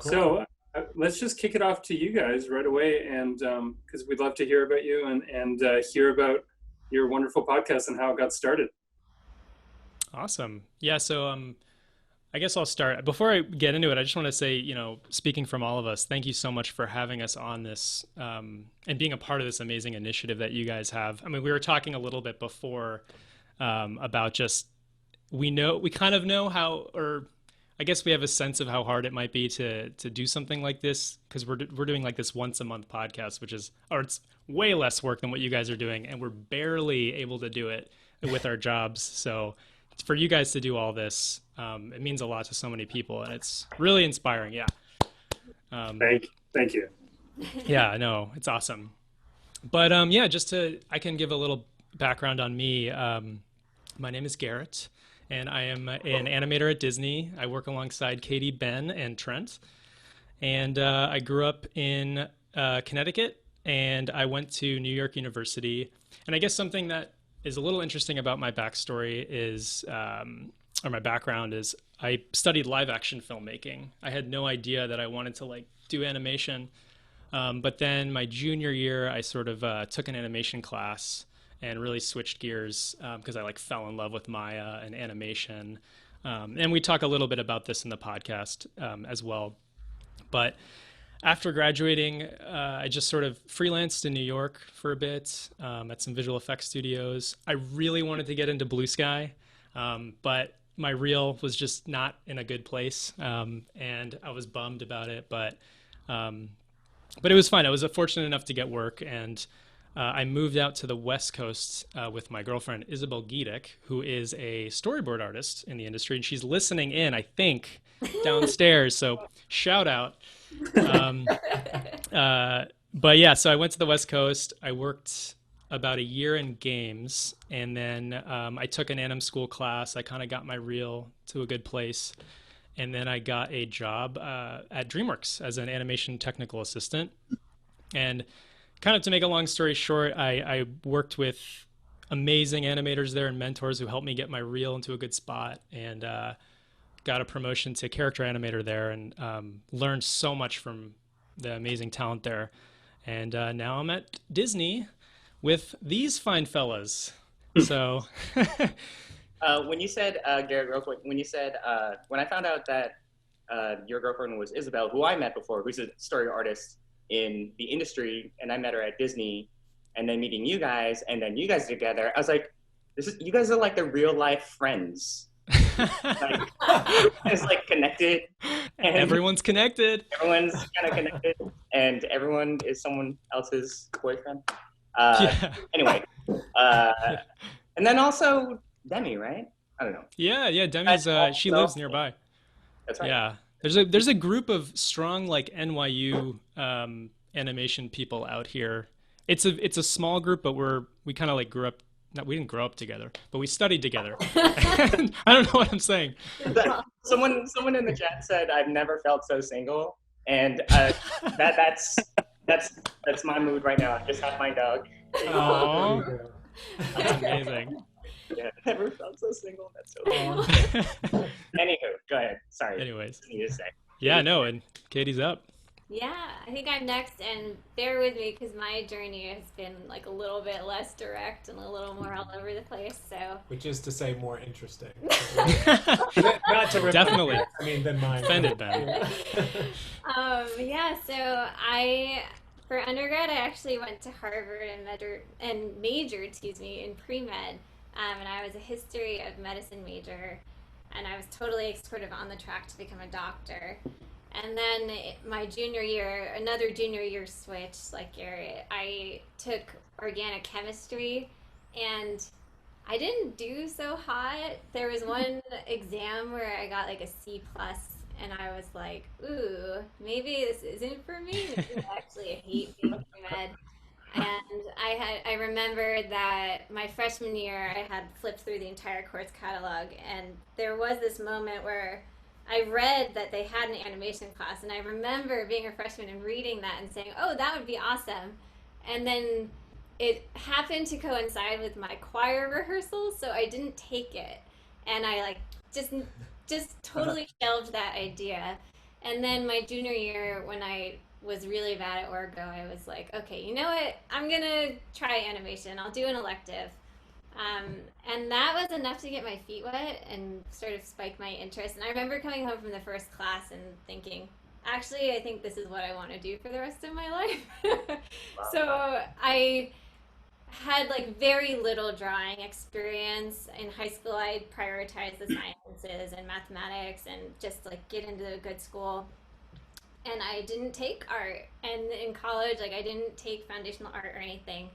So let's just kick it off to you guys right away, and because we'd love to hear about you and hear about your wonderful podcast and how it got started. Awesome. Yeah, so I guess I'll start. Before I get into it, I just want to say, speaking from all of us, thank you so much for having us on this and being a part of this amazing initiative that you guys have. I mean, we were talking a little bit before about just we kind of know how, or I guess we have a sense of how hard it might be to do something like this because we're doing like this once a month podcast, which is, or it's way less work than what you guys are doing, and we're barely able to do it with our jobs. So for you guys to do all this, it means a lot to so many people, and it's really inspiring. Yeah. Thank you. Yeah, no, it's awesome. But yeah, I can give a little background on me. My name is Garrett, and I am an animator at Disney. I work alongside Katie, Ben, and Trent. And I grew up in Connecticut, and I went to New York University. And I guess something that is a little interesting about my backstory is, or my background is, I studied live action filmmaking. I had no idea that I wanted to like do animation. But then my junior year, I sort of took an animation class and really switched gears because I like fell in love with Maya and animation. And we talk a little bit about this in the podcast as well. But after graduating, I just sort of freelanced in New York for a bit at some visual effects studios. I really wanted to get into blue sky, but my reel was just not in a good place, and I was bummed about it. But it was fine. I was fortunate enough to get work, and I moved out to the West Coast with my girlfriend, Isabel Giedick, who is a storyboard artist in the industry, and she's listening in, I think, downstairs. So shout out. Um, but yeah, so I went to the West Coast. I worked about a year in games, and then I took an anim school class. I kind of got my reel to a good place. And then I got a job at DreamWorks as an animation technical assistant. And kind of to make a long story short, I worked with amazing animators there and mentors who helped me get my reel into a good spot, and got a promotion to character animator there, and learned so much from the amazing talent there. And now I'm at Disney with these fine fellas. So When you said, Garrett, real quick, when you said, when I found out that your girlfriend was Isabel, who I met before, who's a story artist in the industry, and I met her at Disney, and then meeting you guys, and then you guys together, I was like, you guys are like the real life friends. Like, it's like connected. And everyone's connected. everyone's kind of connected, and everyone is someone else's boyfriend. Yeah. Anyway, and then also Demi, right? I don't know. Yeah. Demi's she lives nearby. That's right. Yeah. There's a group of strong like NYU animation people out here. It's a small group, but we kind of like grew up. Not, we didn't grow up together, but we studied together. I don't know what I'm saying. Someone in the chat said, "I've never felt so single," and that's my mood right now. I just had my dog. Oh, that's amazing. Yeah, never felt so single. That's so cool. Anywho, go ahead. Sorry. Anyways, You just say. yeah, no, and Katie's up. Yeah, I think I'm next, and bear with me because my journey has been like a little bit less direct and a little more all over the place. So, Which is to say more interesting. Not to rip Definitely. I mean, than mine. Offended, Ben. yeah, so for undergrad, I actually went to Harvard and majored, excuse me, in pre-med, and I was a history of medicine major, and I was totally sort of on the track to become a doctor. And then my junior year, another junior year switch, like Garrett, I took organic chemistry, and I didn't do so hot. There was one exam where I got like a C plus, and I was like, ooh, maybe this isn't for me. Maybe I actually hate being pre-med. And I remembered that my freshman year I had flipped through the entire course catalog, and there was this moment where I read that they had an animation class, and I remember being a freshman and reading that and saying, oh, that would be awesome. And then it happened to coincide with my choir rehearsal, so I didn't take it. And I like just totally shelved that idea. And then my junior year, when I was really bad at Orgo, I was like, okay, you know what? I'm gonna try animation. I'll do an elective. Um, and that was enough to get my feet wet and sort of spike my interest. And I remember coming home from the first class and thinking, actually, I think this is what I want to do for the rest of my life. So I had like very little drawing experience. In high school, I prioritized the sciences and mathematics and just like get into a good school. And I didn't take art. And in college, like I didn't take foundational art or anything.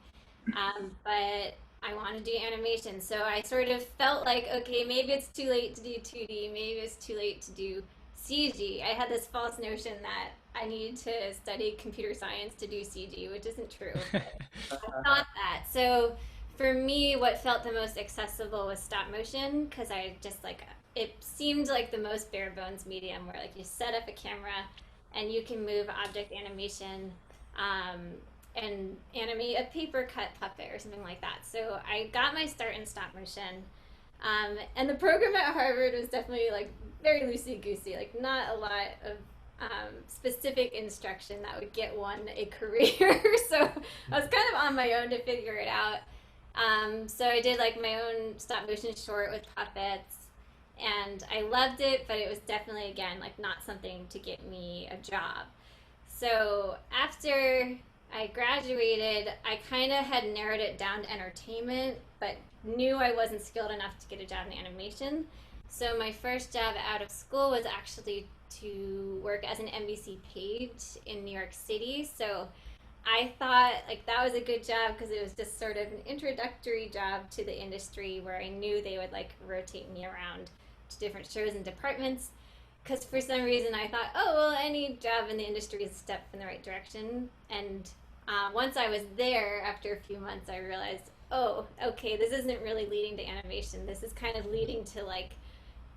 But I want to do animation. So I sort of felt like, okay, maybe it's too late to do 2D. Maybe it's too late to do CG. I had this false notion that I needed to study computer science to do CG, which isn't true. I thought that. So for me, what felt the most accessible was stop motion, because I just like, it seemed like the most bare bones medium where like you set up a camera and you can move object animation and animate a paper cut puppet or something like that. So I got my start in stop motion. And the program at Harvard was definitely like very loosey-goosey, like not a lot of specific instruction that would get one a career. So I was kind of on my own to figure it out. So I did like my own stop motion short with puppets, and I loved it, but it was definitely, again, like not something to get me a job. So after I graduated, I kind of had narrowed it down to entertainment, but knew I wasn't skilled enough to get a job in animation. So my first job out of school was actually to work as an NBC page in New York City. So I thought like that was a good job because it was just sort of an introductory job to the industry where I knew they would like rotate me around to different shows and departments. Because for some reason I thought, oh, well, any job in the industry is a step in the right direction. And once I was there, after a few months, I realized, oh, okay, this isn't really leading to animation. This is kind of leading to like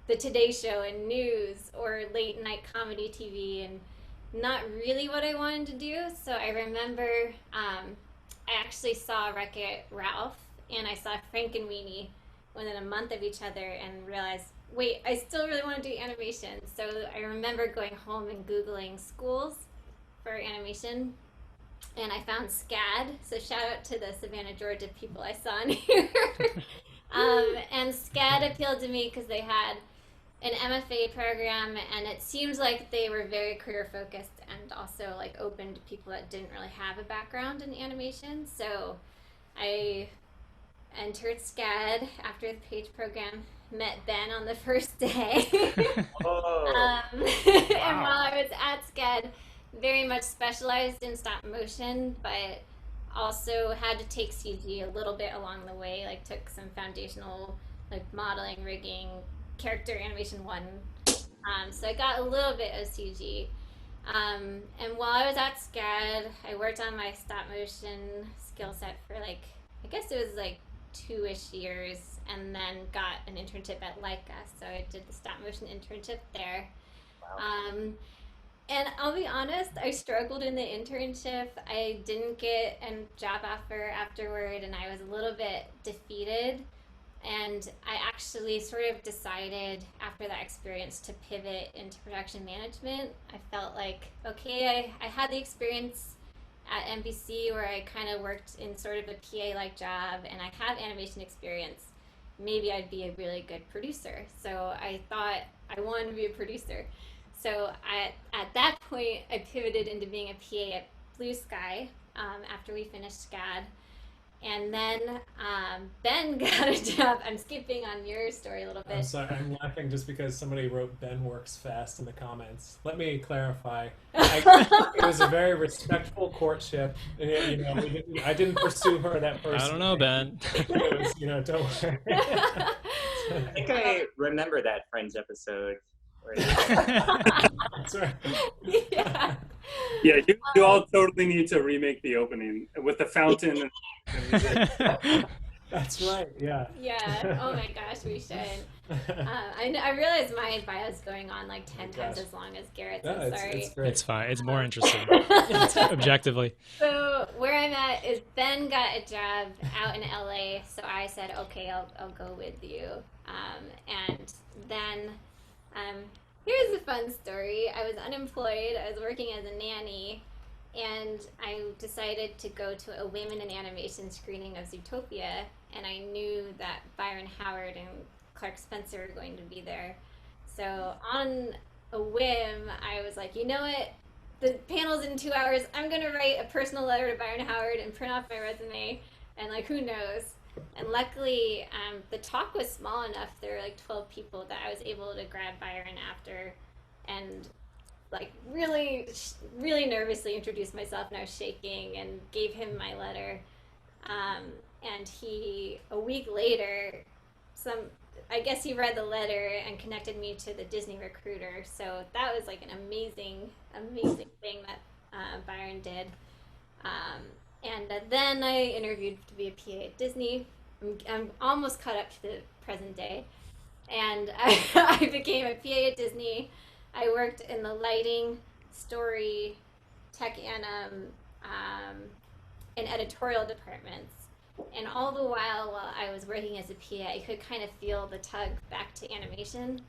the Today Show and news or late night comedy TV, and not really what I wanted to do. So I remember I actually saw Wreck-It Ralph and I saw Frankenweenie within a month of each other and realized, wait, I still really want to do animation. So I remember going home and Googling schools for animation, and I found SCAD. So shout out to the Savannah, Georgia people I saw in here. And SCAD appealed to me because they had an MFA program, and it seems like they were very career focused and also like open to people that didn't really have a background in animation. So I entered SCAD after the page program, met Ben on the first day. Oh. And while I was at SCAD, very much specialized in stop motion, but also had to take CG a little bit along the way, like took some foundational like modeling, rigging, character animation 1. So I got a little bit of CG. And while I was at SCAD, I worked on my stop motion skill set for like, I guess it was like 2-ish years, and then got an internship at LAIKA. So I did the stop motion internship there. Wow. And I'll be honest, I struggled in the internship. I didn't get a job offer afterward, and I was a little bit defeated. And I actually sort of decided after that experience to pivot into production management. I felt like, okay, I had the experience at NBC where I kind of worked in sort of a PA-like job, and I have animation experience. Maybe I'd be a really good producer. So I thought I wanted to be a producer. So at that point, I pivoted into being a PA at Blue Sky after we finished SCAD. And then Ben got a job. I'm skipping on your story a little bit. I'm sorry, I'm laughing just because somebody wrote Ben works fast in the comments. Let me clarify. It was a very respectful courtship. You know, I didn't pursue her that person. I don't know, Ben. It was, you know, don't worry. I think I remember that Friends episode. That's right. Yeah. Yeah, you all totally need to remake the opening with the fountain. That's right. Yeah. Yeah. Oh my gosh, we should. I realize my bio is going on like 10 times as long as Garrett's. No, I'm sorry. it's great. It's fine. It's more interesting. Objectively. So where I'm at is Ben got a job out in LA, so I said, okay, I'll go with you. And then Here's a fun story. I was unemployed. I was working as a nanny, and I decided to go to a Women in Animation screening of Zootopia, and I knew that Byron Howard and Clark Spencer were going to be there. So on a whim, I was like, you know what? The panel's in 2 hours. I'm gonna write a personal letter to Byron Howard and print off my resume, and like, who knows? And luckily, the talk was small enough. There were like 12 people that I was able to grab Byron after, and like really nervously introduced myself, and I was shaking and gave him my letter. And he, a week later, I guess he read the letter and connected me to the Disney recruiter. So that was like an amazing thing that Byron did. And then I interviewed to be a PA at Disney. I'm almost caught up to the present day. And I became a PA at Disney. I worked in the lighting, story, tech, and editorial departments. And all the while I was working as a PA, I could kind of feel the tug back to animation.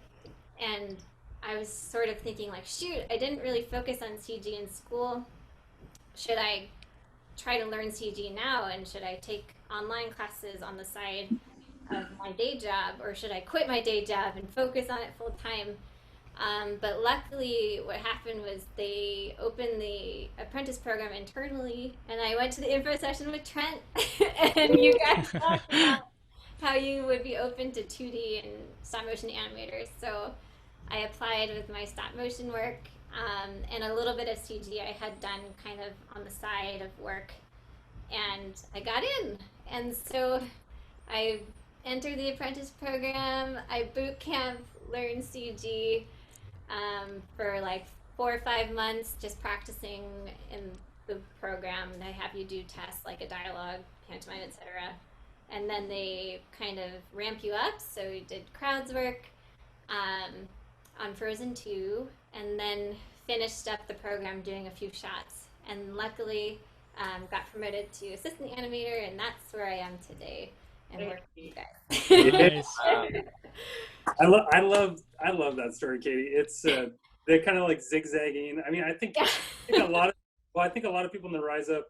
And I was sort of thinking like, shoot, I didn't really focus on CG in school. Should I try to learn CG now, and should I take online classes on the side of my day job, or should I quit my day job and focus on it full time? But luckily what happened was they opened the apprentice program internally, and I went to the info session with Trent and you guys talked about how you would be open to 2D and stop motion animators. So I applied with my stop motion work, and a little bit of CG I had done kind of on the side of work, and I got in. And so I entered the apprentice program. I boot camp, learned CG for like 4 or 5 months, just practicing in the program. They have you do tests like a dialogue, pantomime, etc. And then they kind of ramp you up. So we did crowds work on Frozen 2, and then finished up the program doing a few shots. And luckily got promoted to assistant animator, and that's where I am today. And work with you guys. Nice. I love that story, Katie. It's they're kind of like zigzagging. I mean, I think a lot of people in the Rise Up,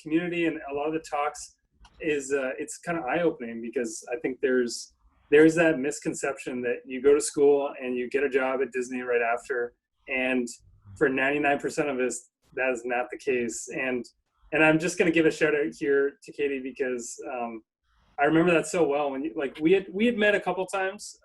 community, and a lot of the talks is it's kind of eye-opening, because I think there's that misconception that you go to school and you get a job at Disney right after, and for 99% of us that is not the case. And I'm just going to give a shout out here to Katie, because I remember that so well. When we had met a couple times,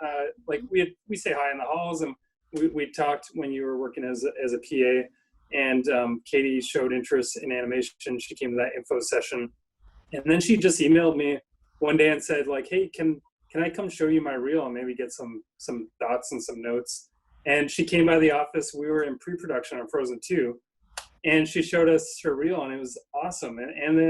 we say hi in the halls, and we talked when you were working as a PA, and Katie showed interest in animation. She came to that info session, and then she just emailed me one day and said like, hey, can I come show you my reel and maybe get some thoughts and some notes? And she came by the office. We were in pre-production on Frozen 2, and she showed us her reel, and it was awesome. And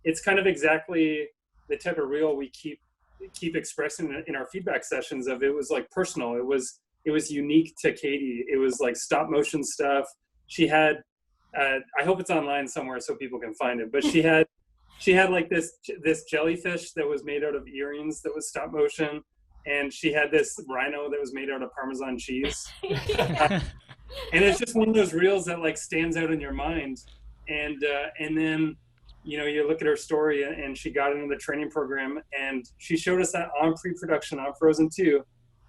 it's kind of exactly the type of reel we keep expressing in our feedback sessions of. It was like personal. It was unique to Katie. It was like stop motion stuff. She had, I hope it's online somewhere so people can find it, but she had like this jellyfish that was made out of earrings that was stop motion. And she had this rhino that was made out of Parmesan cheese. And it's just one of those reels that like stands out in your mind. And then, you look at her story, and she got into the training program, and she showed us that on pre-production on Frozen 2.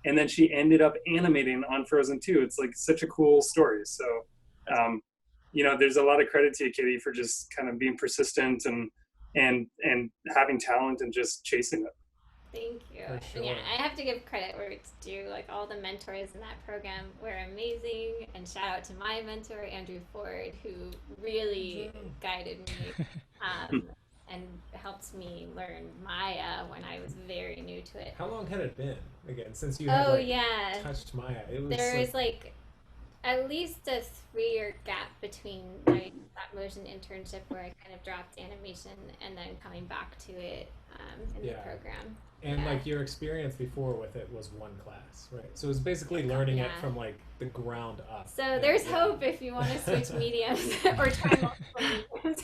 And then she ended up animating on Frozen 2. It's like such a cool story. So, there's a lot of credit to you, Katie, for just kind of being persistent and having talent and just chasing it. Thank you. Sure. Yeah, I have to give credit where it's due. Like, all the mentors in that program were amazing, and shout out to my mentor, Andrew Ford, who really guided me and helped me learn Maya when I was very new to it. How long had it been, again, since you had touched Maya? There was like at least a 3-year gap between my stop motion internship, where I kind of dropped animation, and then coming back to it in the program. And like your experience before with it was one class, right? So it was basically learning it from like the ground up. So there's hope if you want to switch mediums or try multiple mediums.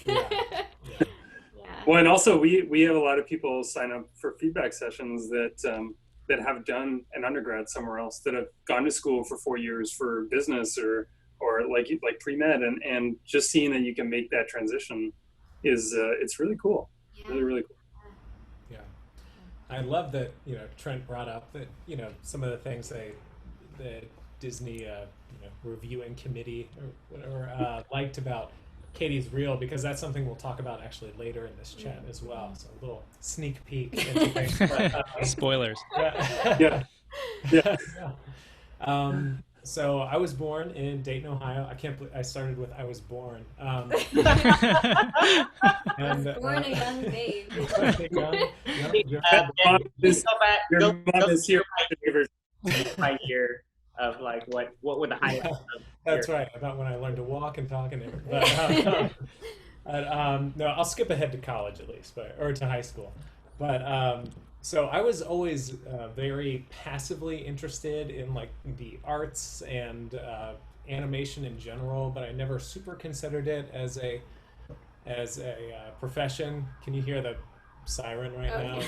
Well, and also we have a lot of people sign up for feedback sessions that that have done an undergrad somewhere else, that have gone to school for 4 years for business or like pre-med, and just seeing that you can make that transition is it's really cool. Yeah. Really, really cool. Yeah. I love that, Trent brought up that, some of the things the Disney, reviewing committee or whatever liked about Katie's reel, because that's something we'll talk about actually later in this chat as well. So a little sneak peek into things. But, Spoilers. Yeah. Yeah. Yeah. So I was born in Dayton, Ohio. I can't believe I started with I was born. I was born a young babe. Your mom is here. My year of like what would the highlights of That's right, about when I learned to walk and talk and everything. But no, I'll skip ahead to college at least, or to high school. But so I was always very passively interested in like the arts and animation in general, but I never super considered it as a profession. Can you hear the siren right now?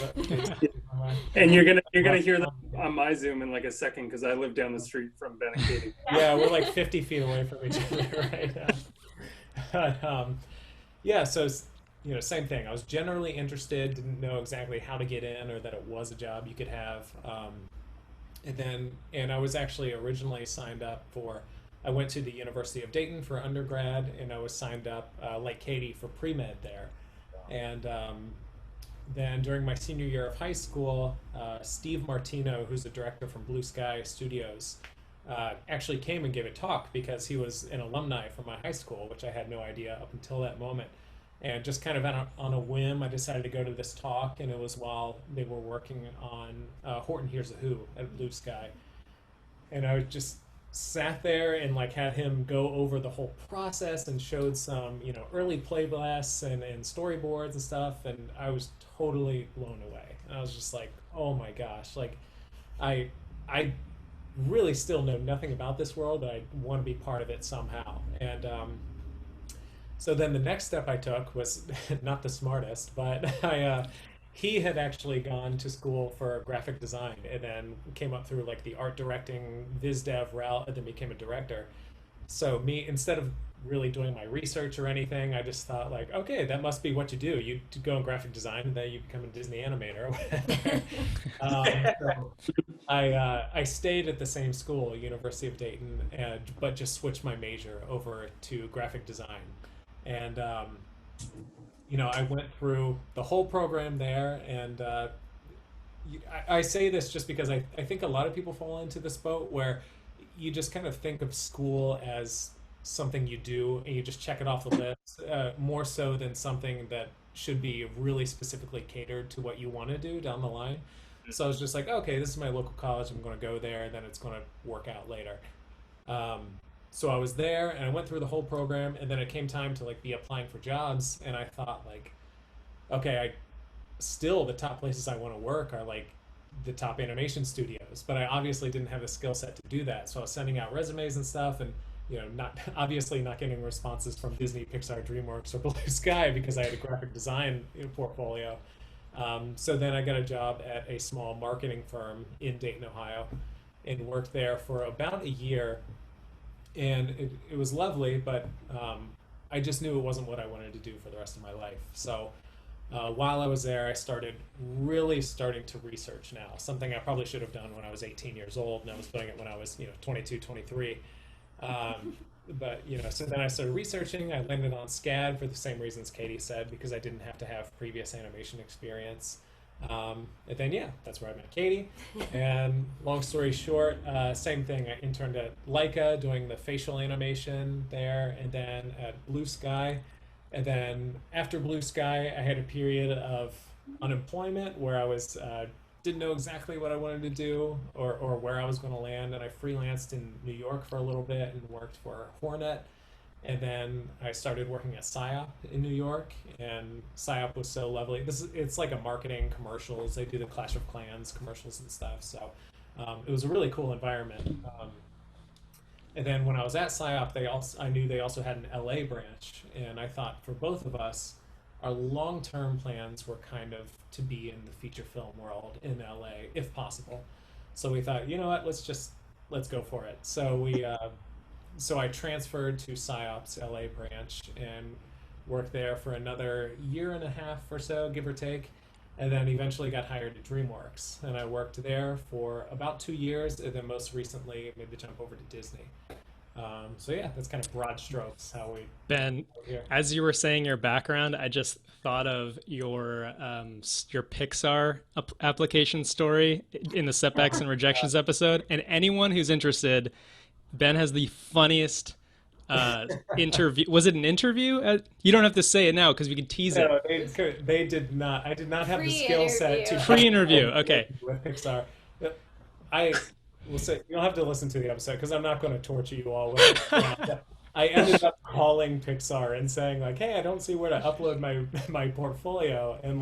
And you're gonna hear that on my Zoom in like a second, because I live down the street from Ben and Katie. Yeah, we're like 50 feet away from each other right now. But, yeah, so same thing. I was generally interested, didn't know exactly how to get in or that it was a job you could have. And I was actually originally signed up I went to the University of Dayton for undergrad, and I was signed up, like Katie, for pre-med there. And then during my senior year of high school, Steve Martino, who's the director from Blue Sky Studios, actually came and gave a talk because he was an alumni from my high school, which I had no idea up until that moment. And just kind of on a whim, I decided to go to this talk, and it was while they were working on Horton Hears a Who at Blue Sky. And I just sat there and like had him go over the whole process and showed some early play blasts and storyboards and stuff, and I was totally blown away. And I was just like, oh my gosh, like I really still know nothing about this world, but I want to be part of it somehow. And so then the next step I took was not the smartest, but he had actually gone to school for graphic design and then came up through like the art directing viz dev route and then became a director. So instead of really doing my research or anything, I just thought like, okay, that must be what you do. You go in graphic design and then you become a Disney animator or whatever. So I stayed at the same school, University of Dayton, but just switched my major over to graphic design. And I went through the whole program there, and I say this just because I think a lot of people fall into this boat where you just kind of think of school as something you do and you just check it off the list, more so than something that should be really specifically catered to what you want to do down the line. So I was just like, okay, this is my local college, I'm going to go there, and then it's going to work out later. So I was there and I went through the whole program, and then it came time to like be applying for jobs, and I thought like, okay, still the top places I want to work are like the top animation studios, but I obviously didn't have the skill set to do that. So I was sending out resumes and stuff, and not getting responses from Disney, Pixar, DreamWorks, or Blue Sky because I had a graphic design portfolio. So then I got a job at a small marketing firm in Dayton, Ohio, and worked there for about a year. And it was lovely, but I just knew it wasn't what I wanted to do for the rest of my life. So while I was there, I started starting to research now, something I probably should have done when I was 18 years old, and I was doing it when I was 22, 23. But so then I started researching. I landed on SCAD for the same reasons Katie said, because I didn't have to have previous animation experience. And then that's where I met Katie. And long story short, same thing. I interned at LAIKA doing the facial animation there, and then at Blue Sky. And then after Blue Sky, I had a period of unemployment where I was didn't know exactly what I wanted to do or where I was going to land, and I freelanced in New York for a little bit and worked for Hornet. And then I started working at PSYOP in New York, and PSYOP was so lovely. It's like a marketing commercials. They do the Clash of Clans commercials and stuff. So it was a really cool environment. And then when I was at PSYOP, I knew they also had an LA branch, and I thought for both of us, our long-term plans were kind of to be in the feature film world in LA, if possible. So we thought, you know what, let's go for it. So I transferred to PsyOps LA branch and worked there for another year and a half or so, give or take, and then eventually got hired at DreamWorks. And I worked there for about 2 years, and then most recently made the jump over to Disney. So yeah, that's kind of broad strokes how we. Ben, as you were saying your background, I just thought of your Pixar application story in the setbacks and rejections episode. And anyone who's interested, Ben has the funniest interview. Was it an interview? You don't have to say it now because we can tease it. No, they did not. I did not have the skill set to pre-interview. Okay. With Pixar, I will say you'll have to listen to the episode because I'm not going to torture you all with it. I ended up calling Pixar and saying like, "Hey, I don't see where to upload my portfolio," and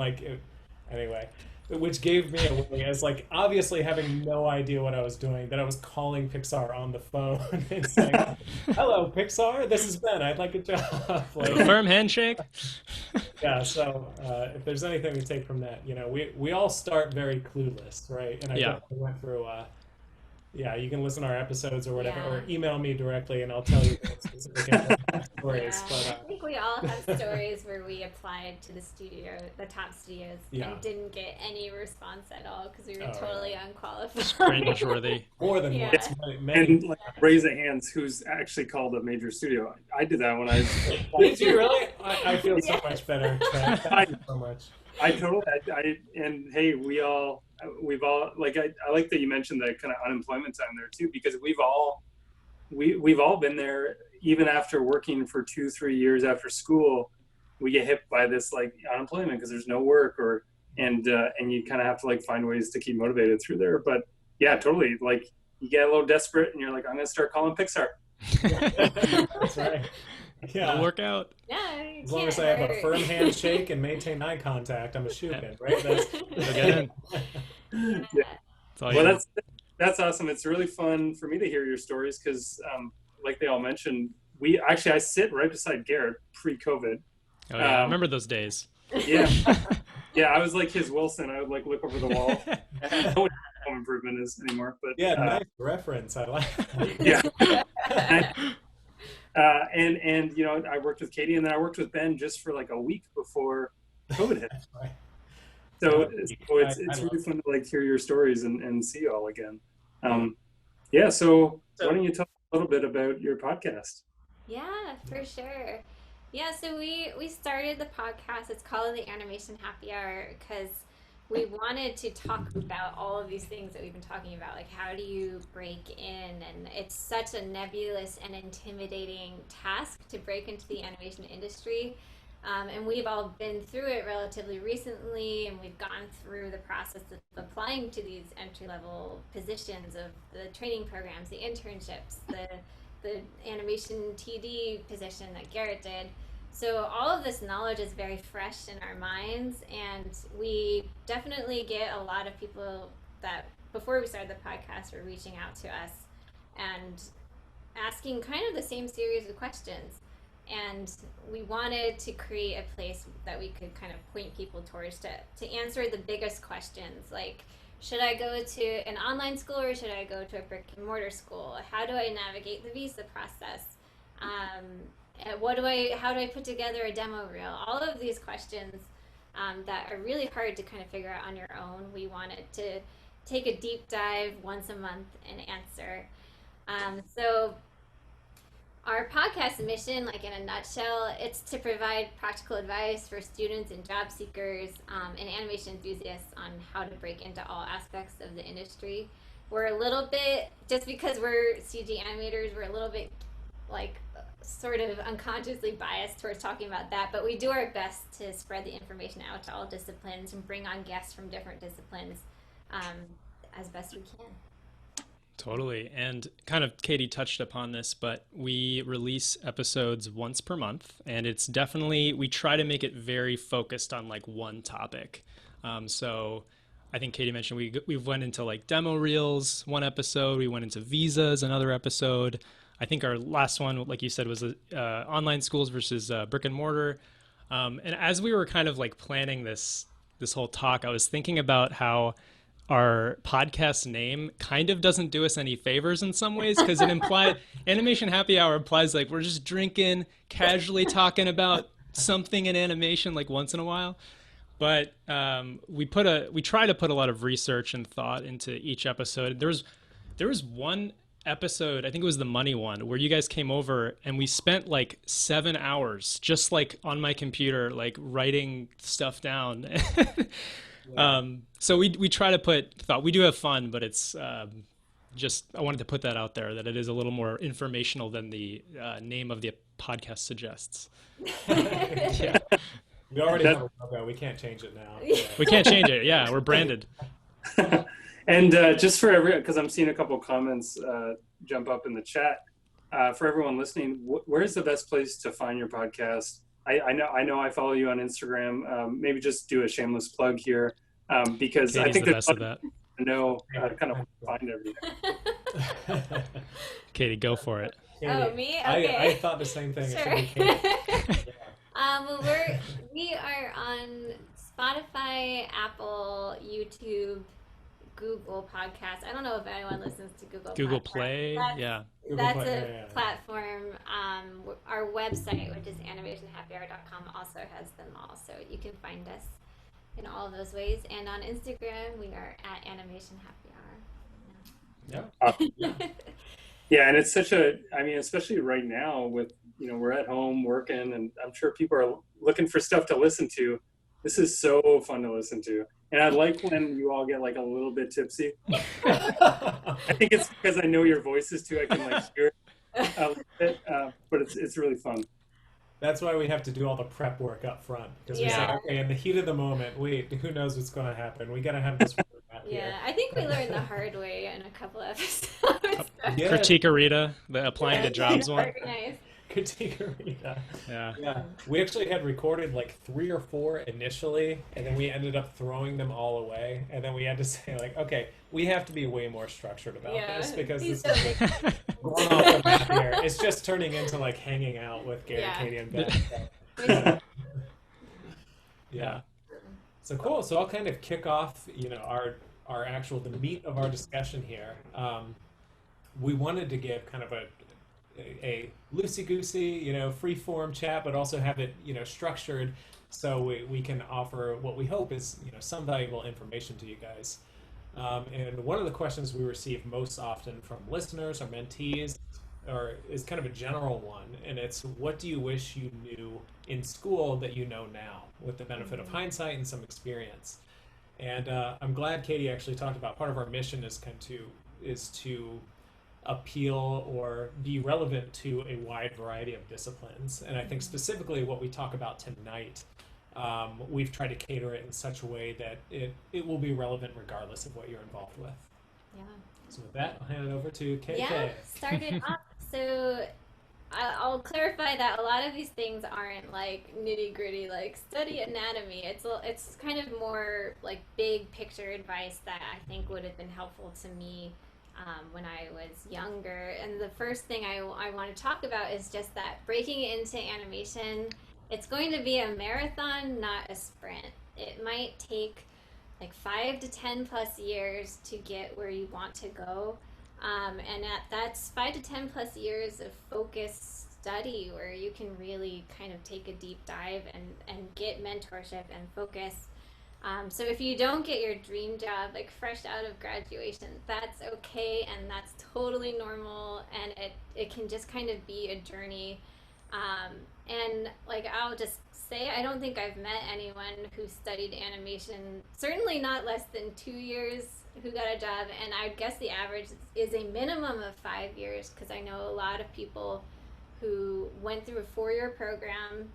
anyway. Which gave me away as like obviously having no idea what I was doing, that I was calling Pixar on the phone and saying, "Hello, Pixar, this is Ben. I'd like a job." Firm handshake. Yeah. So if there's anything to take from that, we all start very clueless, right? And I definitely went through. You can listen to our episodes or whatever, or email me directly, and I'll tell you specific stories. Yeah. But, I think we all have stories where we applied to the top studios, and didn't get any response at all because we were totally unqualified. Cringeworthy. More than once. And raise of hands, who's actually called a major studio? I did that when I. Did you really? I feel so much better. Thank you so much. And hey, we've all like I like that you mentioned that kind of unemployment time there too, because we've all been there. Even after working for 2-3 years after school, we get hit by this like unemployment because there's no work, and you kind of have to like find ways to keep motivated through there. But yeah, totally, like you get a little desperate and you're like, I'm gonna start calling Pixar. That's right. Yeah, it'll work out. Yeah, as long as I have a firm handshake and maintain eye contact, I'm a shoot-in, right? Well, that's awesome. It's really fun for me to hear your stories because, like they all mentioned, I sit right beside Garrett pre-COVID. Oh yeah, I remember those days. Yeah, yeah. I was like his Wilson. I would like look over the wall. I don't know what home improvement is anymore, but nice reference. I like. Yeah. And I worked with Katie, and then I worked with Ben just for like a week before COVID hit. Right. So it's really fun to like hear your stories and see you all again. So why don't you tell a little bit about your podcast? Yeah, for sure. Yeah, so we started the podcast. It's called the Animation Happy Hour because we wanted to talk about all of these things that we've been talking about, like how do you break in, and it's such a nebulous and intimidating task to break into the animation industry. And we've all been through it relatively recently, and we've gone through the process of applying to these entry-level positions of the training programs, the internships, the animation TD position that Garrett did. So all of this knowledge is very fresh in our minds, and we definitely get a lot of people that, before we started the podcast, were reaching out to us and asking kind of the same series of questions. And we wanted to create a place that we could kind of point people towards to answer the biggest questions, like, should I go to an online school or should I go to a brick and mortar school? How do I navigate the visa process? How do I put together a demo reel? All of these questions that are really hard to kind of figure out on your own, we wanted to take a deep dive once a month and answer. So our podcast mission, like in a nutshell, it's to provide practical advice for students and job seekers and animation enthusiasts on how to break into all aspects of the industry. We're a little bit, just because we're CG animators, we're a little bit like sort of unconsciously biased towards talking about that, but we do our best to spread the information out to all disciplines and bring on guests from different disciplines as best we can. Totally. And kind of Katie touched upon this, but we release episodes once per month, and it's definitely, we try to make it very focused on like one topic. So I think Katie mentioned we went into like demo reels one episode, we went into visas another episode. I think our last one, like you said, was online schools versus brick and mortar. And as we were kind of like planning this whole talk, I was thinking about how our podcast name kind of doesn't do us any favors in some ways, because it implies Animation Happy Hour implies like we're just drinking, casually talking about something in animation like once in a while. But we try to put a lot of research and thought into each episode. There was one episode, I think it was the money one, where you guys came over and we spent like 7 hours just like on my computer, like writing stuff down. So we try to put thought. We do have fun, but it's just, I wanted to put that out there, that it is a little more informational than the name of the podcast suggests. Yeah. We already have a logo. We can't change it now. Yeah. We can't change it. Yeah, we're branded. And just for because I'm seeing a couple comments jump up in the chat, for everyone listening, where's the best place to find your podcast? I know I follow you on Instagram. Maybe just do a shameless plug here, because Katie's I think the there's best of that. to know kind of find everything. Katie, go for it. Katie, Oh, me? Okay. I thought the same thing. Sure. It should be Katie. Well, we are on Spotify, Apple, YouTube, Google Podcasts. I don't know if anyone listens to Google Podcasts. Play, yeah. That's Google Play, a yeah. platform. Our website, which is animationhappyhour.com, also has them all. So you can find us in all of those ways. And on Instagram, we are at Animation Happy Hour. Yeah. Yeah, and it's especially right now with, we're at home working, and I'm sure people are looking for stuff to listen to. This is so fun to listen to. And I like when you all get like a little bit tipsy. I think it's because I know your voices too. I can like hear it a little bit, but it's really fun. That's why we have to do all the prep work up front, because we say, okay, in the heat of the moment, wait, who knows what's going to happen? We got to have this format here. Yeah, I think we learned the hard way in a couple episodes. Yeah. Critique-a-rita, the applying to jobs one. Nice. Critique-a-rita. Yeah. Yeah, we actually had recorded like 3 or 4 initially, and then we ended up throwing them all away. And then we had to say, like, okay, we have to be way more structured about this, because this is going off the map here. It's just turning into like hanging out with Garrett, Katie, and Ben. Yeah. So cool. So I'll kind of kick off, our actual the meat of our discussion here. We wanted to give kind of a loosey-goosey, free-form chat, but also have it, structured so we can offer what we hope is, some valuable information to you guys. And one of the questions we receive most often from listeners or mentees is kind of a general one, and it's, what do you wish you knew in school that you know now, with the benefit of hindsight and some experience? And I'm glad Katie actually talked about part of our mission is to appeal or be relevant to a wide variety of disciplines. And I think specifically what we talk about tonight, we've tried to cater it in such a way that it will be relevant regardless of what you're involved with. Yeah. So with that, I'll hand it over to KK. Yeah, started off. So I'll clarify that a lot of these things aren't like nitty gritty, like study anatomy. It's kind of more like big picture advice that I think would have been helpful to me when I was younger. And the first thing I want to talk about is just that breaking into animation, it's going to be a marathon, not a sprint. It might take like 5 to 10 plus years to get where you want to go. And that's 5 to 10 plus years of focused study where you can really kind of take a deep dive and get mentorship and focus. So if you don't get your dream job like fresh out of graduation, that's okay, and that's totally normal, and it can just kind of be a journey. And like I'll just say, I don't think I've met anyone who studied animation, certainly not less than 2 years, who got a job, and I guess the average is a minimum of 5 years, because I know a lot of people who went through a 4-year program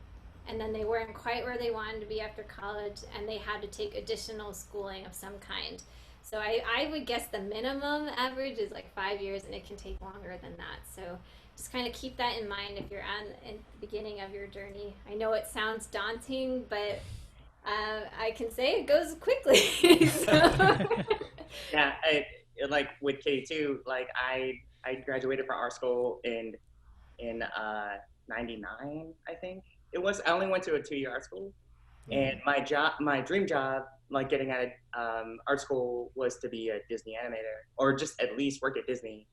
and then they weren't quite where they wanted to be after college, and they had to take additional schooling of some kind. So I would guess the minimum average is like 5 years, and it can take longer than that. So just kind of keep that in mind if you're in the beginning of your journey. I know it sounds daunting, but I can say it goes quickly. Yeah, like with Katie too, like I graduated from art school in 99, I think. I only went to a 2-year art school, and my dream job, like getting out of art school, was to be a Disney animator, or just at least work at Disney.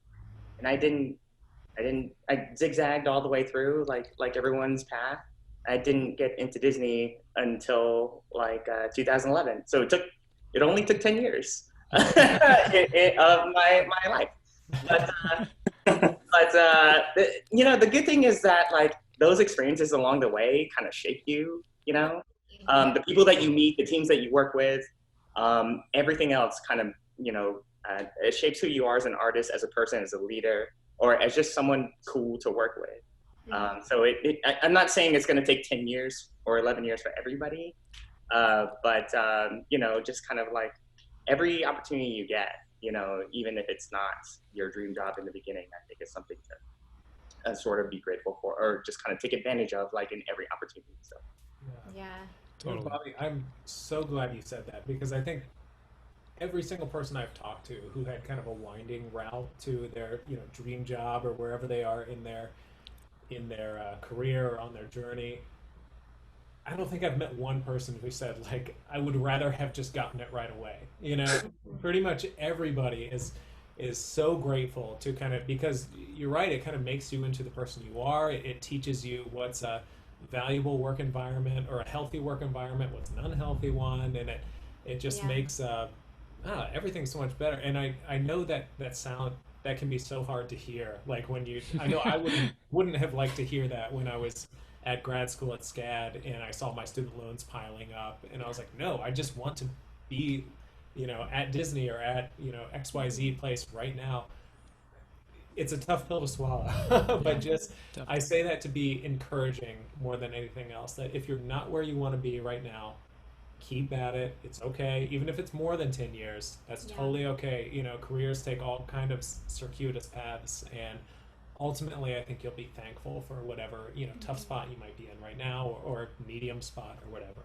And I zigzagged all the way through, like everyone's path. I didn't get into Disney until like 2011. So it only took 10 years of my life. But you know, the good thing is that like those experiences along the way kind of shape you. You know, the people that you meet, the teams that you work with, everything else kind of, you know, it shapes who you are as an artist, as a person, as a leader, or as just someone cool to work with. So I'm not saying it's going to take 10 years or 11 years for everybody, but you know, just kind of like every opportunity you get, you know, even if it's not your dream job in the beginning, I think it's something to sort of be grateful for, or just kind of take advantage of, like in every opportunity. So. Yeah. Totally. Well, Bobby, I'm so glad you said that, because I think every single person I've talked to who had kind of a winding route to their, you know, dream job or wherever they are in their career or on their journey, I don't think I've met one person who said like, I would rather have just gotten it right away. You know, pretty much everybody is so grateful to kind of, because you're right, it kind of makes you into the person you are. It teaches you what's a valuable work environment or a healthy work environment, what's an unhealthy one, and it just makes everything so much better. And I know that sound, that can be so hard to hear. Like when I know I wouldn't have liked to hear that when I was at grad school at SCAD and I saw my student loans piling up, and I was like, no, I just want to be, you know, at Disney or at, you know, XYZ place right now. It's a tough pill to swallow, but just, I say that to be encouraging more than anything else, that if you're not where you want to be right now, keep at it. It's okay. Even if it's more than 10 years, that's totally okay. You know, careers take all kind of circuitous paths, and ultimately I think you'll be thankful for whatever, you know, tough spot you might be in right now, or medium spot or whatever.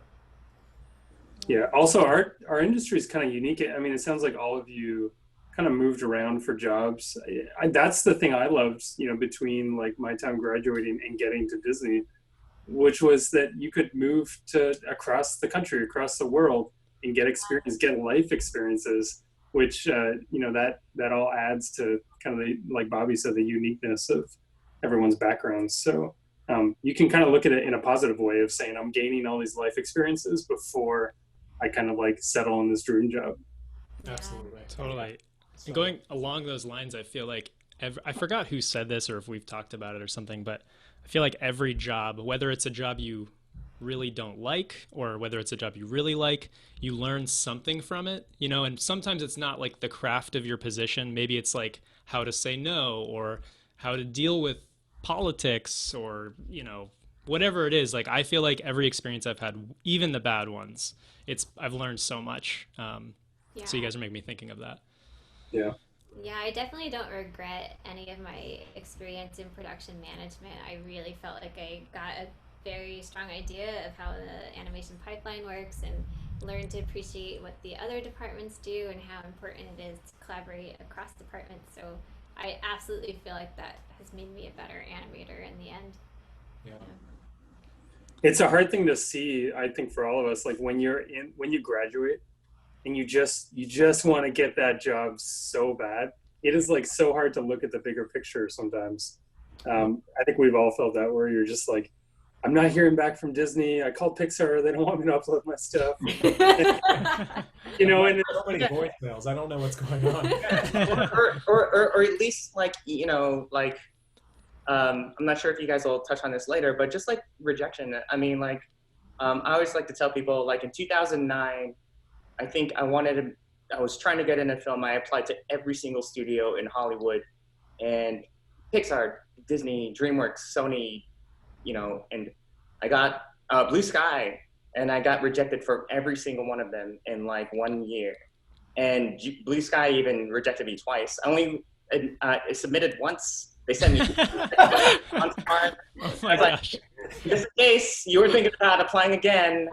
Yeah. Also, our industry is kind of unique. I mean, it sounds like all of you kind of moved around for jobs. That's the thing I loved, you know, between like my time graduating and getting to Disney, which was that you could move to across the country, across the world, and get experience, get life experiences, which you know, that all adds to kind of the, like Bobby said, the uniqueness of everyone's backgrounds. So you can kind of look at it in a positive way of saying, I'm gaining all these life experiences before I kind of like settle in this dream job. Absolutely. Totally. And going along those lines, I feel like I forgot who said this or if we've talked about it or something, but I feel like every job, whether it's a job you really don't like or whether it's a job you really like, you learn something from it, you know, and sometimes it's not like the craft of your position. Maybe it's like how to say no or how to deal with politics or, you know, whatever it is. Like, I feel like every experience I've had, even the bad ones, I've learned so much. So you guys are making me thinking of that. Yeah. Yeah, I definitely don't regret any of my experience in production management. I really felt like I got a very strong idea of how the animation pipeline works and learned to appreciate what the other departments do and how important it is to collaborate across departments. So I absolutely feel like that has made me a better animator in the end. Yeah. It's a hard thing to see, I think, for all of us, like when you graduate and you just want to get that job so bad. It is like so hard to look at the bigger picture sometimes. I think we've all felt that, where you're just like, I'm not hearing back from Disney. I called Pixar. They don't want me to upload my stuff. You know, and so many voicemails. I don't know what's going on. or at least like, you know, like, I'm not sure if you guys will touch on this later, but just like rejection. I mean, like, I always like to tell people, like in 2009, I think I was trying to get into film. I applied to every single studio in Hollywood, and Pixar, Disney, DreamWorks, Sony, you know, and I got Blue Sky, and I got rejected for every single one of them in like 1 year. And Blue Sky even rejected me twice. I only submitted once. They sent me on smart. Oh my gosh. Just in case you were thinking about applying again,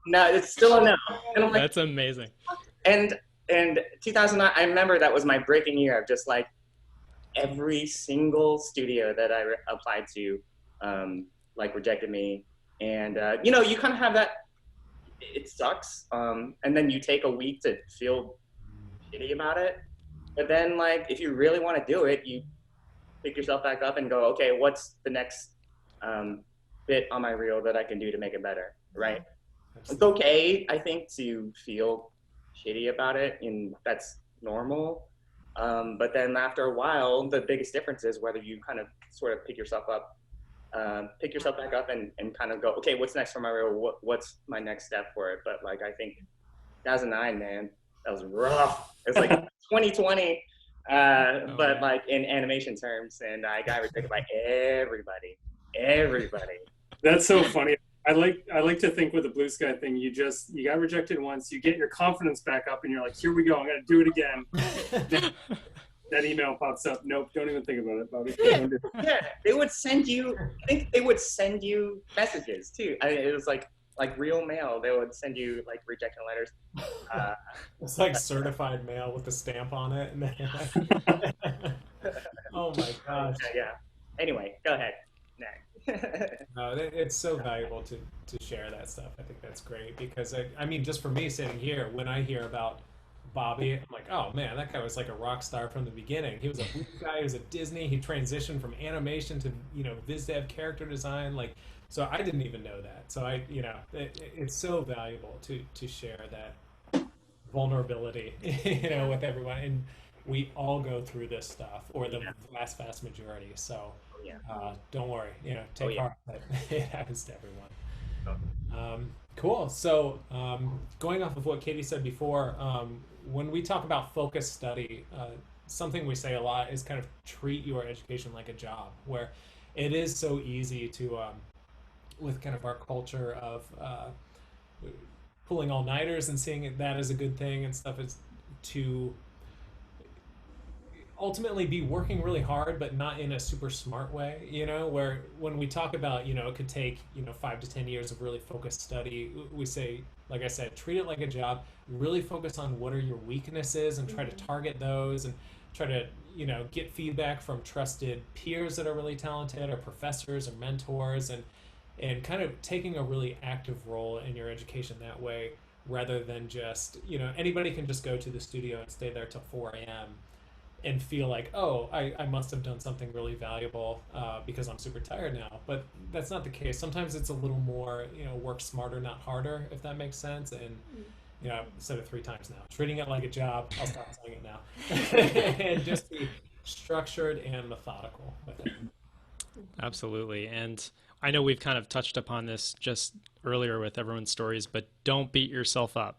no, it's still a no. And I'm like, that's amazing. And 2009, I remember that was my breaking year of just like every single studio that I applied to like rejected me. And, you know, you kind of have that, it sucks. And then you take a week to feel shitty about it. But then like, if you really want to do it, you pick yourself back up and go, okay, what's the next bit on my reel that I can do to make it better, right? It's okay, I think, to feel shitty about it, and that's normal. But then after a while, the biggest difference is whether you kind of sort of pick yourself back up and kind of go, okay, what's next for my reel? What's my next step for it? But like, I think 2009, man, that was rough. It was like 2020, but like in animation terms, and I got rejected by everybody. That's so funny. I like to think with the blue sky thing, you got rejected once, you get your confidence back up, and you're like, here we go, I'm gonna do it again. That email pops up. Nope, don't even think about it, Bobby. Yeah, they would send you. I think they would send you messages too. It was like real mail. They would send you like rejection letters. It's like certified mail with a stamp on it. Oh my gosh. Yeah. Anyway, go ahead. No, it's so valuable to share that stuff. I think that's great because I mean, just for me sitting here, when I hear about Bobby, I'm like, oh man, that guy was like a rock star from the beginning. He was a blue guy. He was at Disney. He transitioned from animation to, you know, biz dev, character design. Like, so I didn't even know that. So it's so valuable to share that vulnerability, you know, with everyone. And we all go through this stuff, or the vast majority. So don't worry, you know, take heart. It happens to everyone. Cool. So going off of what Katie said before, when we talk about focused study, something we say a lot is kind of treat your education like a job, where it is so easy to, with kind of our culture of pulling all-nighters and seeing that as a good thing and stuff, is to ultimately be working really hard, but not in a super smart way, you know, where when we talk about, you know, it could take, you know, 5 to 10 years of really focused study, we say, like I said, treat it like a job, really focus on what are your weaknesses and try to target those and try to, you know, get feedback from trusted peers that are really talented or professors or mentors, and kind of taking a really active role in your education that way, rather than just, you know, anybody can just go to the studio and stay there till 4 a.m. and feel like, oh, I must have done something really valuable because I'm super tired now. But that's not the case. Sometimes it's a little more, you know, work smarter, not harder, if that makes sense. And, you know, I've said it 3 times now. Treating it like a job, I'll stop saying it now. And just be structured and methodical with it. Absolutely. And I know we've kind of touched upon this just earlier with everyone's stories, but don't beat yourself up.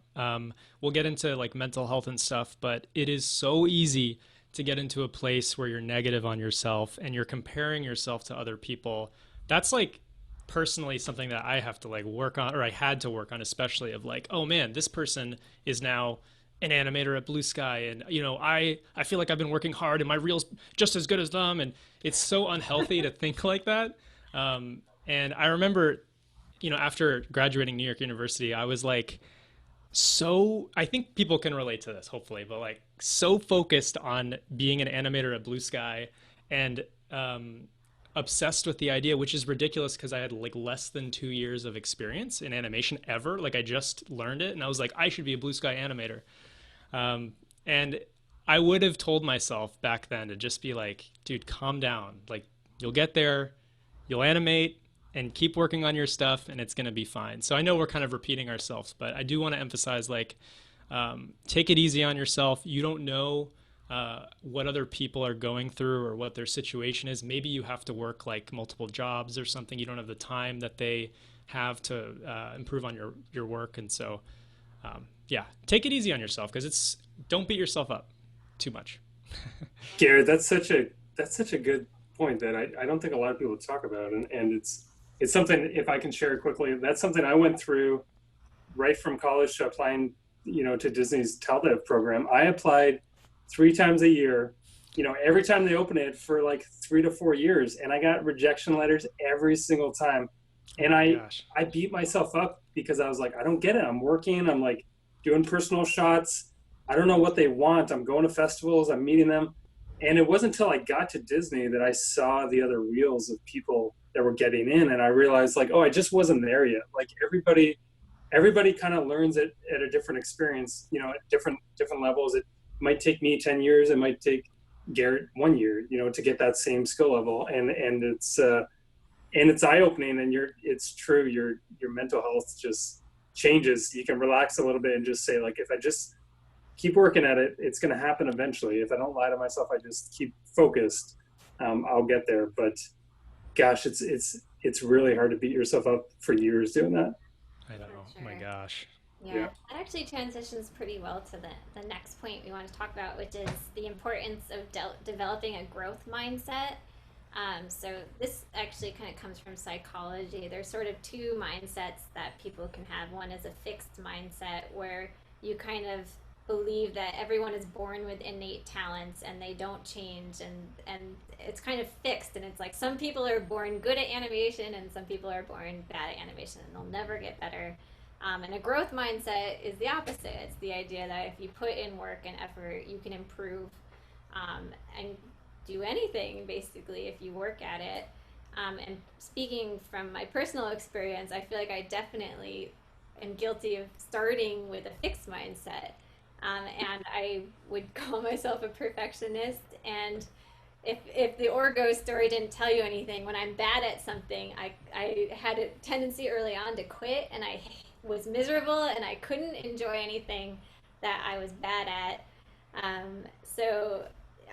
We'll get into like mental health and stuff, but it is so easy to get into a place where you're negative on yourself and you're comparing yourself to other people. That's like personally something that I have to like work on, or I had to work on, especially of like, oh man, this person is now an animator at Blue Sky, and you know, I feel like I've been working hard and my reel's just as good as them, and it's so unhealthy to think like that. And I remember, you know, after graduating New York University, I was like, so I think people can relate to this, hopefully, but like so focused on being an animator at Blue Sky and obsessed with the idea, which is ridiculous because I had like less than 2 years of experience in animation ever. Like I just learned it and I was like, I should be a Blue Sky animator. And I would have told myself back then to just be like, dude, calm down. Like you'll get there, you'll animate, and keep working on your stuff and it's going to be fine. So I know we're kind of repeating ourselves, but I do want to emphasize like, take it easy on yourself. You don't know what other people are going through or what their situation is. Maybe you have to work like multiple jobs or something. You don't have the time that they have to improve on your work. And so, yeah, take it easy on yourself because don't beat yourself up too much. Garrett, that's such a good point that I don't think a lot of people talk about. And it's something, if I can share quickly, that's something I went through right from college to applying, you know, to Disney's TELDEV program. I applied 3 times a year, you know, every time they open it for like 3 to 4 years. And I got rejection letters every single time. And I beat myself up because I was like, I don't get it. I'm working, I'm like doing personal shots. I don't know what they want. I'm going to festivals, I'm meeting them. And it wasn't until I got to Disney that I saw the other reels of people that were getting in, and I realized like, oh, I just wasn't there yet. Like everybody kind of learns it at a different experience, you know, at different levels. It might take me 10 years. It might take Garrett 1 year, you know, to get that same skill level. And it's eye opening, and it's true. Your mental health just changes. You can relax a little bit and just say like, if I just keep working at it, it's going to happen eventually. If I don't lie to myself, I just keep focused, I'll get there. But gosh, it's really hard to beat yourself up for years doing that. I know. For Oh my sure. gosh. Yeah, that actually transitions pretty well to the next point we want to talk about, which is the importance of developing a growth mindset. So this actually kind of comes from psychology. There's sort of two mindsets that people can have. One is a fixed mindset, where you kind of believe that everyone is born with innate talents and they don't change, and it's kind of fixed, and it's like some people are born good at animation and some people are born bad at animation and they'll never get better. And a growth mindset is the opposite. It's the idea that if you put in work and effort, you can improve, and do anything basically if you work at it. And speaking from my personal experience, I feel like I definitely am guilty of starting with a fixed mindset. And I would call myself a perfectionist. And if the Orgo story didn't tell you anything, when I'm bad at something, I had a tendency early on to quit, and I was miserable and I couldn't enjoy anything that I was bad at. So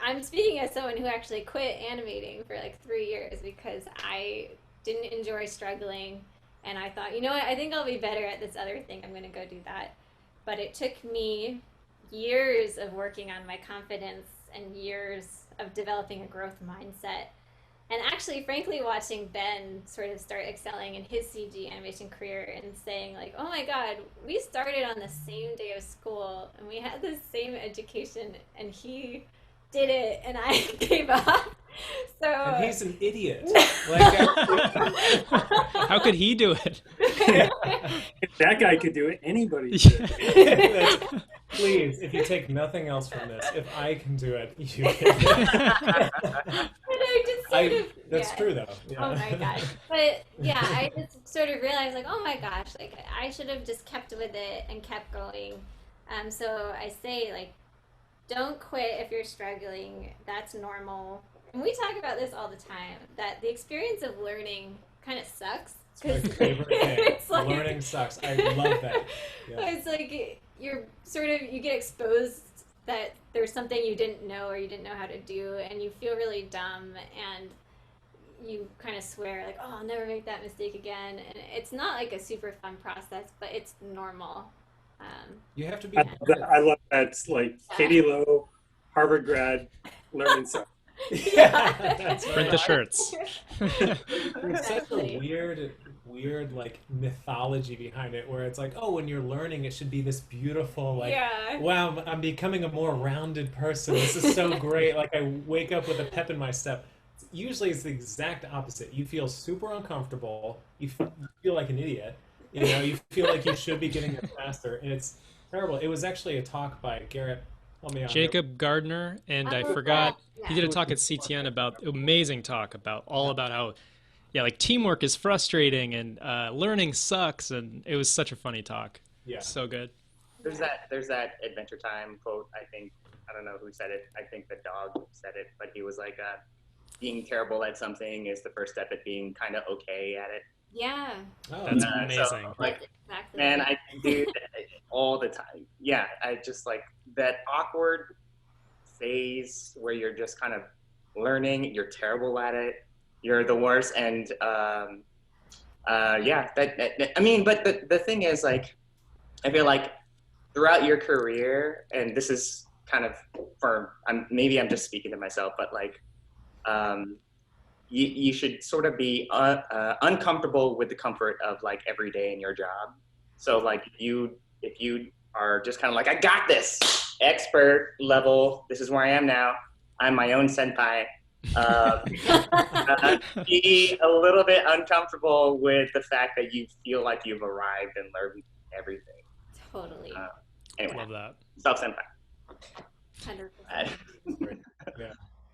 I'm speaking as someone who actually quit animating for like 3 years because I didn't enjoy struggling, and I thought, you know what, I think I'll be better at this other thing. I'm going to go do that. But it took me years of working on my confidence and years of developing a growth mindset. And actually, frankly, watching Ben sort of start excelling in his CG animation career and saying like, oh my God, we started on the same day of school and we had the same education, and he did it and I gave up. So And he's an idiot. Like, How could he do it? If that guy could do it, anybody could. please, if you take nothing else from this, if I can do it, you can. That's true though. Yeah. Oh my gosh. But yeah, I just sort of realized like, oh my gosh, like I should have just kept with it and kept going. So I say like, don't quit if you're struggling. That's normal. And we talk about this all the time, that the experience of learning kind of sucks. It's my favorite thing. It's like, learning sucks. I love that. Yeah. It's like you get exposed that there's something you didn't know or you didn't know how to do, and you feel really dumb, and you kind of swear like, oh, I'll never make that mistake again. And it's not like a super fun process, but it's normal. You have to be. I love that. It's like Katie Lowe, Harvard grad, learning stuff. That's Print the shirts. There's such a weird like mythology behind it, where it's like, oh, when you're learning, it should be this beautiful, like, wow, I'm becoming a more rounded person. This is so great. Like, I wake up with a pep in my step. Usually, it's the exact opposite. You feel super uncomfortable. You feel like an idiot. You know, you feel like you should be getting there faster, and it's terrible. It was actually a talk by Garrett. Help me out. Jacob Gardner, and I forgot, he did a talk at CTN about, amazing talk about all about how, yeah, like teamwork is frustrating and learning sucks, and it was such a funny talk. Yeah. So good. There's that Adventure Time quote, I think, I don't know who said it, I think the dog said it, but he was like, being terrible at something is the first step at being kind of okay at it. Yeah. Oh, That's So, amazing. like, Exactly. man, I do that all the time. Yeah, I just like that awkward phase where you're just kind of learning, you're terrible at it, you're the worst, and yeah, I mean, but the thing is, like, I feel like throughout your career, and this is kind of maybe I'm just speaking to myself, but like, you should sort of be uncomfortable with the comfort of like every day in your job. So like if you are just kind of like, I got this, expert level, this is where I am now, I'm my own senpai, be a little bit uncomfortable with the fact that you feel like you've arrived and learned everything. Totally. Anyway, Love that. self senpai. 100%. Yeah.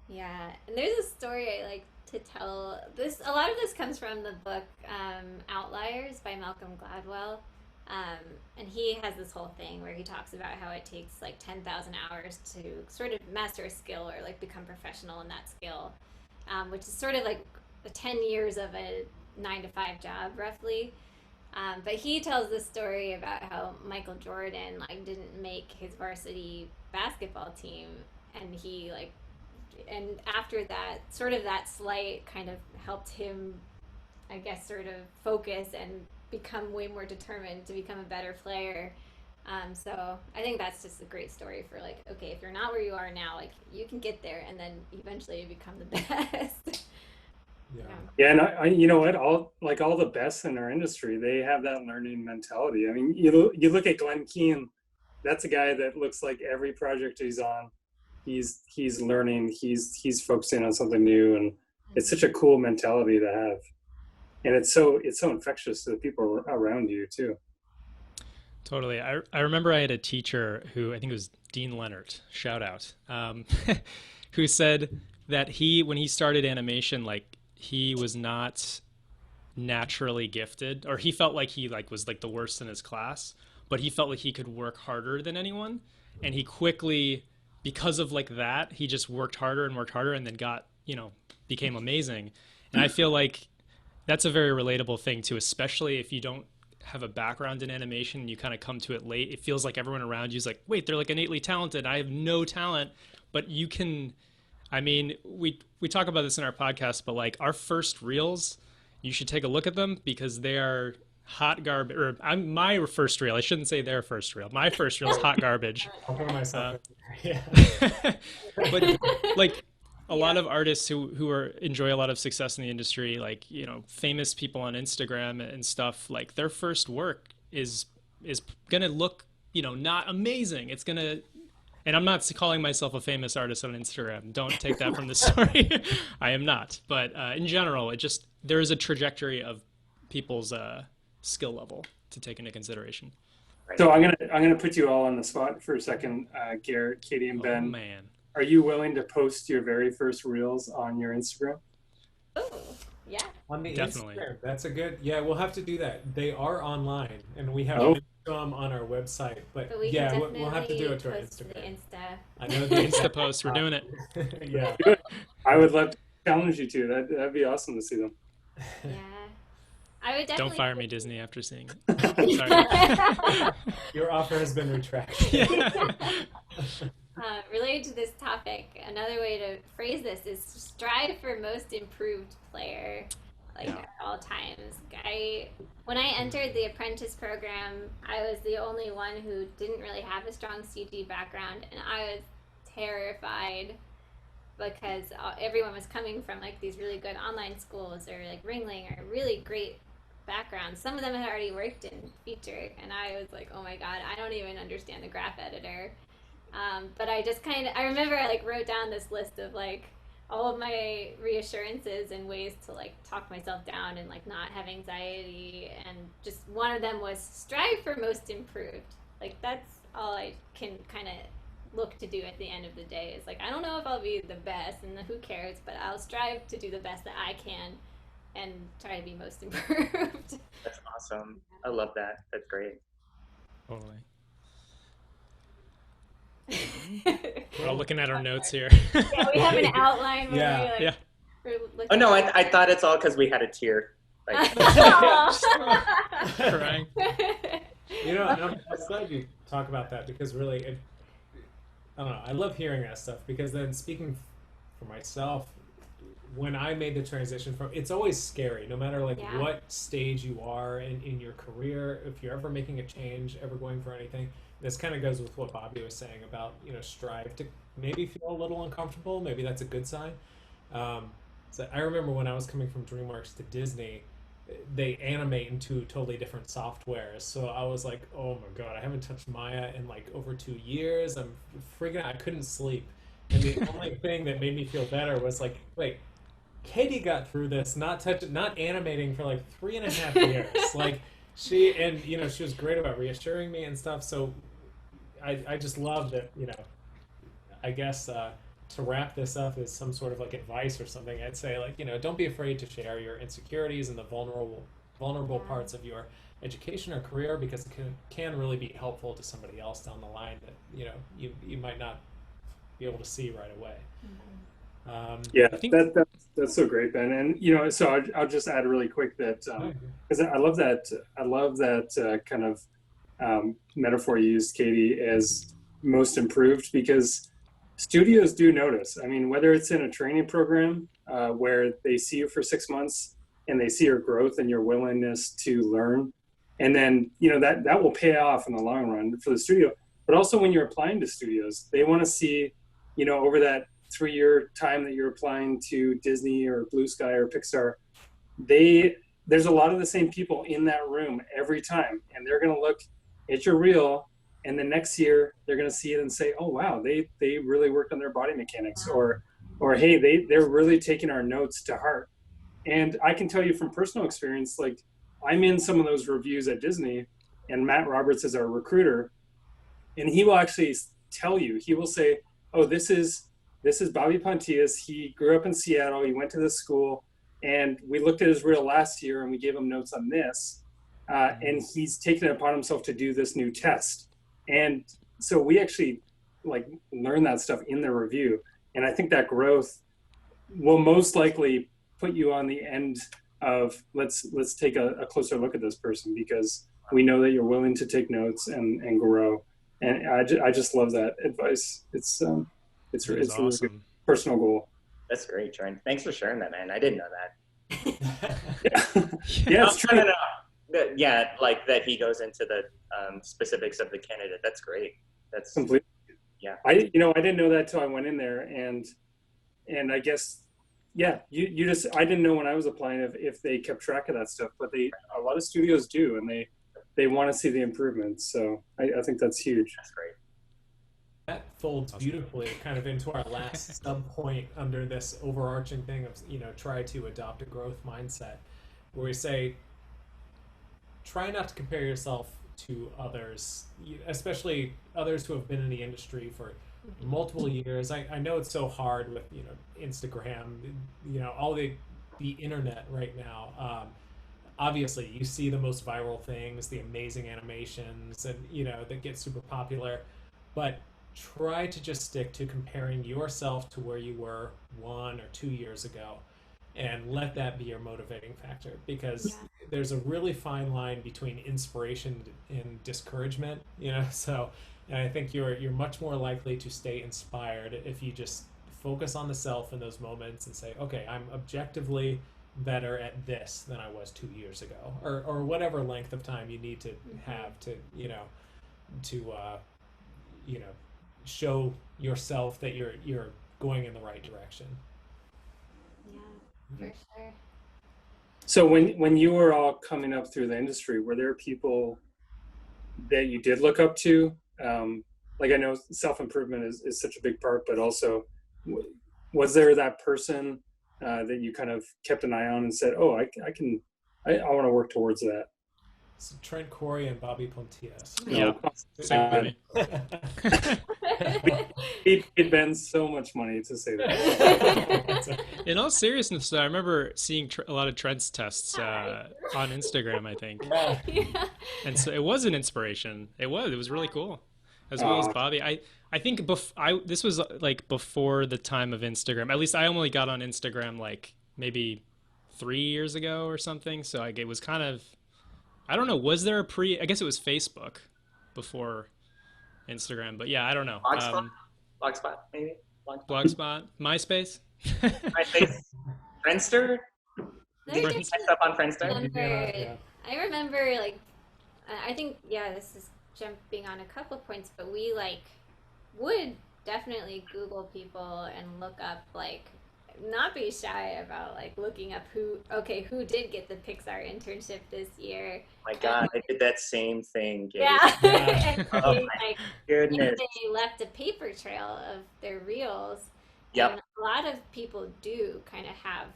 Yeah, and there's a story I like to tell. This a lot of this comes from the book Outliers by Malcolm Gladwell, and he has this whole thing where he talks about how it takes like 10,000 hours to sort of master a skill or like become professional in that skill, which is sort of like 10 years of a 9 to 5 job roughly. But he tells this story about how Michael Jordan like didn't make his varsity basketball team, and he like, and after that, sort of that slight kind of helped him, I guess, sort of focus and become way more determined to become a better player. So I think that's just a great story for like, okay, if you're not where you are now, like you can get there, and then eventually you become the best. Yeah. Yeah, and you know what, all the best in our industry, they have that learning mentality. I mean, you look at Glenn Keane, that's a guy that looks like every project he's on, he's learning, he's focusing on something new, and it's such a cool mentality to have, and it's so infectious to the people around you too. Totally. I remember I had a teacher who, I think it was Dean Leonard, shout out, who said that when he started animation, like he was not naturally gifted, or he felt like he like was like the worst in his class, but he felt like he could work harder than anyone. And he quickly, because of like that, he just worked harder and then became amazing. And I feel like that's a very relatable thing too, especially if you don't have a background in animation and you kind of come to it late. It feels like everyone around you is like, wait, they're like innately talented. I have no talent, but you can, I mean, we talk about this in our podcast, but like our first reels, you should take a look at them because they are hot garbage. Or my first reel, I shouldn't say their first reel. My first reel is hot garbage. I'll put myself in. Yeah. But like a lot of artists who enjoy a lot of success in the industry, like, you know, famous people on Instagram and stuff, like their first work is gonna look, you know, not amazing. It's gonna, and I'm not calling myself a famous artist on Instagram. Don't take that from the story. I am not. But in general, there is a trajectory of people's skill level to take into consideration. So I'm gonna put you all on the spot for a second, Garrett, Katie, and Ben. Oh man. Are you willing to post your very first reels on your Instagram? Oh, yeah. On the Definitely. Instagram, that's a good. Yeah, we'll have to do that. They are online, and we have Oh. some on our website. But we yeah, can we'll have to do it to our post to the Instagram. Insta. I know the Insta post, we're doing it. Yeah. I would love to challenge you to. That'd be awesome to see them. Yeah. I would definitely Don't fire me, Disney, after seeing it. Sorry. Your offer has been retracted. Yeah. Related to this topic, another way to phrase this is strive for most improved player, like Yeah. at all times. When I entered the apprentice program, I was the only one who didn't really have a strong CG background, and I was terrified because everyone was coming from like these really good online schools or like Ringling or really great backgrounds. Some of them had already worked in feature, and I was like, oh my god, I don't even understand the graph editor. But I remember I like wrote down this list of like all of my reassurances and ways to like talk myself down and like not have anxiety, and just one of them was strive for most improved. Like that's all I can kind of look to do at the end of the day. Is like, I don't know if I'll be the best, and who cares, but I'll strive to do the best that I can and try to be most improved. That's awesome. I love that. That's great. Totally. We're all looking at our notes here. Yeah, we have an outline where Yeah. we like, Yeah. we're looking Oh no, at I thought it's all because we had a tier. Like, Crying. You know, I'm glad you talk about that because really, I don't know. I love hearing that stuff because then speaking for myself, when I made the transition it's always scary, no matter like Yeah. what stage you are in your career, if you're ever making a change, ever going for anything. This kind of goes with what Bobby was saying about, you know, strive to maybe feel a little uncomfortable. Maybe that's a good sign. So I remember when I was coming from DreamWorks to Disney, they animate in two totally different softwares. So I was like, oh my God, I haven't touched Maya in like over 2 years. I'm freaking out. I couldn't sleep. And the only thing that made me feel better was like, wait, Katie got through this, not animating for like 3.5 years. Like she was great about reassuring me and stuff. So I just love that, you know, I guess to wrap this up as some sort of like advice or something, I'd say, like, don't be afraid to share your insecurities and the vulnerable parts of your education or career, because it can really be helpful to somebody else down the line that you might not be able to see right away. Yeah, that's so great, Ben. And so I'll just add really quick that because I love that kind of metaphor you used, Katie, as most improved, because studios do notice. I mean, whether it's in a training program where they see you for 6 months and they see your growth and your willingness to learn, and then that will pay off in the long run for the studio. But also when you're applying to studios, they want to see over that 3-year time that you're applying to Disney or Blue Sky or Pixar, there's a lot of the same people in that room every time, and they're going to look at your reel, and the next year they're going to see it and say, oh wow, they really worked on their body mechanics, or hey, they're really taking our notes to heart. And I can tell you from personal experience, like, I'm in some of those reviews at Disney, and Matt Roberts is our recruiter, and he will actually tell you, he will say, oh, this is Bobby Pontius. He grew up in Seattle. He went to this school, and we looked at his reel last year, and we gave him notes on this. And he's taken it upon himself to do this new test. And so we actually learn that stuff in the review. And I think that growth will most likely put you on the end of let's take a closer look at this person, because we know that you're willing to take notes and grow. And I just love that advice. It's awesome. A really good personal goal. That's great, Trent. Thanks for sharing that, man. I didn't know that. Yeah, it's true. Yeah, like that he goes into the specifics of the candidate. That's great. That's completely. Yeah. I didn't know that till I went in there, and I guess you just, I didn't know when I was applying if they kept track of that stuff, but a lot of studios do, and they want to see the improvements. So I think that's huge. That's great. That folds beautifully kind of into our last sub point under this overarching thing of, try to adopt a growth mindset, where we say, try not to compare yourself to others, especially others who have been in the industry for multiple years. I know it's so hard with, Instagram, all the internet right now. Obviously, you see the most viral things, the amazing animations, and, that get super popular, but try to just stick to comparing yourself to where you were 1 or 2 years ago, and let that be your motivating factor, because there's a really fine line between inspiration and discouragement, so I think you're much more likely to stay inspired if you just focus on the self in those moments and say, okay, I'm objectively better at this than I was 2 years ago, or whatever length of time you need to have to show yourself that you're going in the right direction. Yeah, for sure. So when you were all coming up through the industry, were there people that you did look up to? Like, I know self-improvement is such a big part, but also was there that person that you kind of kept an eye on and said, oh, I want to work towards that? So Trent Corey and Bobby Pontius. Yeah. He paid Ben so much money to say that. In all seriousness, though, I remember seeing a lot of Trent's tests on Instagram, I think. Yeah. And so it was an inspiration. It was really cool. As well as Bobby. I think this was like before the time of Instagram. At least I only got on Instagram like maybe 3 years ago or something. So it was kind of, I don't know, was there I guess it was Facebook before Instagram, but yeah, I don't know. Blogspot, maybe? Blogspot? MySpace? MySpace? Friendster? There's Up on Friendster? I remember, like, I think, this is jumping on a couple of points, but we, would definitely Google people and look up, not be shy about, looking up who did get the Pixar internship this year. My God, I did that same thing, Gabe. Yeah. And Oh my goodness. they left a paper trail of their reels. Yep. And a lot of people do kind of have,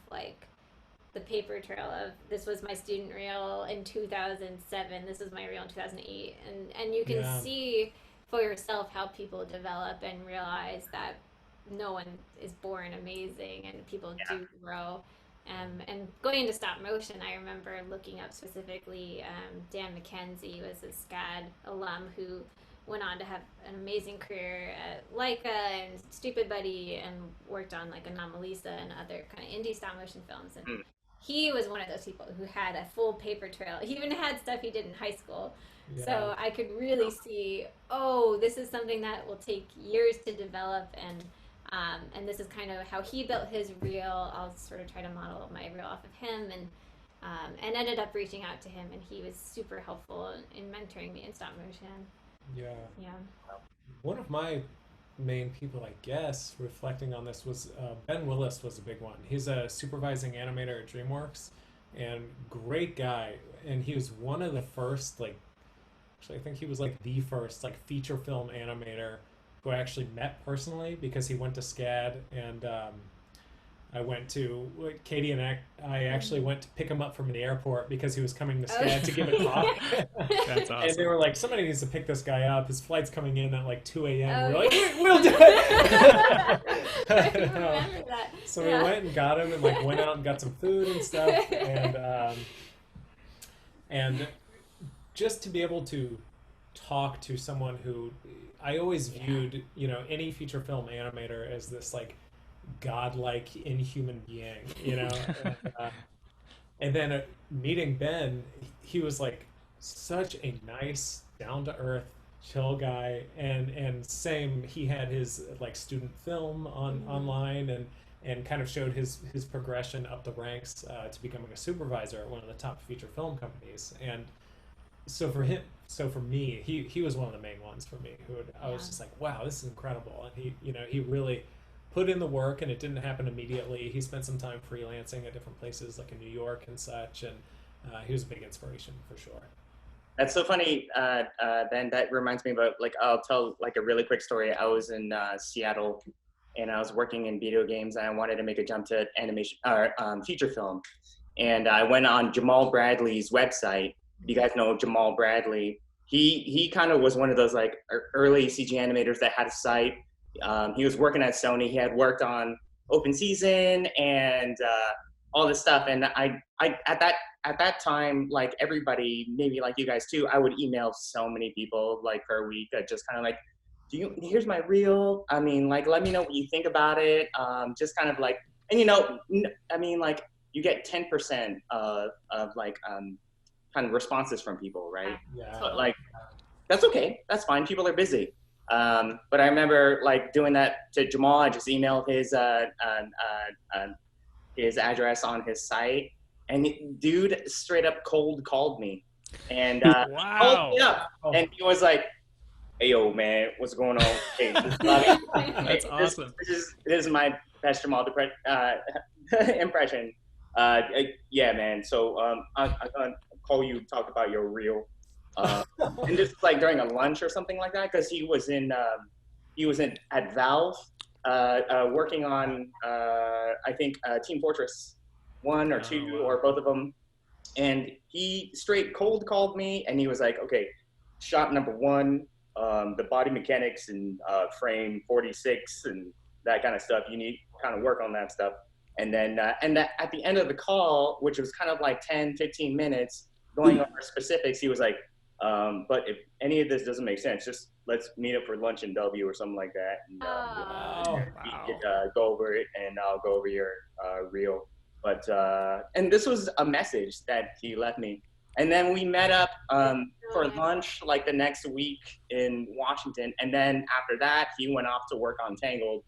the paper trail of, this was my student reel in 2007, this was my reel in 2008. And you can see for yourself how people develop and realize that no one is born amazing, and people do grow. And going into stop motion, I remember looking up specifically Dan McKenzie was a SCAD alum who went on to have an amazing career at LAIKA and Stupid Buddy, and worked on like Anomalisa and other kind of indie stop motion films. And he was one of those people who had a full paper trail. He even had stuff he did in high school. Yeah. So I could really see, oh, this is something that will take years to develop, and this is kind of how he built his reel. I'll sort of try to model my reel off of him, and ended up reaching out to him, and he was super helpful in mentoring me in stop motion. Yeah. Yeah. One of my main people, I guess, reflecting on this was Ben Willis was a big one. He's a supervising animator at DreamWorks, and great guy. And he was one of the first, like, actually, I think he was like the first like feature film animator who I actually met personally, because he went to SCAD, and I went to Katie and I actually went to pick him up from the airport because he was coming to SCAD to give a talk. That's awesome. And they were like, somebody needs to pick this guy up. His flight's coming in at like 2 a.m. Oh, We're like, yeah. we'll do it. I remember that. So we went and got him, and like went out and got some food and stuff, and just to be able to talk to someone who I always viewed, you know, any feature film animator as this like godlike inhuman being, you know. And then meeting Ben, he was like such a nice, down to earth, chill guy, and same, he had his like student film online, and kind of showed his progression up the ranks to becoming a supervisor at one of the top feature film companies. And so for me, he was one of the main ones for me who I was just like, wow, this is incredible. And he, you know, he really put in the work, and it didn't happen immediately. He spent some time freelancing at different places like in New York and such, and he was a big inspiration for sure. That's so funny, Ben. That reminds me about, like, I'll tell like a really quick story. I was in Seattle, and I was working in video games, and I wanted to make a jump to animation or feature film. And I went on Jamal Bradley's website. You guys know Jamal Bradley. He kind of was one of those like early CG animators that had a site. He was working at Sony. He had worked on Open Season and all this stuff. And I at that time, like everybody, maybe like you guys too, I would email so many people like per week, just kind of like, here's my reel. I mean, like, let me know what you think about it. Just kind of like, and you know, I mean, like, you get 10% of like kind of responses from people, right? Yeah. But like, that's okay. That's fine. People are busy. But I remember like doing that to Jamal. I just emailed his address on his site, and dude straight up cold called me, and wow. And he was like, "Hey, yo, man, what's going on? Hey, That's awesome. This is my best Jamal impression. Yeah, man. So I'm gonna call you, talk about your reel." And just like during a lunch or something like that, because he was at Valve working on I think Team Fortress 1 or 2 or both of them, and he straight cold called me, and he was like, okay, shot number 1, the body mechanics and frame 46 and that kind of stuff, you need to kind of work on that stuff. And then at the end of the call, which was kind of like 10-15 minutes going over specifics, he was like, but if any of this doesn't make sense, just let's meet up for lunch in W or something like that. And we could go over it, and I'll go over your reel. But and this was a message that he left me. And then we met up for lunch like the next week in Washington. And then after that, he went off to work on Tangled.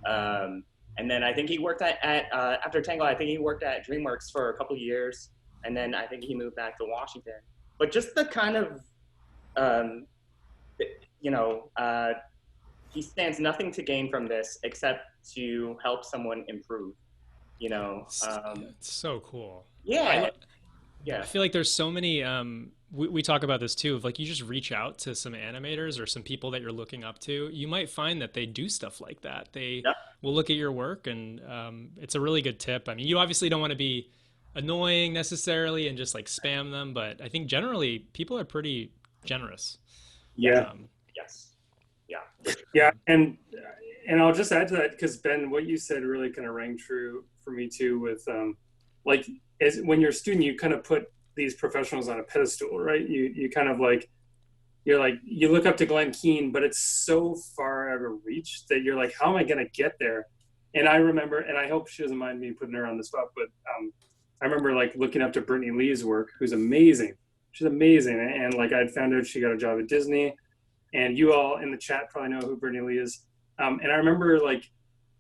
And then I think he worked at after Tangled, I think he worked at DreamWorks for a couple of years. And then I think he moved back to Washington. But just the kind of, you know, he stands nothing to gain from this except to help someone improve, you know. It's so cool. Yeah. I feel like there's so many, we talk about this too, of like, you just reach out to some animators or some people that you're looking up to. You might find that they do stuff like that. They will look at your work, and it's a really good tip. I mean, you obviously don't want to be annoying necessarily and just like spam them, but I think generally people are pretty generous. Yeah. Yes. Yeah, and and I'll just add to that, because Ben, what you said really kind of rang true for me too. With like, as when you're a student, you kind of put these professionals on a pedestal, right? You kind of like, you're like, you look up to Glenn Keane, but it's so far out of reach that you're like, how am I going to get there? And I remember, and I hope she doesn't mind me putting her on the spot, but I remember like looking up to Brittany Lee's work, who's amazing. She's amazing. And like, I'd found out she got a job at Disney, and you all in the chat probably know who Brittany Lee is. And I remember like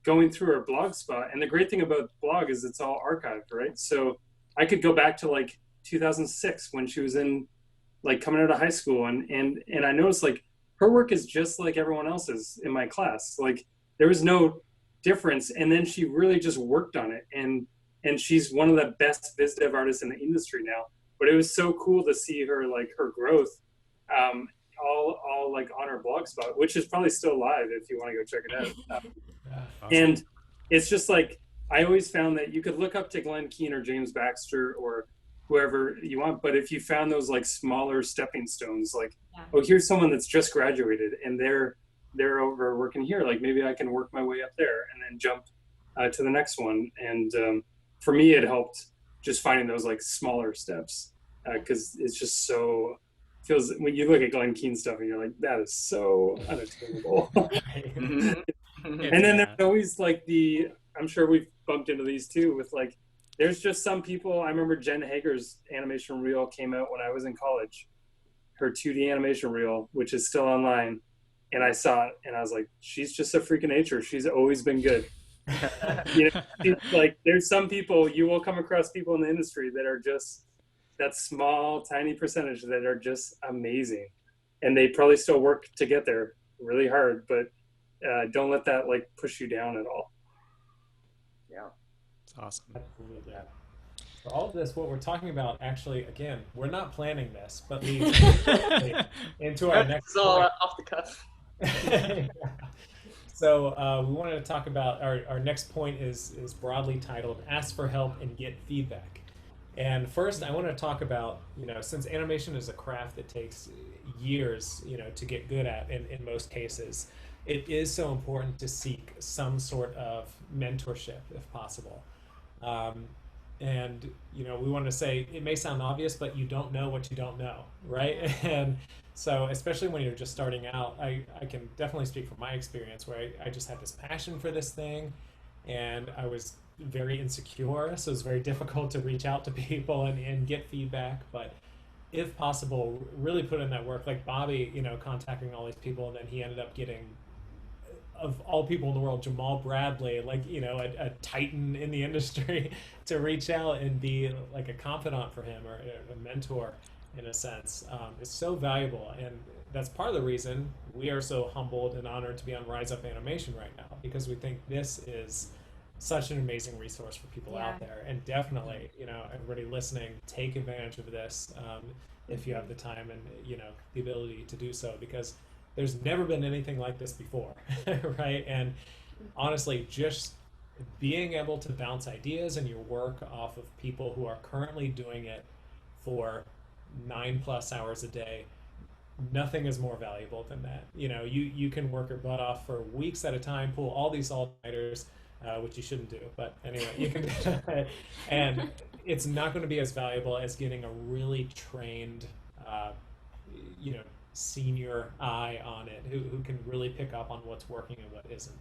going through her blog spot, and the great thing about blog is it's all archived, right? So I could go back to like 2006 when she was in like coming out of high school, and I noticed like her work is just like everyone else's in my class. Like there was no difference, and then she really just worked on it, and she's one of the best biz dev artists in the industry now. But it was so cool to see her, like her growth, all like on her blog spot, which is probably still live if you want to go check it out. Awesome. And it's just like, I always found that you could look up to Glenn Keane or James Baxter or whoever you want, but if you found those like smaller stepping stones, like, oh, here's someone that's just graduated and they're over working here, like maybe I can work my way up there and then jump to the next one. And for me, it helped just finding those like smaller steps, because it's just so feels, when you look at Glenn Keane stuff and you're like, that is so unattainable. And then there's always like I'm sure we've bumped into these too, with like, there's just some people. I remember Jen Hager's animation reel came out when I was in college, her 2D animation reel, which is still online. And I saw it and I was like, she's just a freak of nature. She's always been good. You know, it's like there's some people, you will come across people in the industry that are just that small, tiny percentage that are just amazing. And they probably still work to get there really hard, but don't let that like push you down at all. Yeah. It's awesome. Absolutely. For all of this, what we're talking about, actually, again, we're not planning this, but leads into our next It's all off the cuff. So we wanted to talk about our next point is broadly titled "Ask for Help and Get Feedback." And first, I want to talk about, since animation is a craft that takes years, to get good at in most cases, it is so important to seek some sort of mentorship if possible. And, we want to say, it may sound obvious, but you don't know what you don't know, right? And so, especially when you're just starting out, I can definitely speak from my experience where I just had this passion for this thing, and I was very insecure, so it's very difficult to reach out to people and get feedback. But if possible, really put in that work, like Bobby, contacting all these people, and then he ended up getting, of all people in the world, Jamal Bradley, like, a titan in the industry, to reach out and be like a confidant for him, or a mentor in a sense, is so valuable. And that's part of the reason we are so humbled and honored to be on Rise Up Animation right now, because we think this is such an amazing resource for people out there. And definitely, everybody listening, take advantage of this if you have the time and, the ability to do so, because there's never been anything like this before, right? And honestly, just being able to bounce ideas and your work off of people who are currently doing it for 9+ hours a day, nothing is more valuable than that. You can work your butt off for weeks at a time, pull all these all-nighters, which you shouldn't do, but anyway, you can do that. And it's not going to be as valuable as getting a really trained, senior eye on it, who can really pick up on what's working and what isn't.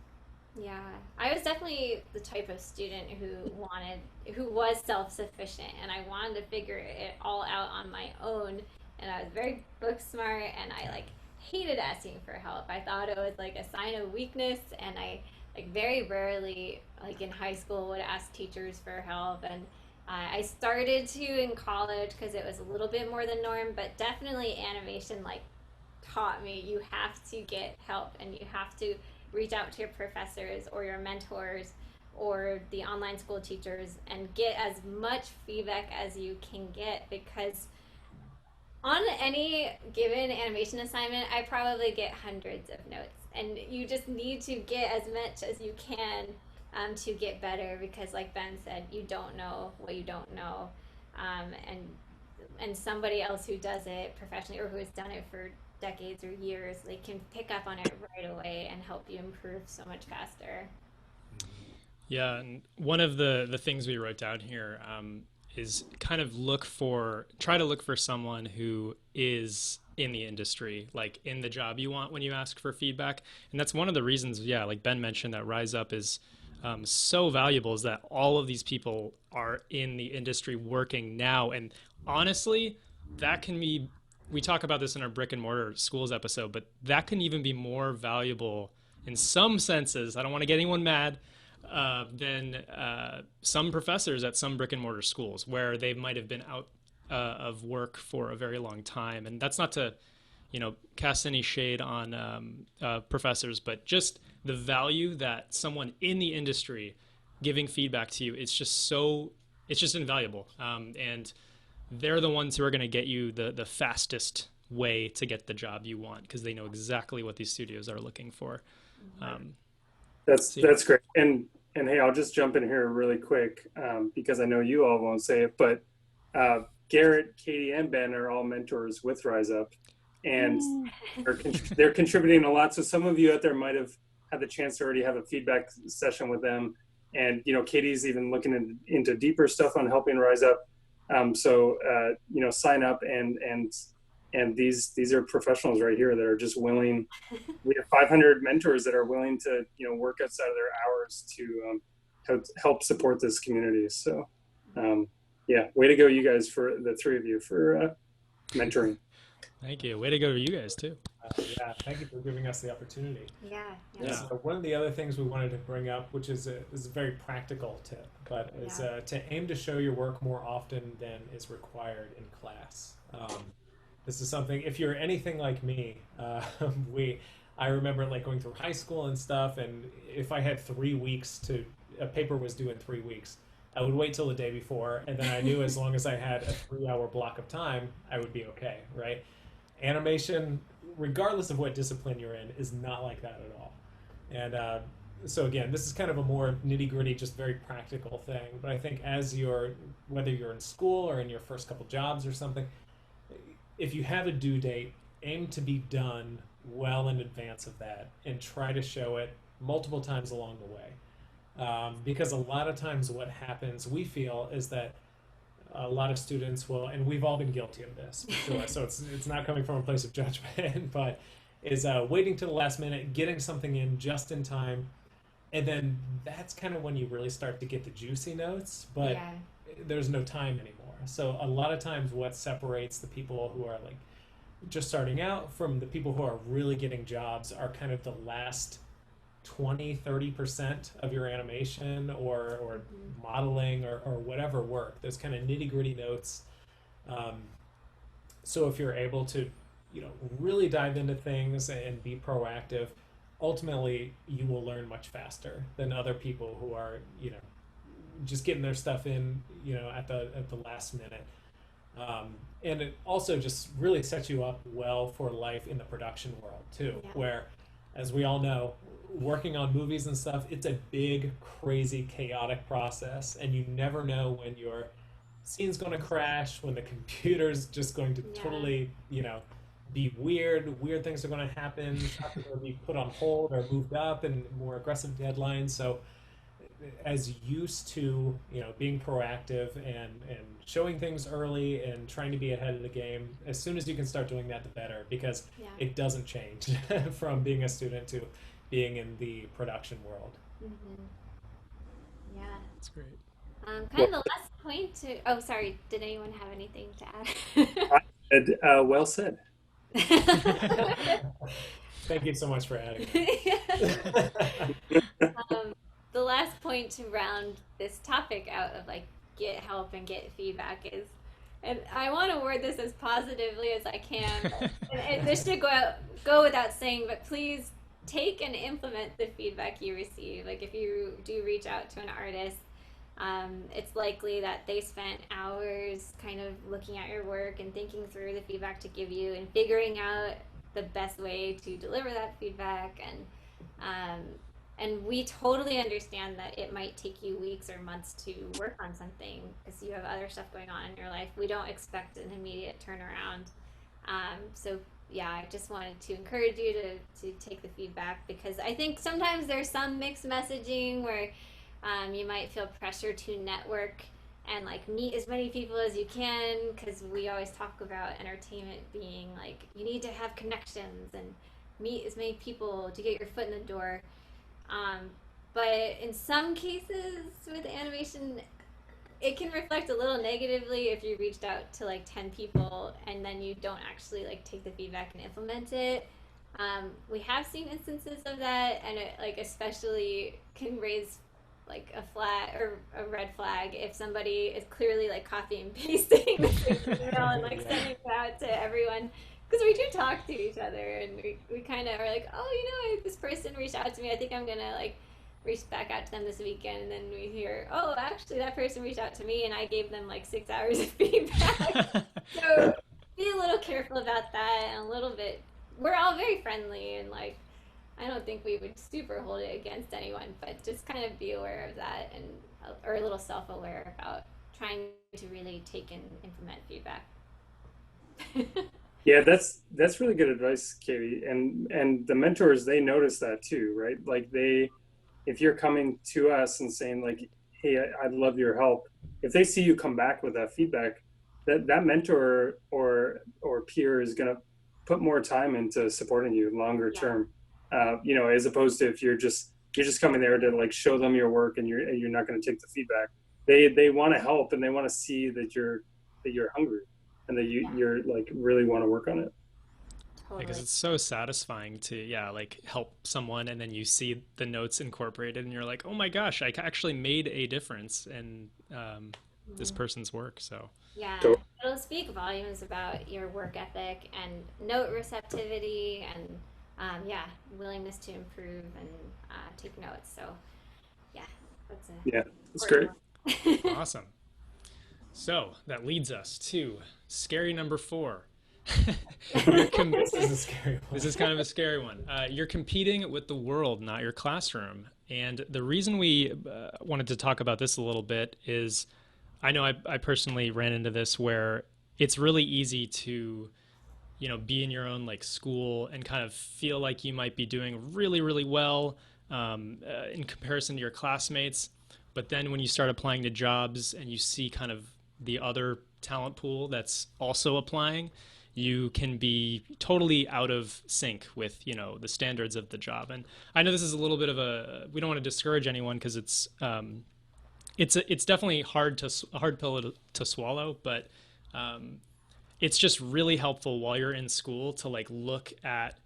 Yeah, I was definitely the type of student who was self-sufficient, and I wanted to figure it all out on my own. And I was very book smart, and I hated asking for help. I thought it was like a sign of weakness, and I very rarely, in high school, would ask teachers for help. And I started to in college because it was a little bit more the norm, but definitely animation taught me you have to get help, and you have to reach out to your professors or your mentors or the online school teachers and get as much feedback as you can get, because on any given animation assignment, I probably get hundreds of notes, and you just need to get as much as you can to get better, because like Ben said, you don't know what you don't know, and somebody else who does it professionally or who has done it for decades or years, they can pick up on it right away and help you improve so much faster. Yeah, and one of the things we wrote down here is kind of try to look for someone who is in the industry, like in the job you want when you ask for feedback. And that's one of the reasons, yeah, like Ben mentioned, that Rise Up is so valuable, is that all of these people are in the industry working now. And honestly, that can be, we talk about this in our brick and mortar schools episode, but that can even be more valuable in some senses. I don't want to get anyone mad, than some professors at some brick and mortar schools where they might have been out of work for a very long time. And that's not to, cast any shade on professors, but just the value that someone in the industry giving feedback to you, it's just invaluable. And they're the ones who are going to get you the fastest way to get the job you want, because they know exactly what these studios are looking for. That's great. And hey, I'll just jump in here really quick, because I know you all won't say it, but Garrett, Katie, and Ben are all mentors with Rise Up, and they're contributing a lot. So some of you out there might have had the chance to already have a feedback session with them. And, Katie's even looking into deeper stuff on helping Rise Up. So sign up, and these are professionals right here that are just willing. We have 500 mentors that are willing to, work outside of their hours to help support this community. So, yeah, way to go, you guys, for the three of you for mentoring. Thank you. Way to go to you guys too. Yeah, thank you for giving us the opportunity. Yeah. So one of the other things we wanted to bring up, which is a very practical tip, but is to aim to show your work more often than is required in class. This is something, if you're anything like me, I remember like going through high school and stuff, and if I had 3 weeks a paper was due in 3 weeks, I would wait till the day before, and then I knew as long as I had a 3-hour block of time, I would be okay, right? Animation, regardless of what discipline you're in, is not like that at all. And so again, this is kind of a more nitty-gritty, just very practical thing, but I think whether you're in school or in your first couple jobs or something, if you have a due date, aim to be done well in advance of that and try to show it multiple times along the way. Because a lot of times what happens, we feel, is that a lot of students will, and we've all been guilty of this, for sure, so it's not coming from a place of judgment, but is waiting to the last minute, getting something in just in time, and then that's kind of when you really start to get the juicy notes, but there's no time anymore. So a lot of times what separates the people who are like just starting out from the people who are really getting jobs are kind of the last 20-30% of your animation or modeling or whatever work, those kind of nitty-gritty notes. So if you're able to really dive into things and be proactive, ultimately you will learn much faster than other people who are just getting their stuff in at the last minute. And it also just really sets you up well for life in the production world too, where, as we all know, working on movies and stuff, it's a big, crazy, chaotic process, and you never know when your scene's going to crash, when the computer's just going to totally, be weird things are going to happen, shots are going to be put on hold or moved up and more aggressive deadlines. So as used to, being proactive and showing things early and trying to be ahead of the game, as soon as you can start doing that, the better, because it doesn't change from being a student to being in the production world. Yeah. That's great. Kind of the last point sorry, did anyone have anything to add? Well said. Thank you so much for adding. The last point to round this topic out of like get help and get feedback is, and I want to word this as positively as I can, and this should go without saying, but please take and implement the feedback you receive. Like if you do reach out to an artist, it's likely that they spent hours kind of looking at your work and thinking through the feedback to give you and figuring out the best way to deliver that feedback. And we totally understand that it might take you weeks or months to work on something because you have other stuff going on in your life. We don't expect an immediate turnaround. So yeah, I just wanted to encourage you to take the feedback, because I think sometimes there's some mixed messaging where you might feel pressure to network and like meet as many people as you can, because we always talk about entertainment being like you need to have connections and meet as many people to get your foot in the door. Um, but in some cases with animation, it can reflect a little negatively if you reached out to like 10 people and then you don't actually like take the feedback and implement it. We have seen instances of that, and it like especially can raise like a flag or a red flag if somebody is clearly like copy and pasting the same email and like sending it out to everyone, because we do talk to each other, and we kind of are like, oh, this person reached out to me, I think I'm gonna like reach back out to them this weekend, and then we hear, oh, actually that person reached out to me and I gave them like 6 hours of feedback. So be a little careful about that, and a little bit, we're all very friendly, and like I don't think we would super hold it against anyone, but just kind of be aware of that, and or a little self-aware about trying to really take and implement feedback. Yeah, that's really good advice, Katie. And the mentors, they notice that too, right? Like if you're coming to us and saying like, hey, I'd love your help, if they see you come back with that feedback, that mentor or peer is going to put more time into supporting you longer term. As opposed to if you're just coming there to like show them your work and you're not going to take the feedback. They want to help, and they want to see that you're hungry and that you're like really want to work on it. Totally. Because it's so satisfying to like help someone, and then you see the notes incorporated and you're like, oh my gosh, I actually made a difference in this person's work. So yeah, it'll speak volumes about your work ethic and note receptivity and willingness to improve and take notes. So that's great. Awesome. So that leads us to scary number 4. This is a scary one. This is kind of a scary one. You're competing with the world, not your classroom. And the reason we wanted to talk about this a little bit is, I know I personally ran into this where it's really easy to, be in your own like school and kind of feel like you might be doing really, really well in comparison to your classmates. But then when you start applying to jobs and you see kind of the other talent pool that's also applying, you can be totally out of sync with, the standards of the job. And I know this is a little bit of we don't want to discourage anyone, because it's definitely a hard pill to swallow, but it's just really helpful while you're in school to like look at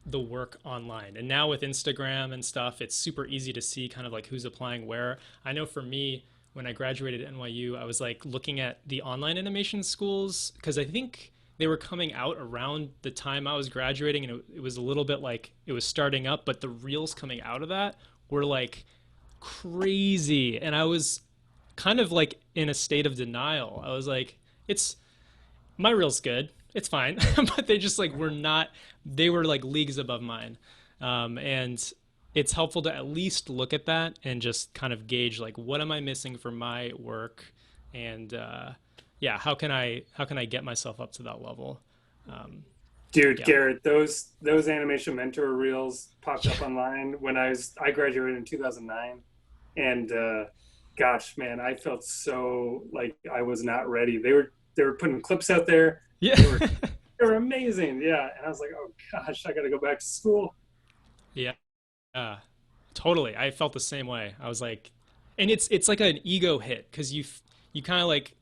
the work online. And now with Instagram and stuff, it's super easy to see kind of like who's applying where. I know for me, when I graduated at NYU, I was like looking at the online animation schools, because I think they were coming out around the time I was graduating, and it was a little bit like it was starting up, but the reels coming out of that were like crazy. And I was kind of like in a state of denial. I was like, my reel's good, it's fine. But they just like they were like leagues above mine. And it's helpful to at least look at that and just kind of gauge like, what am I missing for my work? And how can I get myself up to that level? Garrett, those animation mentor reels popped up online when I graduated in 2009, and gosh, man, I felt so like I was not ready. They were putting clips out there. Yeah, they were amazing. Yeah, and I was like, oh gosh, I got to go back to school. Yeah. Totally. I felt the same way. I was like, and it's like an ego hit, because you kind of like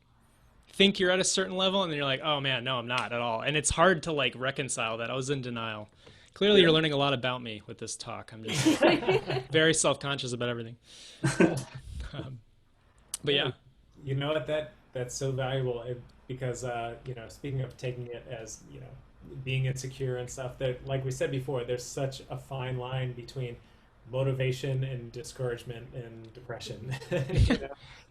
think you're at a certain level, and then you're like, oh man, no, I'm not at all. And it's hard to like reconcile that. I was in denial. Clearly, you're learning a lot about me with this talk. I'm just very self-conscious about everything. But yeah. You know what, that's so valuable, because speaking of taking it as being insecure and stuff, that like we said before, there's such a fine line between motivation and discouragement and depression.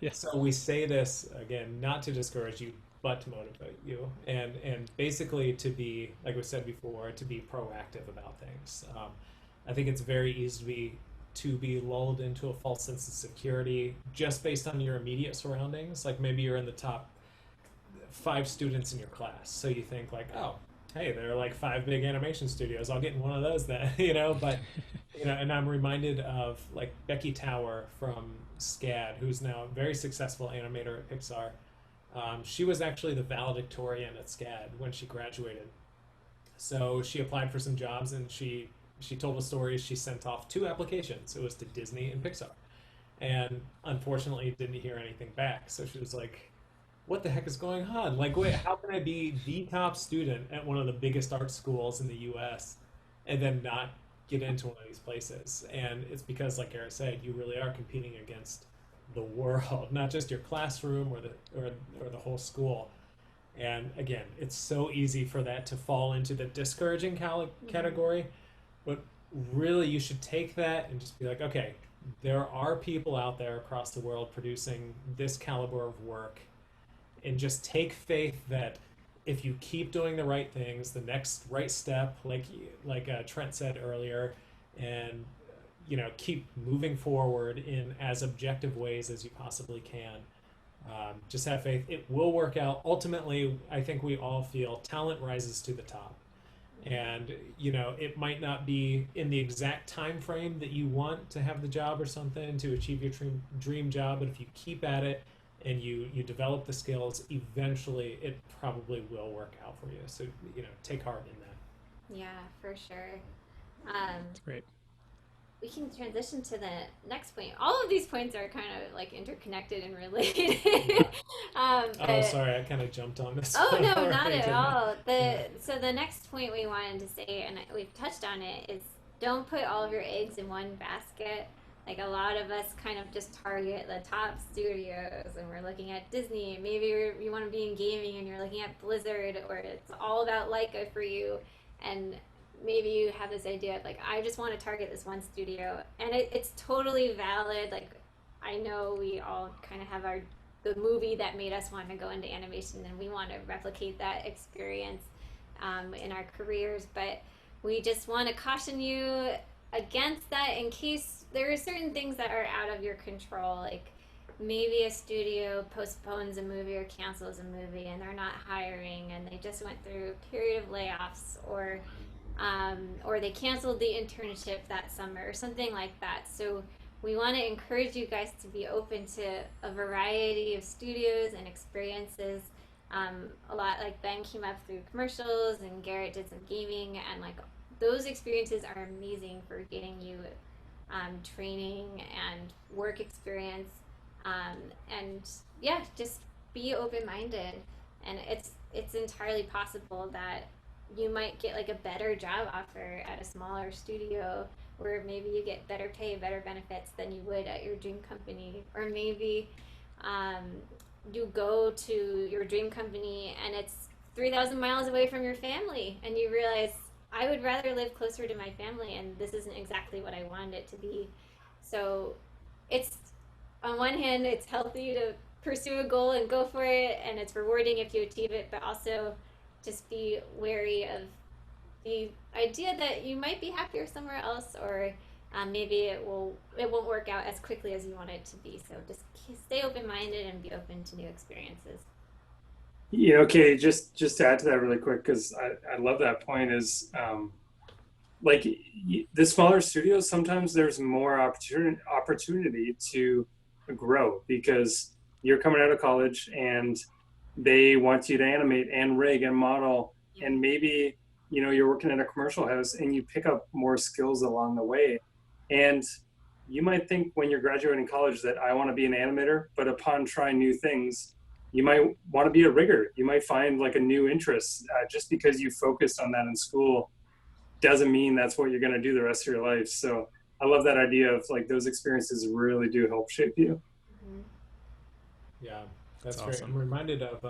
Yeah. So we say this again, not to discourage you, but to motivate you, and basically to be, like we said before, to be proactive about things. I think it's very easy to be lulled into a false sense of security just based on your immediate surroundings. Like maybe you're in the top 5 students in your class, so you think like, oh, hey, there are like 5 big animation studios. I'll get in one of those then, But and I'm reminded of like Becky Tower from SCAD, who's now a very successful animator at Pixar. She was actually the valedictorian at SCAD when she graduated. So she applied for some jobs, and she told a story. She sent off 2 applications. It was to Disney and Pixar, and unfortunately didn't hear anything back. So she was like, what the heck is going on? Like, wait, how can I be the top student at one of the biggest art schools in the US and then not get into one of these places? And it's because, like Garrett said, you really are competing against the world, not just your classroom or the whole school. And again, it's so easy for that to fall into the discouraging category, but really you should take that and just be like, okay, there are people out there across the world producing this caliber of work, and just take faith that if you keep doing the right things, the next right step, like Trent said earlier, and keep moving forward in as objective ways as you possibly can. Just have faith. It will work out. Ultimately, I think we all feel talent rises to the top. And, it might not be in the exact time frame that you want to have the job or something to achieve your dream job, but if you keep at it and you develop the skills, eventually it probably will work out for you. So, take heart in that. Yeah, for sure. That's great. We can transition to the next point. All of these points are kind of like interconnected and related. Oh, sorry, I kind of jumped on this. Oh, no, not at all. So the next point we wanted to say, and we've touched on it, is don't put all of your eggs in one basket. Like, a lot of us kind of just target the top studios, and we're looking at Disney. Maybe you want to be in gaming and you're looking at Blizzard, or it's all about LAIKA for you. And maybe you have this idea of like, I just want to target this one studio, and it's totally valid. Like, I know we all kind of have the movie that made us want to go into animation, and we want to replicate that experience in our careers, but we just want to caution you against that in case there are certain things that are out of your control. Like, maybe a studio postpones a movie or cancels a movie and they're not hiring, and they just went through a period of layoffs, or they canceled the internship that summer or something like that. So we want to encourage you guys to be open to a variety of studios and experiences. A lot, like Ben came up through commercials and Garrett did some gaming, and like those experiences are amazing for getting you training and work experience. And yeah, just be open-minded, and it's entirely possible that you might get like a better job offer at a smaller studio, where maybe you get better pay, better benefits than you would at your dream company. Or maybe you go to your dream company and it's 3,000 miles away from your family, and you realize, I would rather live closer to my family, and this isn't exactly what I wanted it to be. So it's, on one hand, it's healthy to pursue a goal and go for it, and it's rewarding if you achieve it, but also just be wary of the idea that you might be happier somewhere else, or maybe it won't work out as quickly as you want it to be. So just stay open-minded and be open to new experiences. Yeah, okay, just to add to that really quick, because I love that point, is like the smaller studios, sometimes there's more opportunity to grow, because you're coming out of college and they want you to animate and rig and model, and maybe you're working at a commercial house and you pick up more skills along the way. And you might think when you're graduating college that I want to be an animator, but upon trying new things, you might want to be a rigger. You might find like a new interest. Just because you focused on that in school doesn't mean that's what you're going to do the rest of your life. So I love that idea of like those experiences really do help shape you. Yeah, that's great. Awesome. I'm reminded of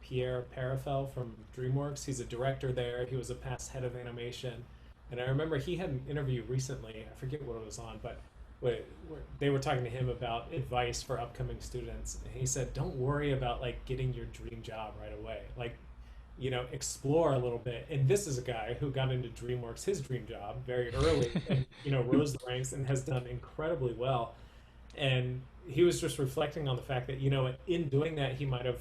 Pierre Perifel from DreamWorks. He's a director there. He was a past head of animation. And I remember he had an interview recently, I forget what it was on, but they were talking to him about advice for upcoming students. And he said, don't worry about like getting your dream job right away. Like, explore a little bit. And this is a guy who got into DreamWorks, his dream job, very early, and, rose the ranks and has done incredibly well. And he was just reflecting on the fact that, in doing that, he might have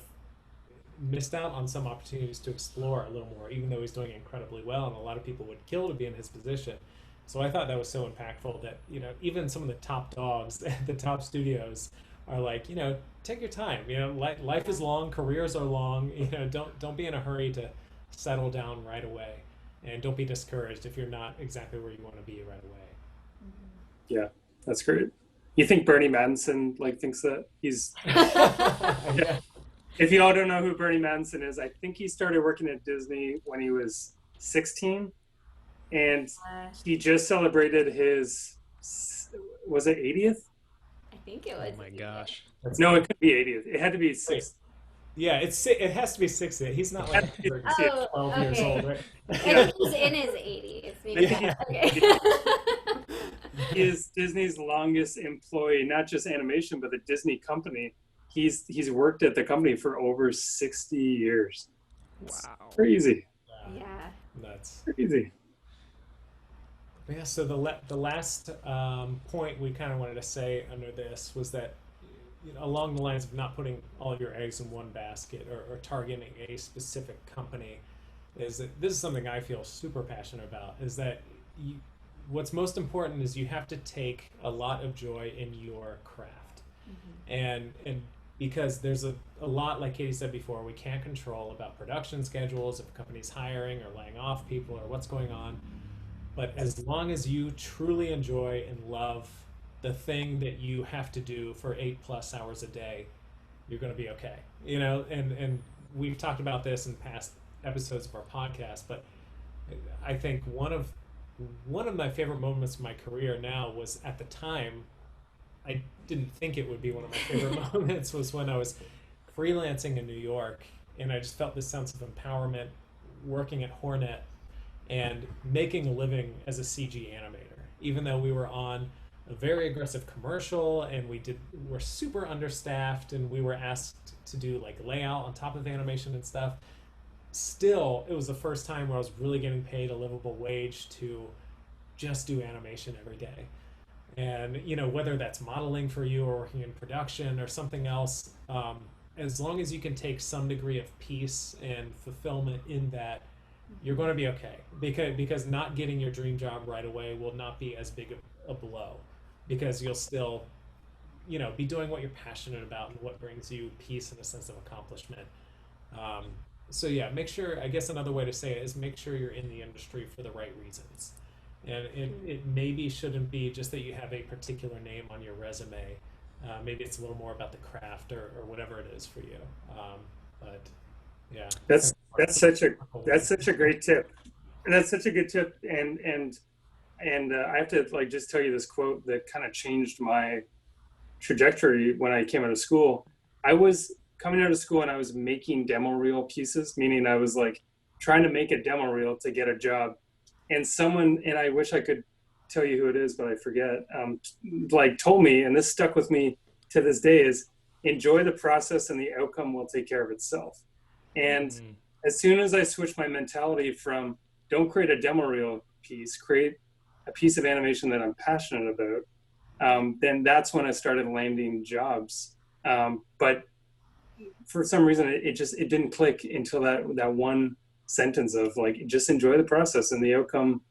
missed out on some opportunities to explore a little more, even though he's doing incredibly well, and a lot of people would kill to be in his position. So I thought that was so impactful that, you know, even some of the top dogs at the top studios are like, you know, take your time. You know, life is long, careers are long. You know, don't be in a hurry to settle down right away, and don't be discouraged if you're not exactly where you want to be right away. Yeah, that's great. You think Bernie Madison like thinks that he's? Yeah. If you all don't know who Bernie Madison is, I think he started working at Disney when he was 16, and he just celebrated his, was it 80th? I think it was. Oh my gosh. No, it could be 80th. It had to be 6th. Yeah, it has to be 60. He's not like 12 years old, right? I think he's in his 80s. Maybe. Yeah. Okay. He is Disney's longest employee, not just animation, but the Disney company. He's worked at the company for over 60 years. Wow. Crazy. Yeah. Nuts. Crazy. Yeah, so the last point we kind of wanted to say under this was that, you know, along the lines of not putting all of your eggs in one basket, or targeting a specific company, is that this is something I feel super passionate about, is that what's most important is you have to take a lot of joy in your craft. And because there's a lot, like Katie said before, we can't control about production schedules, if a company's hiring or laying off people or what's going on. But as long as you truly enjoy and love the thing that you have to do for 8+ hours a day, you're going to be okay. You know, and we've talked about this in past episodes of our podcast, but I think one of my favorite moments of my career now was, at the time, I didn't think it would be one of my favorite moments, was when I was freelancing in New York, and I just felt this sense of empowerment working at Hornet and making a living as a CG animator, even though we were on a very aggressive commercial and we're super understaffed and we were asked to do like layout on top of animation and stuff. Still, it was the first time where I was really getting paid a livable wage to just do animation every day. And, you know, whether that's modeling for you or working in production or something else, as long as you can take some degree of peace and fulfillment in that, you're going to be okay. Because not getting your dream job right away will not be as big a blow, because you'll still, you know, be doing what you're passionate about and what brings you peace and a sense of accomplishment. So yeah, make sure, I guess another way to say it is, make sure you're in the industry for the right reasons. And it maybe shouldn't be just that you have a particular name on your resume. Maybe it's a little more about the craft or whatever it is for you. But yeah, that's such a great tip, and that's such a good tip. And I have to like just tell you this quote that kind of changed my trajectory when I came out of school. I was coming out of school and I was making demo reel pieces, meaning I was like trying to make a demo reel to get a job. And someone, and I wish I could tell you who it is, but I forget, like told me, and this stuck with me to this day, is enjoy the process and the outcome will take care of itself. And as soon as I switched my mentality from don't create a demo reel piece, create a piece of animation that I'm passionate about, then that's when I started landing jobs. But for some reason, it didn't click until that one sentence of like, just enjoy the process and the outcome,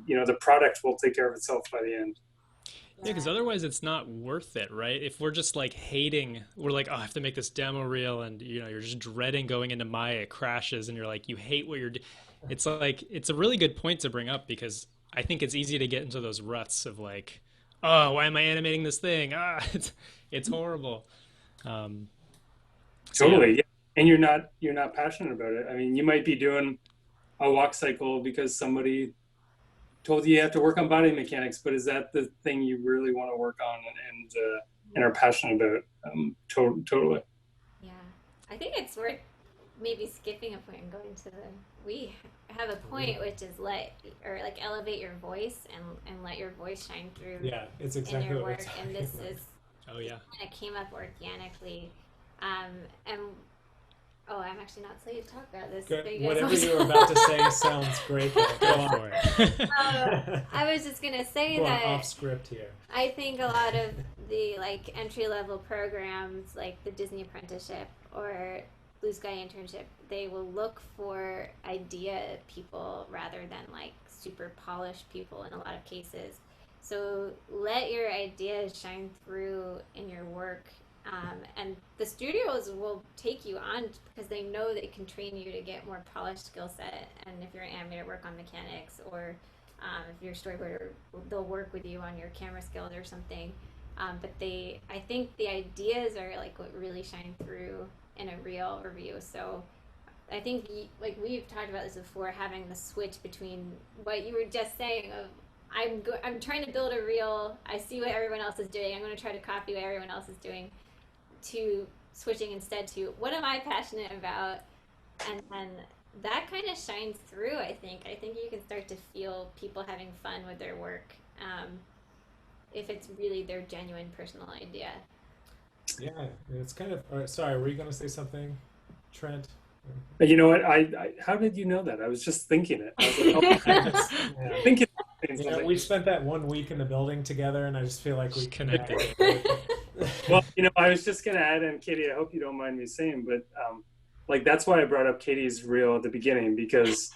you know, the product will take care of itself by the end. Yeah, because otherwise it's not worth it, right? If we're just like hating, we're like, oh, I have to make this demo reel, and you know, you're just dreading going into Maya, it crashes, and you're like, you hate what you're doing. It's like, it's a really good point to bring up, because I think it's easy to get into those ruts of like, oh, why am I animating this thing? It's horrible. Totally, yeah. And you're not passionate about it. I mean, you might be doing a walk cycle because somebody told you have to work on body mechanics, but is that the thing you really want to work on and are passionate about? Totally. Yeah, I think it's worth maybe skipping a point and going to we have a point, which is elevate your voice and let your voice shine through. Yeah, it's exactly in your what work, and this is oh yeah, kind of came up organically, and oh, I'm actually not slated to talk about this. Good. So you Whatever you were about to say sounds great. Go for it. I was just gonna say Going that off script here. I think a lot of the like entry level programs, like the Disney Apprenticeship or Blue Sky internship, they will look for idea people rather than like super polished people in a lot of cases. So let your ideas shine through in your work. And the studios will take you on because they know they can train you to get more polished skill set. And if you're an animator, work on mechanics, or if you're a storyboarder, they'll work with you on your camera skills or something. But I think the ideas are like what really shine through in a reel review. So I think, like we've talked about this before, having the switch between what you were just saying of I'm trying to build a reel. I see what everyone else is doing. I'm going to try to copy what everyone else is doing. To switching instead to what am I passionate about, and then that kind of shines through. I think you can start to feel people having fun with their work, if it's really their genuine personal idea. Yeah, it's kind of. Sorry, were you going to say something, Trent? You know what? How did you know that? I was just thinking it. I was like, oh, Yeah. thinking. You know, we spent that 1 week in the building together, and I just feel like we Connected. Well, you know, I was just gonna add, and Katie, I hope you don't mind me saying, but like that's why I brought up Katie's reel at the beginning, because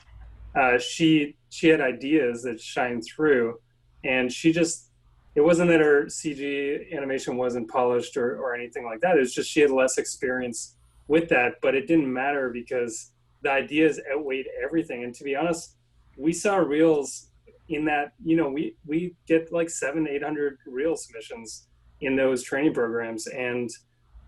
she had ideas that shine through, and it wasn't that her CG animation wasn't polished or anything like that. It was just she had less experience with that, but it didn't matter because the ideas outweighed everything. And to be honest, we saw reels in that, you know, we get like 700-800 reel submissions in those training programs, and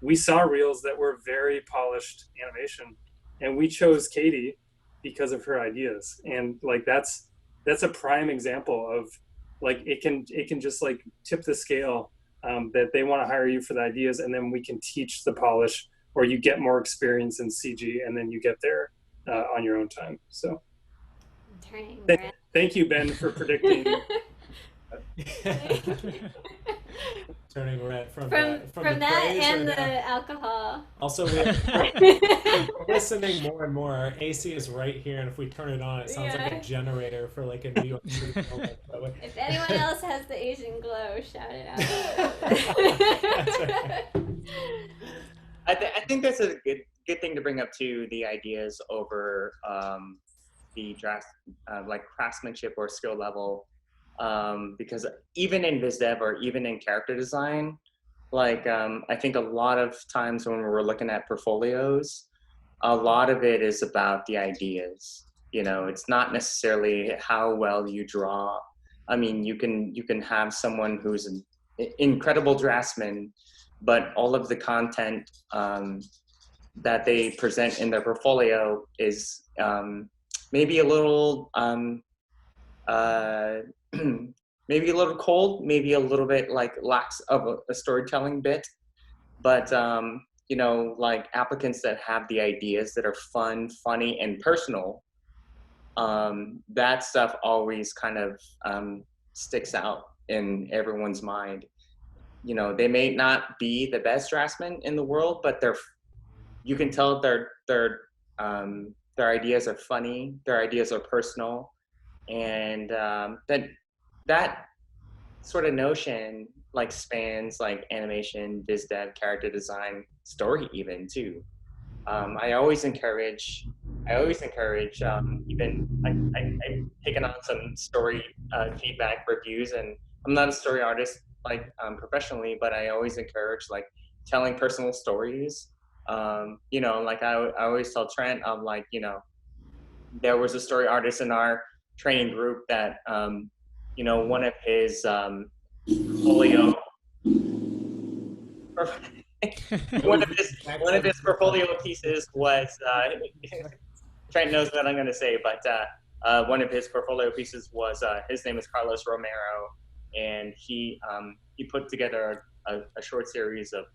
we saw reels that were very polished animation, and we chose Katie because of her ideas. And like that's a prime example of like it can just like tip the scale, that they want to hire you for the ideas, and then we can teach the polish, or you get more experience in CG, and then you get there on your own time. So thank you, Ben, for predicting. Turning red from that praise and the alcohol. Also, we're listening more and more. Our AC is right here, and if we turn it on, it sounds like a generator for like a New York City building. If anyone else has the Asian glow, shout it out. That's right. I think that's a good thing to bring up too, the ideas over the draft, like craftsmanship or skill level. Because even in biz dev or even in character design, like I think a lot of times when we're looking at portfolios, a lot of it is about the ideas. You know, it's not necessarily how well you draw. I mean, you can have someone who's an incredible draftsman, but all of the content that they present in their portfolio is maybe a little maybe a little cold, maybe a little bit like lacks of a storytelling bit, but you know, like applicants that have the ideas that are fun, funny, and personal, that stuff always kind of sticks out in everyone's mind. You know, they may not be the best draftsmen in the world, but you can tell their ideas are funny, their ideas are personal, and that sort of notion like spans like animation, biz dev, character design, story even too. I always encourage even I've taken on some story feedback reviews, and I'm not a story artist like professionally, but I always encourage like telling personal stories. You know, like I always tell Trent, I'm like, you know, there was a story artist in our training group that you know, one of his portfolio one of his portfolio pieces was Trent knows what I'm going to say, but one of his portfolio pieces was his name is Carlos Romero, and he put together a short series of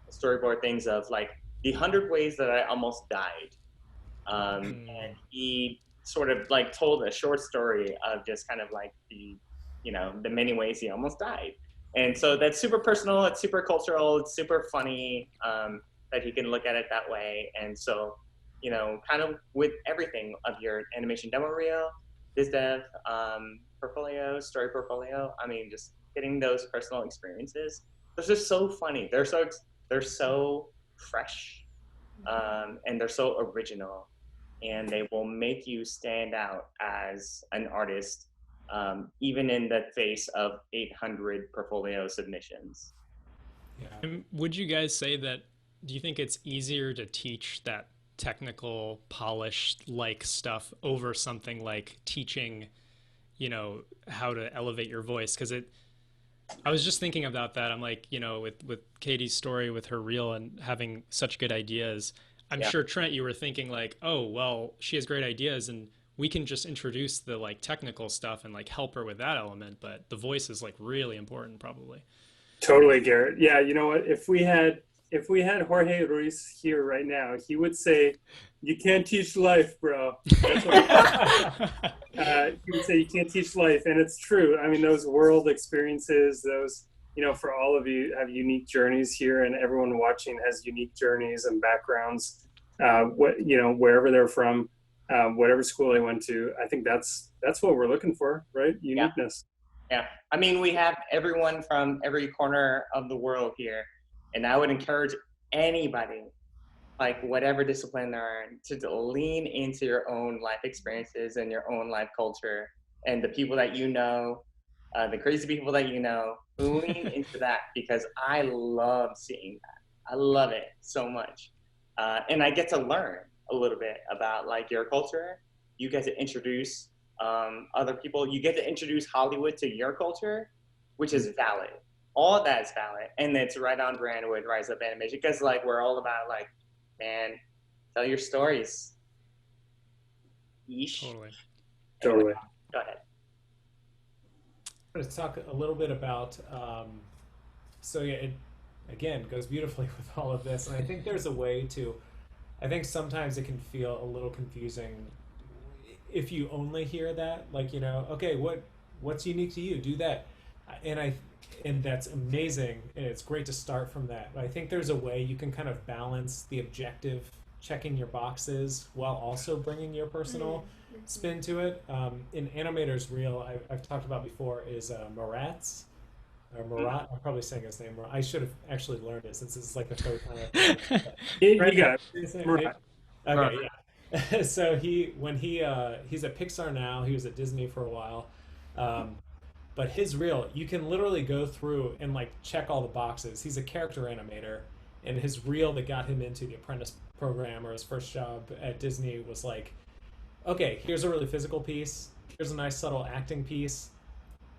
storyboard things of like the 100 ways that I almost died, and he sort of like told a short story of just kind of like the many ways he almost died. And so that's super personal, it's super cultural, it's super funny, that you can look at it that way. And so, you know, kind of with everything of your animation demo reel, biz dev, portfolio, story portfolio, I mean, just getting those personal experiences, those are so funny. They're so fresh. and they're so original, and they will make you stand out as an artist, even in the face of 800 portfolio submissions. Yeah. And would you guys say that, do you think it's easier to teach that technical, polished like stuff over something like teaching, you know, how to elevate your voice? Because I was just thinking about that. I'm like, you know, with Katie's story with her reel and having such good ideas, I'm Yeah. sure Trent, you were thinking like, oh, well, she has great ideas and we can just introduce the like technical stuff and like help her with that element, but the voice is like really important probably. Totally, Garrett. Yeah, you know what? If we had Jorge Ruiz here right now, he would say, "You can't teach life, bro." That's what he would say. You can't teach life, and it's true. I mean, those world experiences, those, you know, for all of you have unique journeys here, and everyone watching has unique journeys and backgrounds. What, you know, wherever they're from, whatever school they went to. I think that's what we're looking for, right? Yeah. Uniqueness. Yeah, I mean, we have everyone from every corner of the world here, and I would encourage anybody, like whatever discipline they're in, to lean into your own life experiences and your own life culture and the people that you know, the crazy people that you know. Lean into that, because I love seeing that. I love it so much, and I get to learn a little bit about like your culture. You get to introduce other people. You get to introduce Hollywood to your culture, which is valid. All that's valid, and it's right on brand with Rise Up Animation, because like we're all about like, man, tell your stories. Yeesh. Totally. Anyway, Totally. go ahead. I'm going to talk a little bit about, so yeah, it again goes beautifully with all of this. And I think there's a way to, I think sometimes it can feel a little confusing if you only hear that, like, you know, okay, what's unique to you? Do that. And and that's amazing. And it's great to start from that. But I think there's a way you can kind of balance the objective, checking your boxes while also bringing your personal spin to it. In Animator's Reel, I've talked about before is Marat's. Or Marat, I'm probably saying his name wrong. I should have actually learned it since this is like the third time I've heard it. You Brent, got did you say it. it? Right. Okay, yeah. So he's at Pixar now. He was at Disney for a while, but his reel, you can literally go through and like check all the boxes. He's a character animator, and his reel that got him into the apprentice program or his first job at Disney was like, okay, here's a really physical piece. Here's a nice subtle acting piece.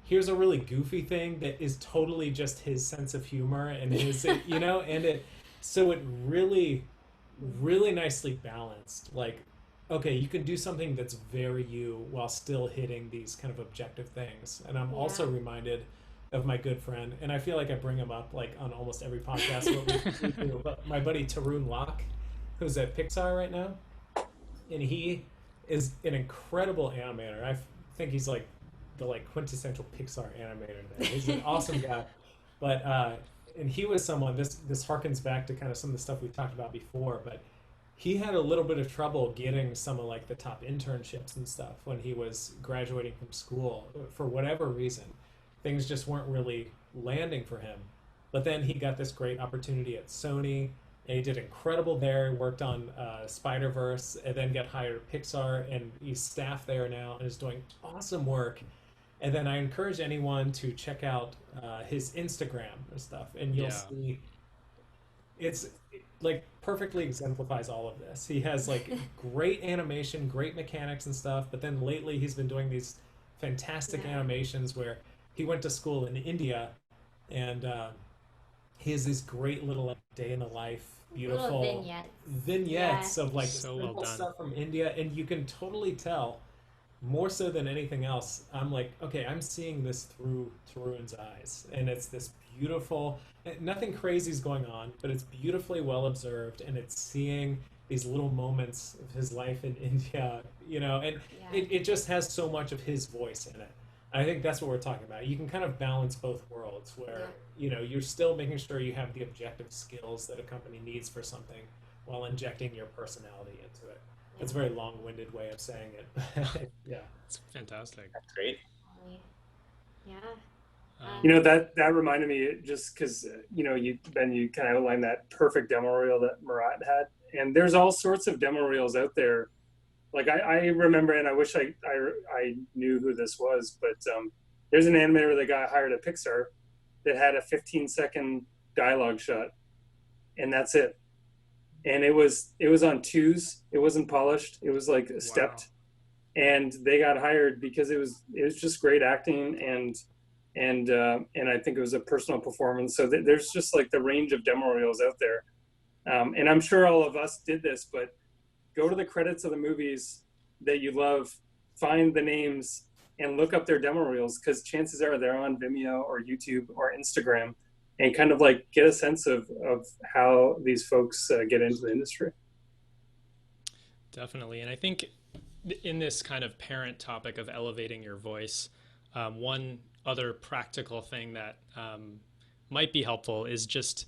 Here's a really goofy thing that is totally just his sense of humor and his, you know, and it really nicely balanced. Like, okay, you can do something that's very you while still hitting these kind of objective things. And I'm also reminded of my good friend, and I feel like I bring him up like on almost every podcast what we do, but my buddy Tarun Locke, who's at Pixar right now, and he is an incredible animator. I think he's like the like quintessential Pixar animator there. He's an awesome guy. But and he was someone, this harkens back to kind of some of the stuff we talked about before, but he had a little bit of trouble getting some of like the top internships and stuff when he was graduating from school for whatever reason. Things just weren't really landing for him. But then he got this great opportunity at Sony, and he did incredible there. He worked on Spider-Verse, and then got hired at Pixar, and he's staff there now and is doing awesome work. And then I encourage anyone to check out his Instagram and stuff, and you'll see it's like perfectly exemplifies all of this. He has like great animation, great mechanics and stuff, but then lately he's been doing these fantastic animations where he went to school in India, and he has these great little like day in the life, beautiful little vignettes of like So simple well done. stuff from India, and you can totally tell more so than anything else. I'm like, okay, I'm seeing this through Tarun's eyes, and it's this beautiful, nothing crazy is going on, but it's beautifully well observed, and it's seeing these little moments of his life in India, you know, and it just has so much of his voice in it. I think that's what we're talking about. You can kind of balance both worlds where, you know, you're still making sure you have the objective skills that a company needs for something while injecting your personality into it. It's a very long-winded way of saying it. Yeah. It's fantastic. That's great. Yeah. You know, that reminded me, just because, you know, Ben, you kind of outlined that perfect demo reel that Marat had. there's all sorts of demo reels out there. Like I remember, and I wish I knew who this was, but there's an animator that got hired at Pixar that had a 15-second dialogue shot, and that's it. And it was on twos. It wasn't polished. It was like stepped, and they got hired because it was just great acting, and I think it was a personal performance. So there's just like the range of demo reels out there, and I'm sure all of us did this, but go to the credits of the movies that you love, find the names, and look up their demo reels, because chances are they're on Vimeo or YouTube or Instagram, and kind of like get a sense of how these folks get into the industry. Definitely. And I think in this kind of parent topic of elevating your voice, one other practical thing that might be helpful is just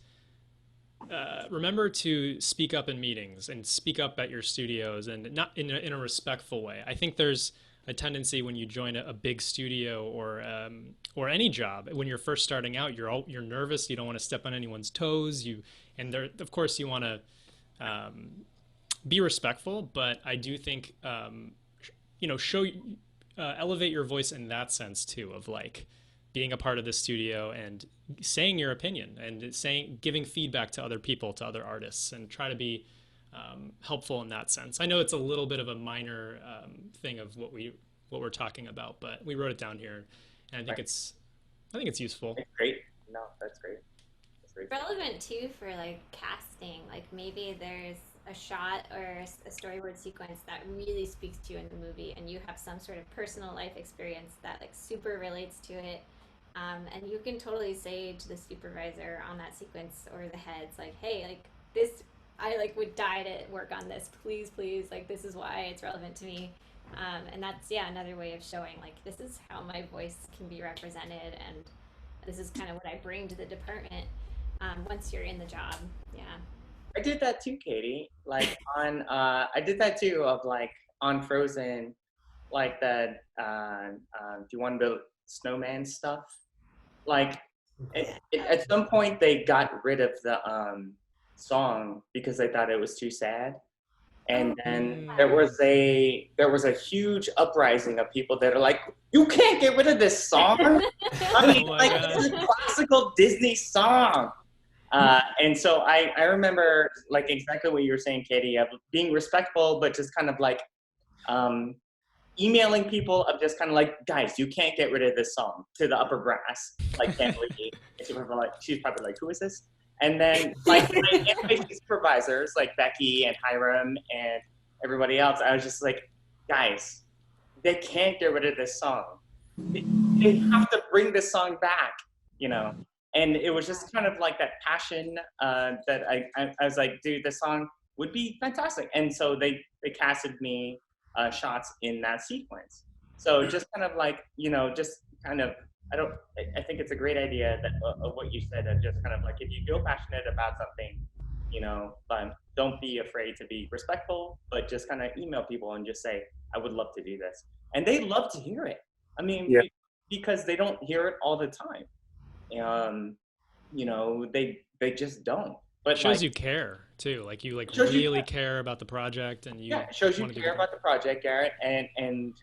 remember to speak up in meetings and speak up at your studios, and not in a respectful way. I think there's a tendency when you join a big studio or any job, when you're first starting out, you're nervous. You don't want to step on anyone's toes. Of course you want to be respectful, but I do think elevate your voice in that sense too, of like being a part of the studio and saying your opinion and giving feedback to other people, to other artists, and try to be helpful in that sense. I know it's a little bit of a minor thing of what we're talking about, but we wrote it down here, and I think it's useful. That's great. No, that's great. That's great. Relevant too for like casting. Like maybe there's a shot or a storyboard sequence that really speaks to you in the movie, and you have some sort of personal life experience that like super relates to it. And you can totally say to the supervisor on that sequence or the heads, like, hey, like this, I like would die to work on this. Please, like this is why it's relevant to me. And that's another way of showing like this is how my voice can be represented, and this is kind of what I bring to the department once you're in the job. Yeah. I did that too, Katie. Like I did that too of like on Frozen, like that. Do you want to build snowman stuff? Like at some point they got rid of the song because they thought it was too sad, and then there was a huge uprising of people that are like, you can't get rid of this song. I mean, it's a classical Disney song. And so I remember like exactly what you were saying, Katie, of being respectful, but just kind of like emailing people of just kind of like, guys, you can't get rid of this song, to the upper brass, like can't believe. And she's probably like, who is this? And then like my animation supervisors like Becky and Hiram and everybody else, I was just like, guys, they can't get rid of this song. They have to bring this song back, you know? And it was just kind of like that passion that I was like, dude, this song would be fantastic. And so they casted me shots in that sequence. So just kind of like, just kind of, I think it's a great idea that of what you said, of just kind of like, if you feel passionate about something, but don't be afraid to be respectful, but just kind of email people and just say, I would love to do this. And they love to hear it. I mean, because they don't hear it all the time. They just don't. But it shows you care too. Like you really care about the project, and you it shows you care about the project, Garrett, and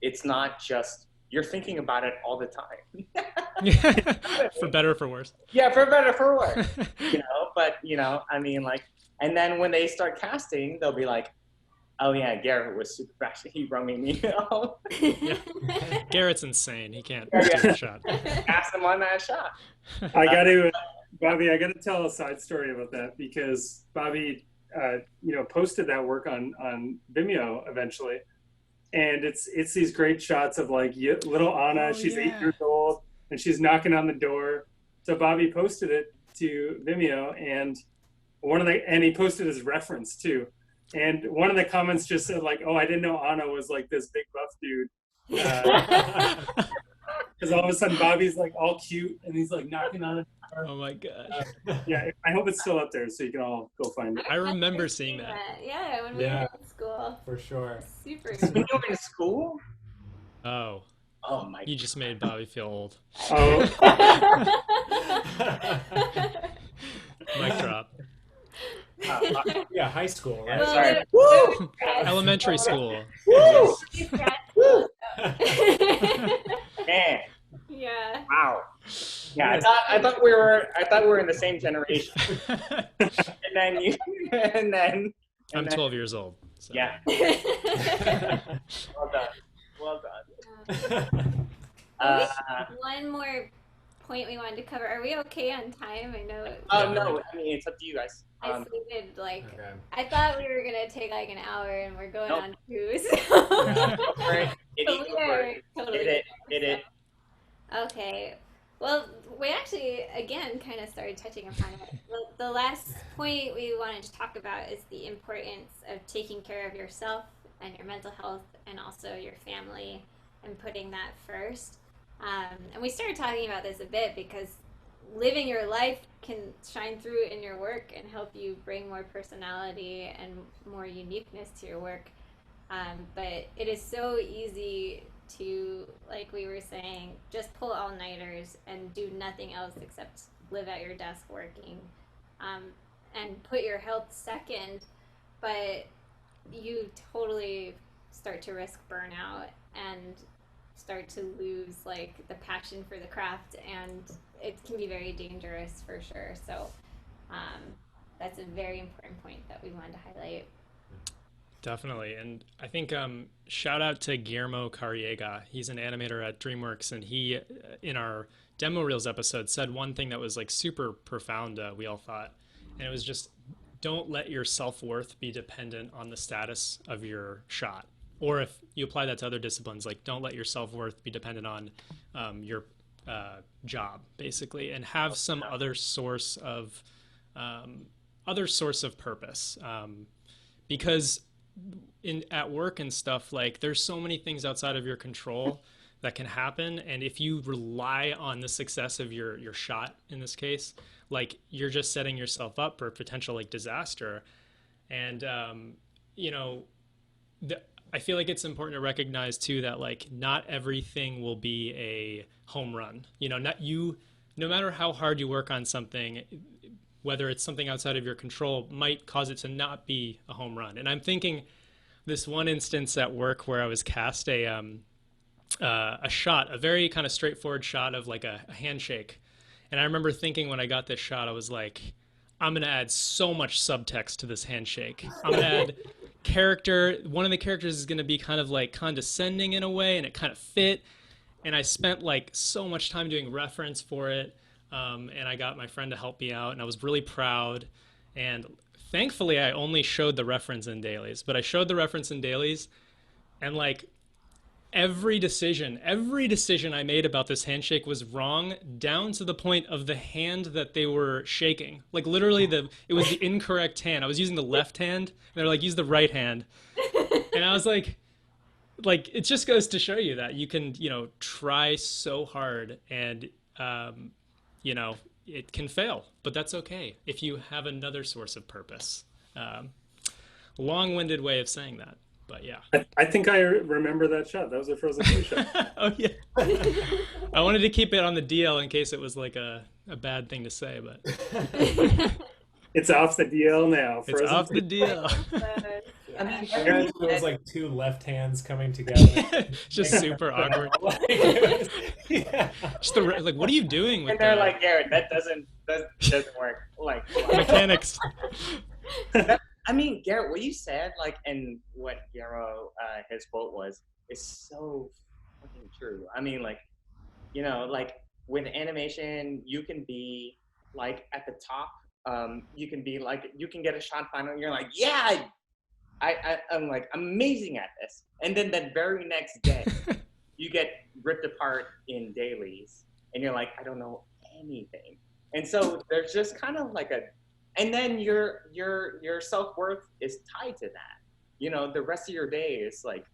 it's not just you're thinking about it all the time. For better or for worse. Yeah, for better or for worse. But I mean, like, and then when they start casting, they'll be like, oh yeah, Garrett was super passionate. He wrote me an email. Yeah. Garrett's insane. He can't do the shot. Ask him on that shot. Bobby, I got to tell a side story about that, because Bobby, posted that work on Vimeo eventually, and it's these great shots of like little Anna. She's 8 years old and she's knocking on the door. So Bobby posted it to Vimeo, and he posted his reference too. And one of the comments just said like, oh, I didn't know Anna was like this big buff dude. Because all of a sudden Bobby's like all cute and he's like knocking on it. Oh my gosh. Yeah, I hope it's still up there so you can all go find it. I remember seeing that. Yeah, when we were in school. For sure. Super. When you were in school? Oh. Oh my. You just made Bobby feel old. Oh. Mic drop. high school, right? Yeah, sorry. Woo! Elementary school. Woo! Woo! Man, Yeah. wow. Yeah, Yes. I thought we were in the same generation. And then you, and then I'm then, 12 years old. So. Yeah. Well done. Well done. One more point we wanted to cover. Are we okay on time? I know. No, I mean it's up to you guys. I stated Okay. I thought we were gonna take like an hour, and we're going Nope. on 2. So. Go for it. But we are totally Hit it. Okay. Well, we actually, again, kind of started touching upon it. The last point we wanted to talk about is the importance of taking care of yourself and your mental health and also your family and putting that first. And we started talking about this a bit because living your life can shine through in your work and help you bring more personality and more uniqueness to your work. But it is so easy to, like we were saying, just pull all-nighters and do nothing else except live at your desk working, and put your health second, but you totally start to risk burnout and start to lose like the passion for the craft, and it can be very dangerous for sure. So that's a very important point that we wanted to highlight. Definitely. And I think shout out to Guillermo Carriega. He's an animator at DreamWorks, and he, in our demo reels episode, said one thing that was like super profound, we all thought. And it was just, don't let your self-worth be dependent on the status of your shot. Or if you apply that to other disciplines, like don't let your self-worth be dependent on your job, basically, and have some other source of purpose. Because at work and stuff, like there's so many things outside of your control that can happen, and if you rely on the success of your shot in this case, like you're just setting yourself up for a potential like disaster. And you know, I feel like it's important to recognize too that like not everything will be a home run. You know, no matter how hard you work on something, whether it's something outside of your control, might cause it to not be a home run. And I'm thinking this one instance at work where I was cast a shot, a very kind of straightforward shot of like a handshake. And I remember thinking when I got this shot, I was like, I'm going to add so much subtext to this handshake. I'm going to add one of the characters is going to be kind of like condescending in a way, and it kind of fit. And I spent like so much time doing reference for it. And I got my friend to help me out, and I was really proud. And thankfully, I only showed the reference in dailies, but I showed the reference in dailies, and like every decision I made about this handshake was wrong, down to the point of the hand that they were shaking. Like literally, it was the incorrect hand. I was using the left hand, and they're like, use the right hand. And I was like, it just goes to show you that you can, try so hard, and it can fail, but that's okay if you have another source of purpose. Long-winded way of saying that, but yeah. I think I remember that shot. That was a Frozen 2 shot. Oh yeah. I wanted to keep it on the DL in case it was like a bad thing to say, but it's off the DL now. It's off the DL. I mean, it was like two left hands coming together. Just super awkward. Yeah. Just like, what are you doing with And they're that? like, Garrett, that doesn't work. Like Mechanics. I mean, Garrett, what you said, like, and what Guillermo, his quote was, is so fucking true. I mean, like, like with animation, you can be like at the top. You can be like, you can get a shot final, and you're like, yeah, I'm like amazing at this. And then that very next day, you get ripped apart in dailies, and you're like, I don't know anything. And so there's just kind of like and then your self-worth is tied to that. The rest of your day is like,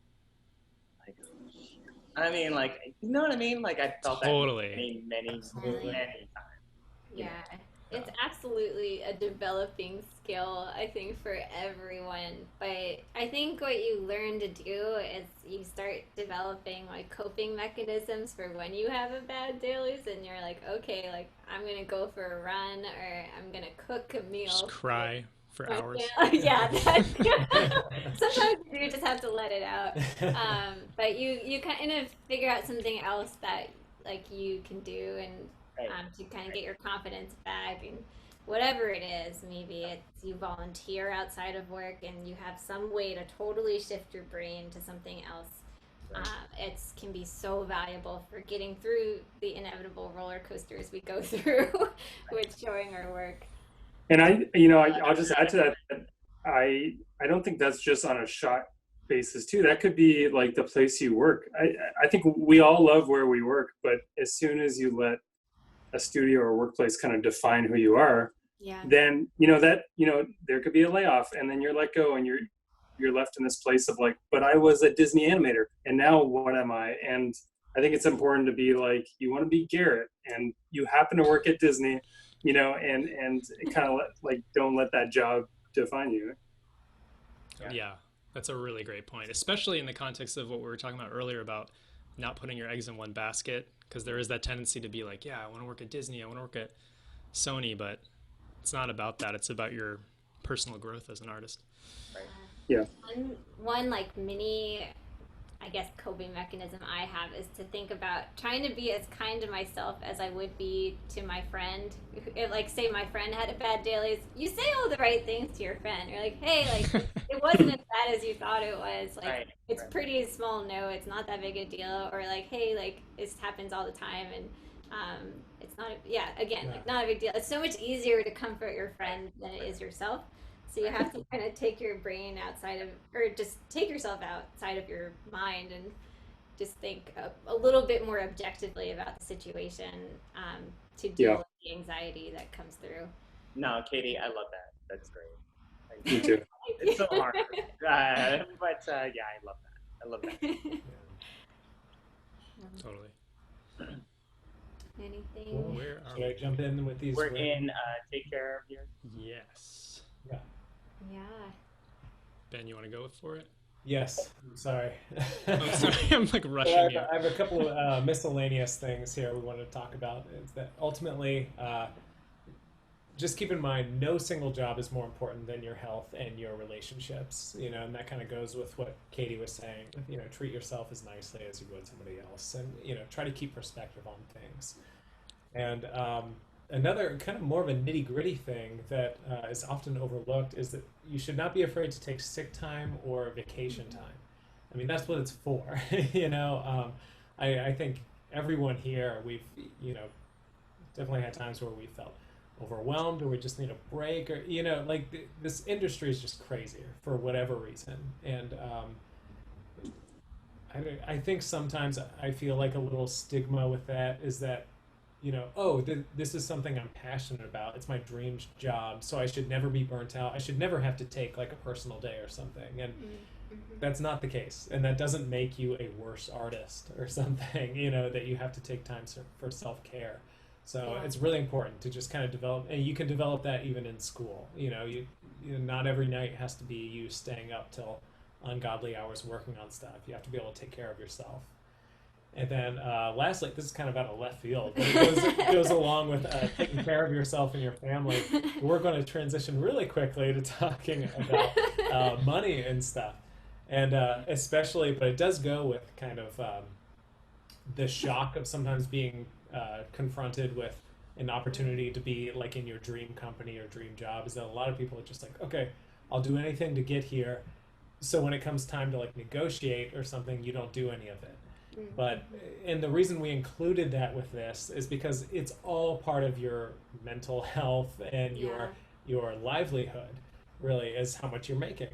I mean, like, you know what I mean? Like, I felt Totally. that many times. Yeah, it's absolutely a developing skill, I think, for everyone. But I think what you learn to do is you start developing like coping mechanisms for when you have a bad dailies, and you're like, okay, like I'm gonna go for a run, or I'm gonna cook a meal. Just cry for hours. Yeah, sometimes you just have to let it out. But you kind of figure out something else that like you can do, and to kind of get your confidence back, and whatever it is, maybe it's you volunteer outside of work and you have some way to totally shift your brain to something else. It can be so valuable for getting through the inevitable roller coasters we go through with showing our work. And I'll just add to that. I don't think that's just on a shot basis too. That could be like the place you work. I think we all love where we work, but as soon as you let a studio or workplace kind of define who you are, then there could be a layoff, and then you're let go, and you're left in this place of like, but I was a Disney animator, and now what am I? And I think it's important to be like, you want to be Garrett, and you happen to work at Disney, and kind of like, don't let that job define you. Yeah, that's a really great point, especially in the context of what we were talking about earlier about not putting your eggs in one basket, because there is that tendency to be like, yeah, I want to work at Disney, I want to work at Sony, but it's not about that. It's about your personal growth as an artist. Right. Yeah. One like mini, I guess, coping mechanism I have is to think about trying to be as kind to myself as I would be to my friend. If, like, say my friend had a bad day, you say all the right things to your friend. You're like, hey, like, it wasn't as bad as you thought it was. Like, it's pretty small, no, it's not that big a deal. Or like, hey, like, this happens all the time, and it's not, like, not a big deal. It's so much easier to comfort your friend than it is yourself. So you have to kind of take your brain outside of, or just take yourself outside of your mind and just think a little bit more objectively about the situation to deal with the anxiety that comes through. No, Katie, I love that. That's great. Me too. It's so hard. But yeah, I love that. I love that. Totally. Anything? Where are Should I jump in with these? We're in Take Care of Your... Yes. Yeah. Yeah. Ben, you want to go for it? Yes. I'm sorry. I'm sorry. I'm like rushing you. I have a couple of miscellaneous things here we wanted to talk about. Is that ultimately, just keep in mind, no single job is more important than your health and your relationships. And that kind of goes with what Katie was saying. Treat yourself as nicely as you would somebody else, and try to keep perspective on things. And another kind of more of a nitty-gritty thing that is often overlooked is that you should not be afraid to take sick time or vacation time. I mean, that's what it's for. I think everyone here, we've definitely had times where we felt overwhelmed, or we just need a break, or this industry is just crazier for whatever reason. And I think sometimes I feel like a little stigma with that is that this is something I'm passionate about. It's my dream job, so I should never be burnt out. I should never have to take like a personal day or something. And that's not the case. And that doesn't make you a worse artist or something, that you have to take time for self-care. So it's really important to just kind of develop, and you can develop that even in school. Not every night has to be you staying up till ungodly hours working on stuff. You have to be able to take care of yourself. And then lastly, this is kind of out of left field, but it goes along with taking care of yourself and your family. We're going to transition really quickly to talking about money and stuff. And especially, but it does go with kind of the shock of sometimes being confronted with an opportunity to be like in your dream company or dream job, is that a lot of people are just like, okay, I'll do anything to get here. So when it comes time to like negotiate or something, you don't do any of it. And the reason we included that with this is because it's all part of your mental health and your livelihood, really, is how much you're making.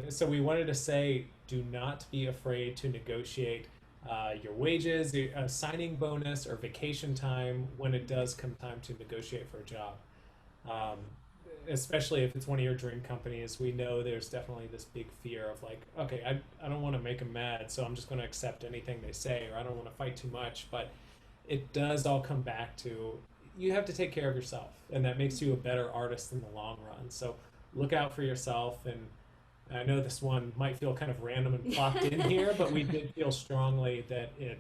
So we wanted to say, do not be afraid to negotiate your wages, a signing bonus, or vacation time when it does come time to negotiate for a job. Especially if it's one of your dream companies, we know there's definitely this big fear of like, okay, I don't want to make them mad, so I'm just going to accept anything they say, or I don't want to fight too much. But it does all come back to, you have to take care of yourself, and that makes you a better artist in the long run. So look out for yourself. And I know this one might feel kind of random and plopped in here, but we did feel strongly that it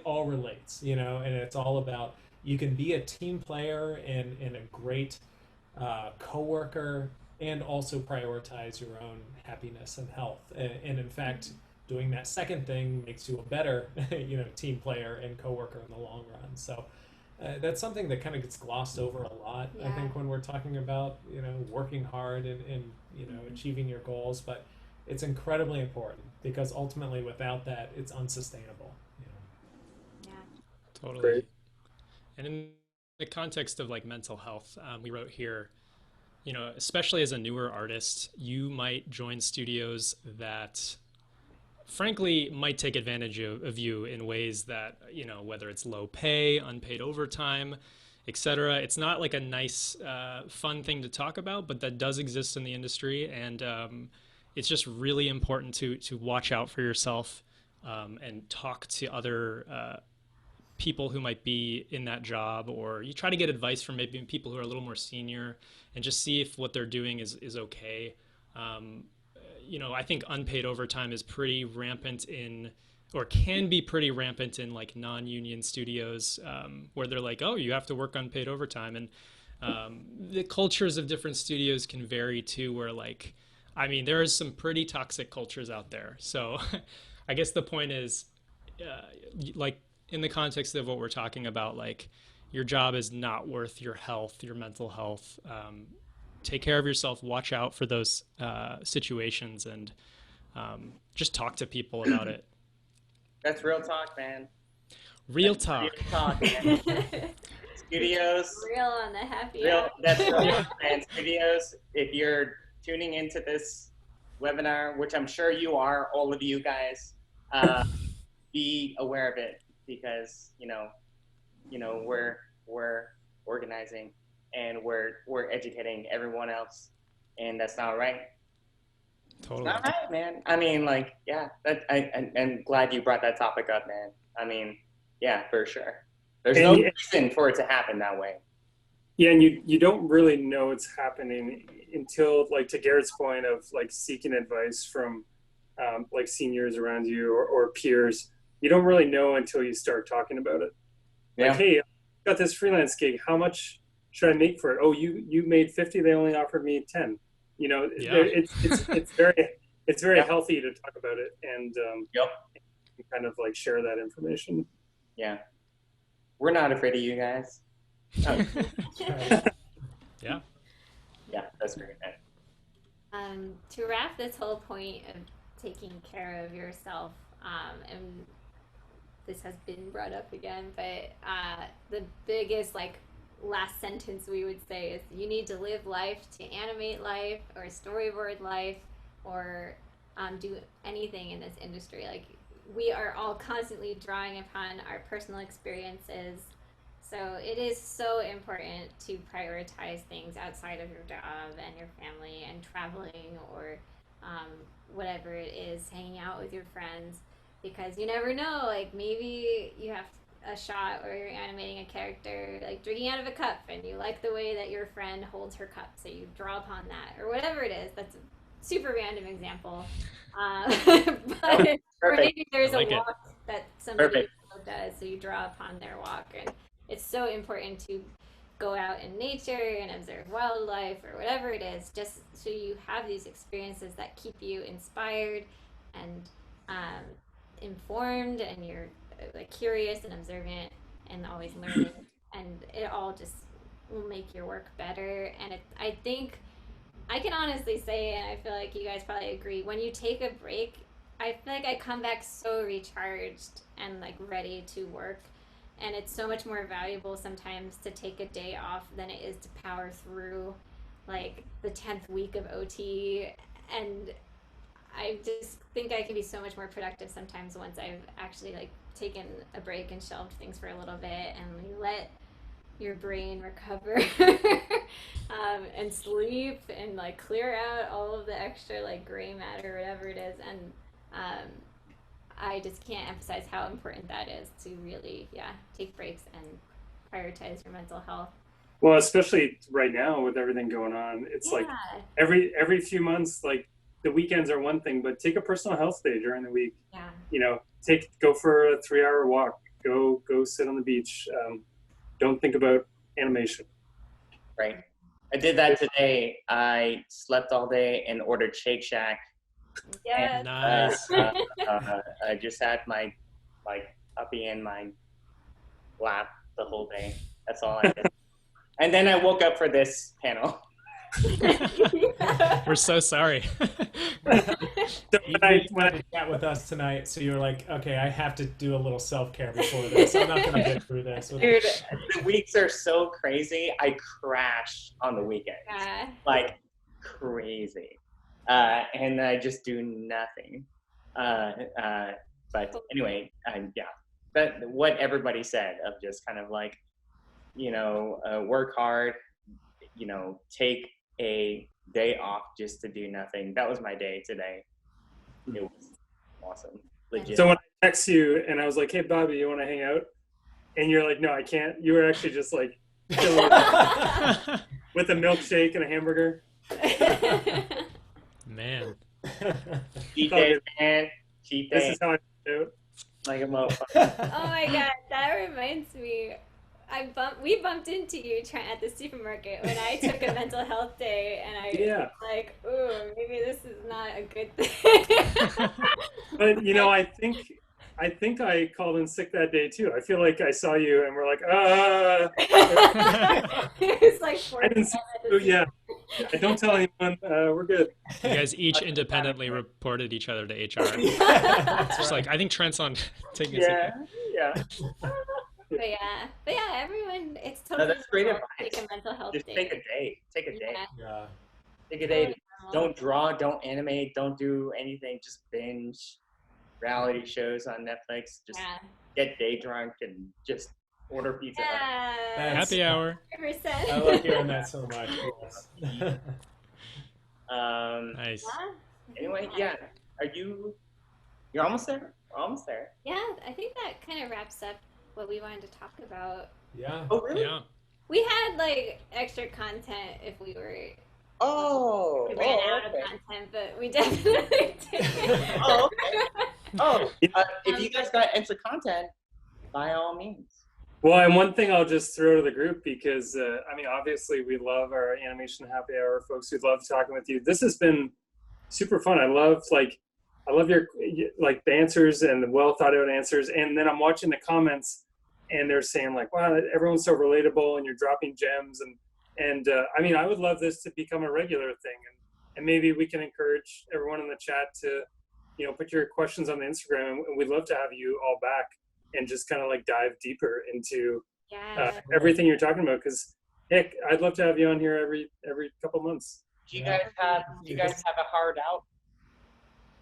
all relates, and it's all about, you can be a team player and a great co-worker and also prioritize your own happiness and health. And in fact, doing that second thing makes you a better, team player and coworker in the long run. So that's something that kind of gets glossed over a lot, I think, when we're talking about, working hard and achieving your goals. But it's incredibly important because ultimately without that, it's unsustainable. Yeah. Totally. Great. And in the context of like mental health, we wrote here, especially as a newer artist, you might join studios that frankly might take advantage of you in ways that, whether it's low pay, unpaid overtime, etc. It's not like a nice, fun thing to talk about, but that does exist in the industry. And it's just really important to watch out for yourself and talk to other people who might be in that job, or you try to get advice from maybe people who are a little more senior and just see if what they're doing is okay. I think unpaid overtime is pretty rampant or can be pretty rampant in like non-union studios, where they're like, oh, you have to work unpaid overtime. And the cultures of different studios can vary too, where there is some pretty toxic cultures out there. So I guess the point is, in the context of what we're talking about, like your job is not worth your health, your mental health. Take care of yourself, watch out for those situations, and just talk to people about it. That's real talk, man. Real talk. Real talk, man. Studios. Real on the happy hour. That's real talk, man. Studios, if you're tuning into this webinar, which I'm sure you are, all of you guys, be aware of it, because we're organizing and we're educating everyone else, and that's not right. Totally. It's not right, man. I'm glad you brought that topic up, man. For sure. There's no reason for it to happen that way. Yeah, and you don't really know it's happening until, like, to Garrett's point of like seeking advice from like seniors around you or peers. You don't really know until you start talking about it. Yeah. Like, hey, I got this freelance gig. How much should I make for it? Oh, you made 50. They only offered me 10. It's very healthy to talk about it and kind of like share that information. Yeah, we're not afraid of you guys. Yeah, that's great, man. To wrap this whole point of taking care of yourself, and this has been brought up again, but the biggest last sentence we would say is you need to live life to animate life or storyboard life or do anything in this industry. Like, we are all constantly drawing upon our personal experiences. So it is so important to prioritize things outside of your job and your family and traveling or whatever it is, hanging out with your friends, because you never know, like maybe you have a shot where you're animating a character like drinking out of a cup and you like the way that your friend holds her cup, so you draw upon that, or whatever it is. That's a super random example. But or maybe there's a walk that somebody does, so you draw upon their walk. And it's so important to go out in nature and observe wildlife or whatever it is, just so you have these experiences that keep you inspired and informed, and you're curious and observant and always learning, and it all just will make your work better. And I think I can honestly say, and I feel like you guys probably agree, when you take a break, I feel like I come back so recharged and ready to work. And it's so much more valuable sometimes to take a day off than it is to power through the 10th week of OT. And I just think I can be so much more productive sometimes once I've actually taken a break and shelved things for a little bit, and you let your brain recover and sleep and clear out all of the extra gray matter or whatever it is. And I just can't emphasize how important that is to really take breaks and prioritize your mental health. Well, especially right now with everything going on, it's every few months, the weekends are one thing, but take a personal health day during the week. Go for a 3-hour walk, go sit on the beach. Don't think about animation. Right. I did that today. I slept all day and ordered Shake Shack. Yeah. Nice. I just had my puppy in my lap the whole day. That's all I did. And then I woke up for this panel. We're so sorry. So You didn't want to chat with us tonight, so you were like, okay, I have to do a little self-care before this. I'm not going to get through this. Dude, the weeks are so crazy. I crash on the weekends. Yeah. Like crazy. And I just do nothing. But anyway, yeah. But what everybody said of just kind of like, work hard, take a day off just to do nothing. That was my day today. It was awesome. Legit. So when I text you and I was like, hey, Bobby, you want to hang out? And you're like, no, I can't. You were actually just like chilling with a milkshake and a hamburger. Man. Cheat day, man. Cheat This day. is how I do it. Like a motherfucker. Oh my god, that reminds me. We bumped into you at the supermarket when I took a mental health day, and I was like, ooh, maybe this is not a good thing. But I think I called in sick that day too. I feel like I saw you and we're like, It was like I didn't see you. Yeah. Don't tell anyone. We're good. You guys each independently reported each other to HR. That's Just right. like, I think Trent's on taking a sick day. Yeah. But yeah, everyone, it's totally that's great normal to advice. take a mental health Just day. take a day. Take a day. Yeah. Yeah. Take a day. Totally normal. Don't draw. Don't animate. Don't do anything. Just binge reality shows on Netflix. Just Yeah. get day drunk and just order pizza. Yeah. Happy hour. 100%. I love hearing that so much. Yes. Nice. Anyway, yeah. You're almost there? We're almost there. Yeah, I think that kind of wraps up what we wanted to talk about. Yeah. Oh, really? Yeah. We had like extra content if we ran out of Okay. content, but we definitely did. Oh, okay. If you guys got extra content, by all means. Well, and one thing I'll just throw to the group because, obviously we love our animation happy hour folks. We love talking with you. This has been super fun. I love your like the answers and the well thought out answers. And then I'm watching the comments and they're saying like, wow, everyone's so relatable and you're dropping gems. And I would love this to become a regular thing. And maybe we can encourage everyone in the chat to, put your questions on the Instagram. And we'd love to have you all back and just kind of like dive deeper into everything you're talking about. Because heck, I'd love to have you on here every couple months. Do you guys have a hard out?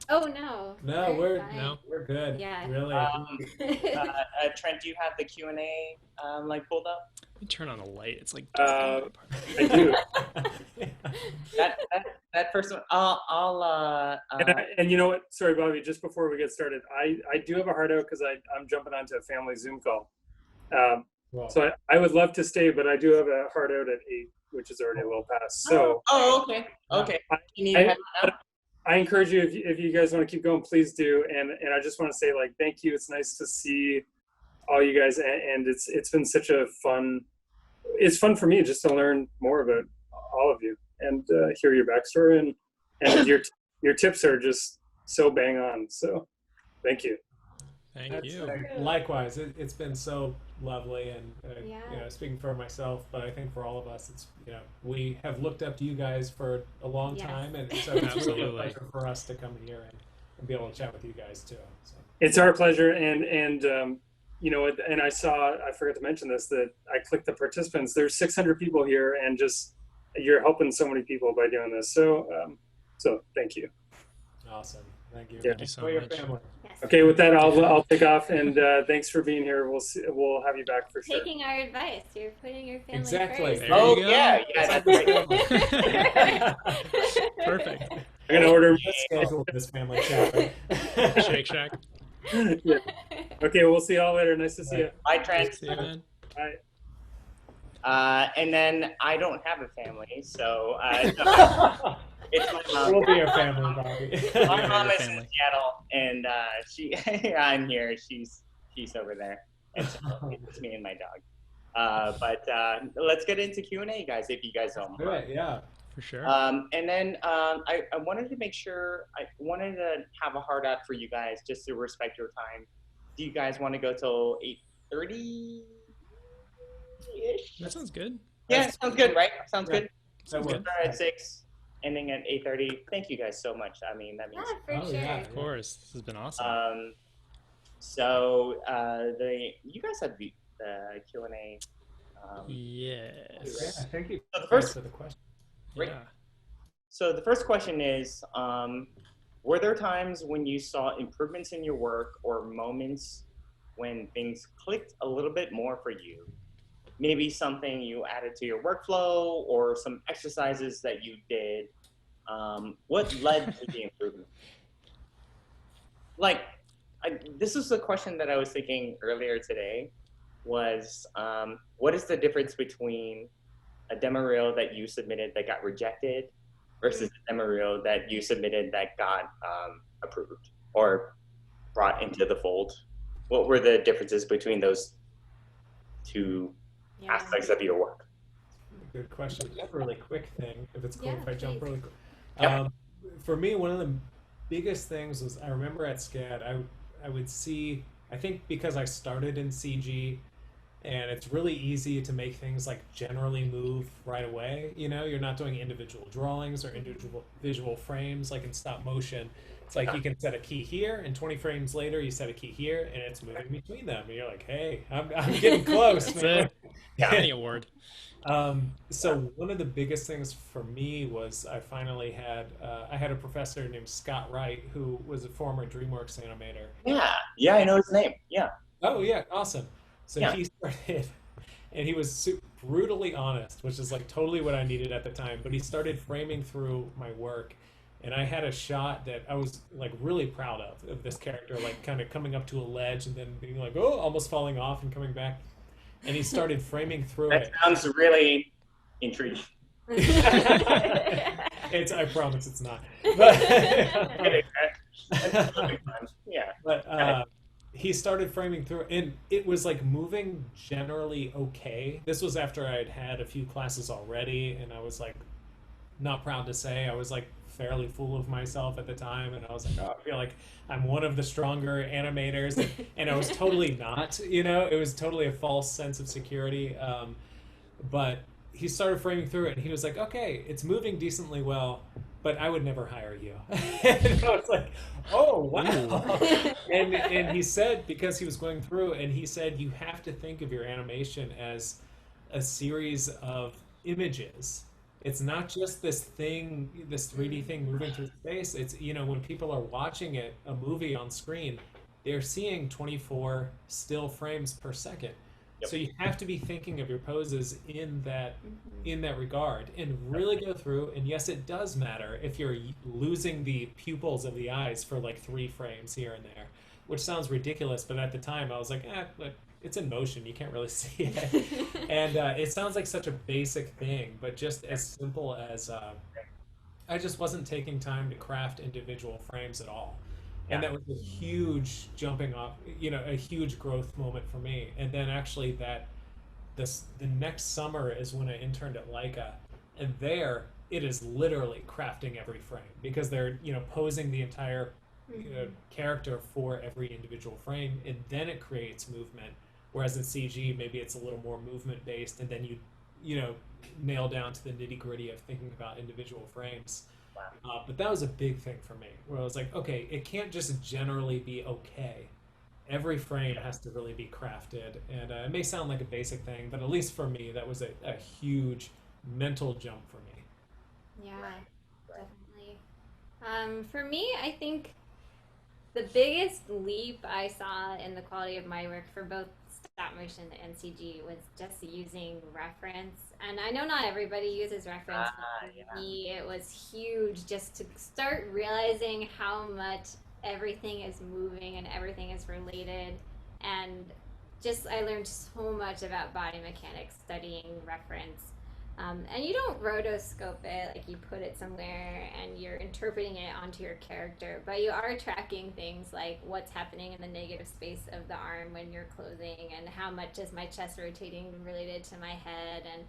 Oh no. No, fine. we're good. Yeah. Really. Trent, do you have the Q&A pulled up? Let me turn on the light. It's like I do. That first one. I'll And you know what? Sorry, Bobby. Just before we get started, I do have a hard out because I'm jumping onto a family Zoom call. Well, So I would love to stay, but I do have a hard out at 8, which is already a little past. So okay. You need help now? I encourage you if you guys want to keep going, please do. And I just want to say like thank you. It's nice to see all you guys, and it's been such a fun. It's fun for me just to learn more about all of you and hear your backstory and your tips are just so bang on. So thank you. Thank you. Likewise, it's been so lovely, and speaking for myself, but I think for all of us, it's we have looked up to you guys for a long time, and so it's really a pleasure for us to come here and be able to chat with you guys too. So. It's our pleasure, and and I forgot to mention this, that I clicked the participants. There's 600 people here, and just you're helping so many people by doing this. So thank you. Awesome. Thank you. Yeah. Thank you so Enjoy much. your family. Yes. Okay, with that, I'll take off, and thanks for being here. We'll have you back for sure. Taking our advice, you're putting your family Exactly. first. There Oh you go. yeah, that's right. Perfect. I'm gonna order. Let's schedule this family chat. Right? Shake Shack. Yeah. Okay, we'll see y'all later. Nice to see you. Bye, Trent. See you, man. Bye. And then I don't have a family, so it's my mom. We'll be your family, Bobby. My Yeah, mom your is in family. Seattle, and I'm here. She's over there, and so it's me and my dog. But let's get into Q&A, guys, if you guys don't mind. Right, yeah. For sure. And then I wanted to make sure, I wanted to have a hard out for you guys just to respect your time. Do you guys want to go till 8:30-ish? That sounds good. Yeah, sounds good, right? Sounds Yeah. good. Sounds We'll good. start at 6, ending at 8:30. Thank you guys so much. I mean, that Yeah, means. for Oh, sure. yeah. Of course. This has been awesome. So you guys have the Q&A. Yes. Yeah, thank you So the first- for the question. Great. Yeah. So the first question is, were there times when you saw improvements in your work or moments when things clicked a little bit more for you? Maybe something you added to your workflow or some exercises that you did. What led to the improvement? Like, this is the question that I was thinking earlier today was, what is the difference between a demo reel that you submitted that got rejected versus a demo reel that you submitted that got approved or brought into the fold? What were the differences between those two aspects of your work? Good question. I have a really quick thing, if it's cool Yeah, if I jump please. really quick. Yep. For me, one of the biggest things was I remember at SCAD, I would see, I think because I started in CG, and it's really easy to make things like generally move right away. You know, you're not doing individual drawings or individual visual frames like in stop motion. It's like you can set a key here, and 20 frames later, you set a key here, and it's moving between them. And you're like, hey, I'm getting close. That's man. it. Any award. So one of the biggest things for me was I finally had I had a professor named Scott Wright who was a former DreamWorks animator. Yeah, I know his name. Yeah. Oh yeah, awesome. So Yeah. he started, and he was brutally honest, which is like totally what I needed at the time. But he started framing through my work, and I had a shot that I was like really proud of this character, like kind of coming up to a ledge and then being like, oh, almost falling off and coming back. And he started framing through That it. sounds really intriguing. It's, I promise it's not. But, Yeah. but he started framing through, and it was like moving generally okay. This was after I had had a few classes already, and I was like, not proud to say, I was like fairly full of myself at the time, and I was like, oh, I feel like I'm one of the stronger animators, and I was totally not. You know, it was totally a false sense of security. But he started framing through it, and he was like, okay, it's moving decently well, but I would never hire you. And I was like, oh, wow. And he said, because he was going through, and he said, you have to think of your animation as a series of images. It's not just this thing, this 3D thing moving through space. It's, you know, when people are watching it, a movie on screen, they're seeing 24 still frames per second. Yep. So you have to be thinking of your poses in that regard, and really go through. And yes, it does matter if you're losing the pupils of the eyes for like 3 frames here and there, which sounds ridiculous. But at the time, I was like, but it's in motion. You can't really see it. And it sounds like such a basic thing, but just as simple as I just wasn't taking time to craft individual frames at all. And that was a huge jumping off, you know, a huge growth moment for me. And then actually the next summer is when I interned at LAIKA, and there it is literally crafting every frame, because they're, you know, posing the entire character for every individual frame, and then it creates movement. Whereas in CG, maybe it's a little more movement based, and then you know, nail down to the nitty gritty of thinking about individual frames. But that was a big thing for me, where I was like, okay, it can't just generally be okay. Every frame has to really be crafted. And it may sound like a basic thing, but at least for me, that was a huge mental jump for me. Yeah, definitely. For me, I think the biggest leap I saw in the quality of my work for both stop motion and CG was just using reference. And I know not everybody uses reference, but for me it was huge just to start realizing how much everything is moving and everything is related. And just I learned so much about body mechanics studying reference. And you don't rotoscope it, like you put it somewhere and you're interpreting it onto your character, but you are tracking things like what's happening in the negative space of the arm when you're closing, and how much is my chest rotating related to my head, and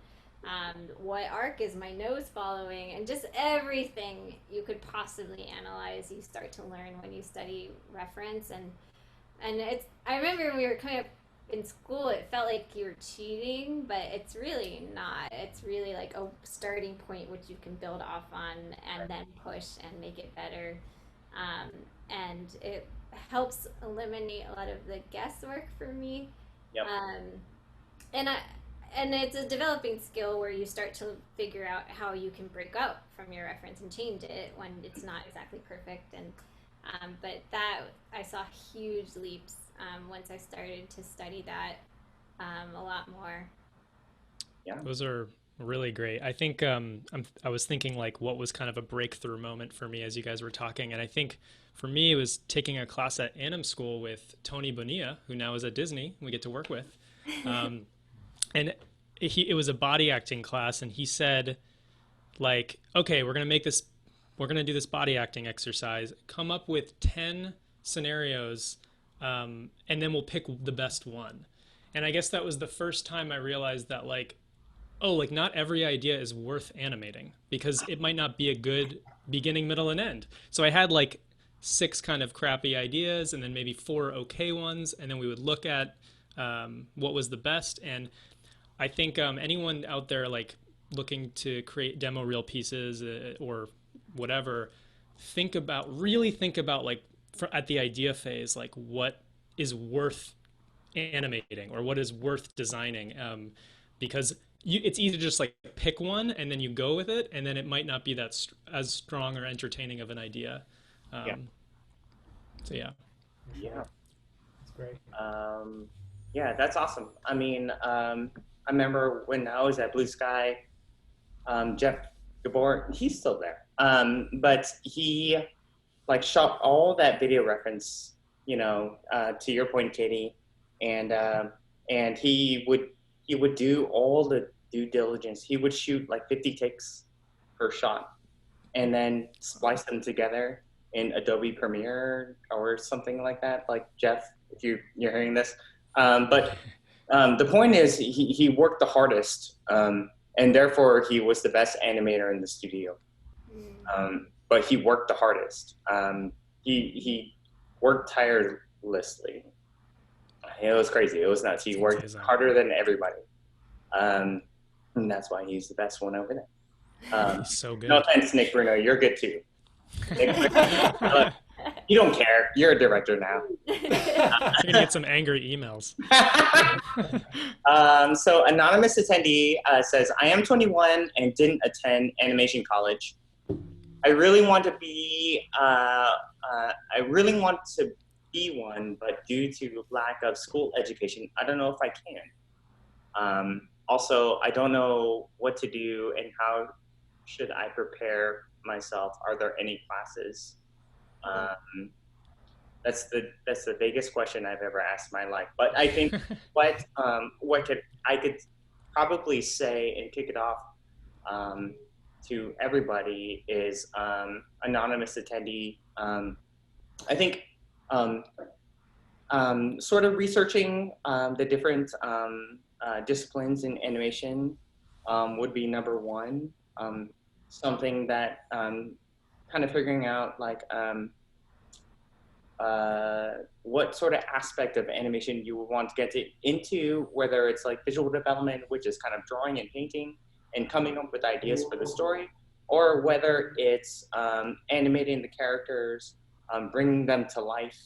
what arc is my nose following, and just everything you could possibly analyze, you start to learn when you study reference. And it's, I remember when we were coming up in school, it felt like you were cheating, but it's really not. It's really like a starting point which you can build off on and then push and make it better. And it helps eliminate a lot of the guesswork for me. Yep. And I and it's a developing skill where you start to figure out how you can break out from your reference and change it when it's not exactly perfect. And but that, I saw huge leaps once I started to study that a lot more. Yeah. Those are really great. I think I was thinking like what was kind of a breakthrough moment for me as you guys were talking. And I think for me, it was taking a class at Anim School with Tony Bonilla, who now is at Disney, we get to work with. And it was a body acting class. And he said, like, okay, we're going to do this body acting exercise, come up with 10 scenarios, and then we'll pick the best one. And I guess that was the first time I realized that, like, oh, like not every idea is worth animating because it might not be a good beginning, middle, and end. So I had like 6 kind of crappy ideas and then maybe 4 okay ones. And then we would look at what was the best. And I think anyone out there like looking to create demo reel pieces or whatever, really think about like at the idea phase, like what is worth animating or what is worth designing, because it's easy to just like pick one and then you go with it, and then it might not be that as strong or entertaining of an idea. So yeah. That's great. Yeah, that's awesome. I mean, I remember when I was at Blue Sky, Jeff Gabor, he's still there, but he like shot all that video reference, to your point, Katie, and he would do all the due diligence. He would shoot like 50 takes per shot and then splice them together in Adobe Premiere or something like that. Like Jeff, if you're hearing this, but the point is he worked the hardest, and therefore he was the best animator in the studio. But he worked the hardest. He worked tirelessly. It was crazy. It was nuts. He worked harder than everybody. And that's why he's the best one over there. He's so good. No offense, Nick Bruno. You're good too. You don't care. You're a director now. You're going to get some angry emails. So anonymous attendee says, I am 21 and didn't attend animation college. I really want to be one, but due to lack of school education, I don't know if I can. Also, I don't know what to do and how should I prepare myself? Are there any classes? That's the biggest question I've ever asked in my life. But I think I could probably say and kick it off to everybody is anonymous attendee. I think sort of researching the different disciplines in animation would be number one. Something that kind of figuring out like what sort of aspect of animation you would want to get into, whether it's like visual development, which is kind of drawing and painting and coming up with ideas for the story, or whether it's animating the characters, bringing them to life,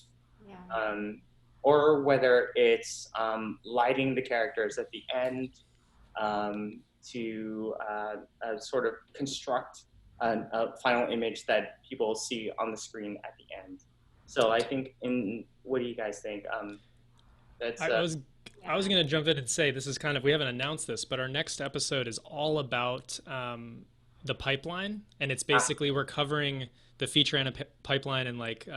or whether it's lighting the characters at the end to sort of construct a final image that people see on the screen at the end. So I think, what do you guys think? That's I was going to jump in and say, this is kind of, we haven't announced this, but our next episode is all about the pipeline. And it's basically, we're covering the feature pipeline and like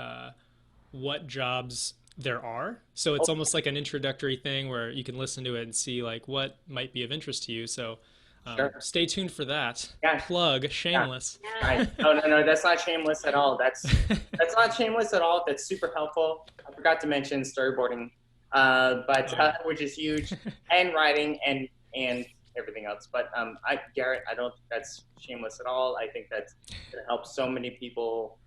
what jobs there are. So it's almost like an introductory thing where you can listen to it and see like what might be of interest to you. So Sure. Stay tuned for that. Yeah. Plug, shameless. Right. No, that's not shameless at all. That's not shameless at all. That's super helpful. I forgot to mention storyboarding, which is huge, and writing and everything else. But Garrett, I don't think that's shameless at all. I think that's going to help so many people.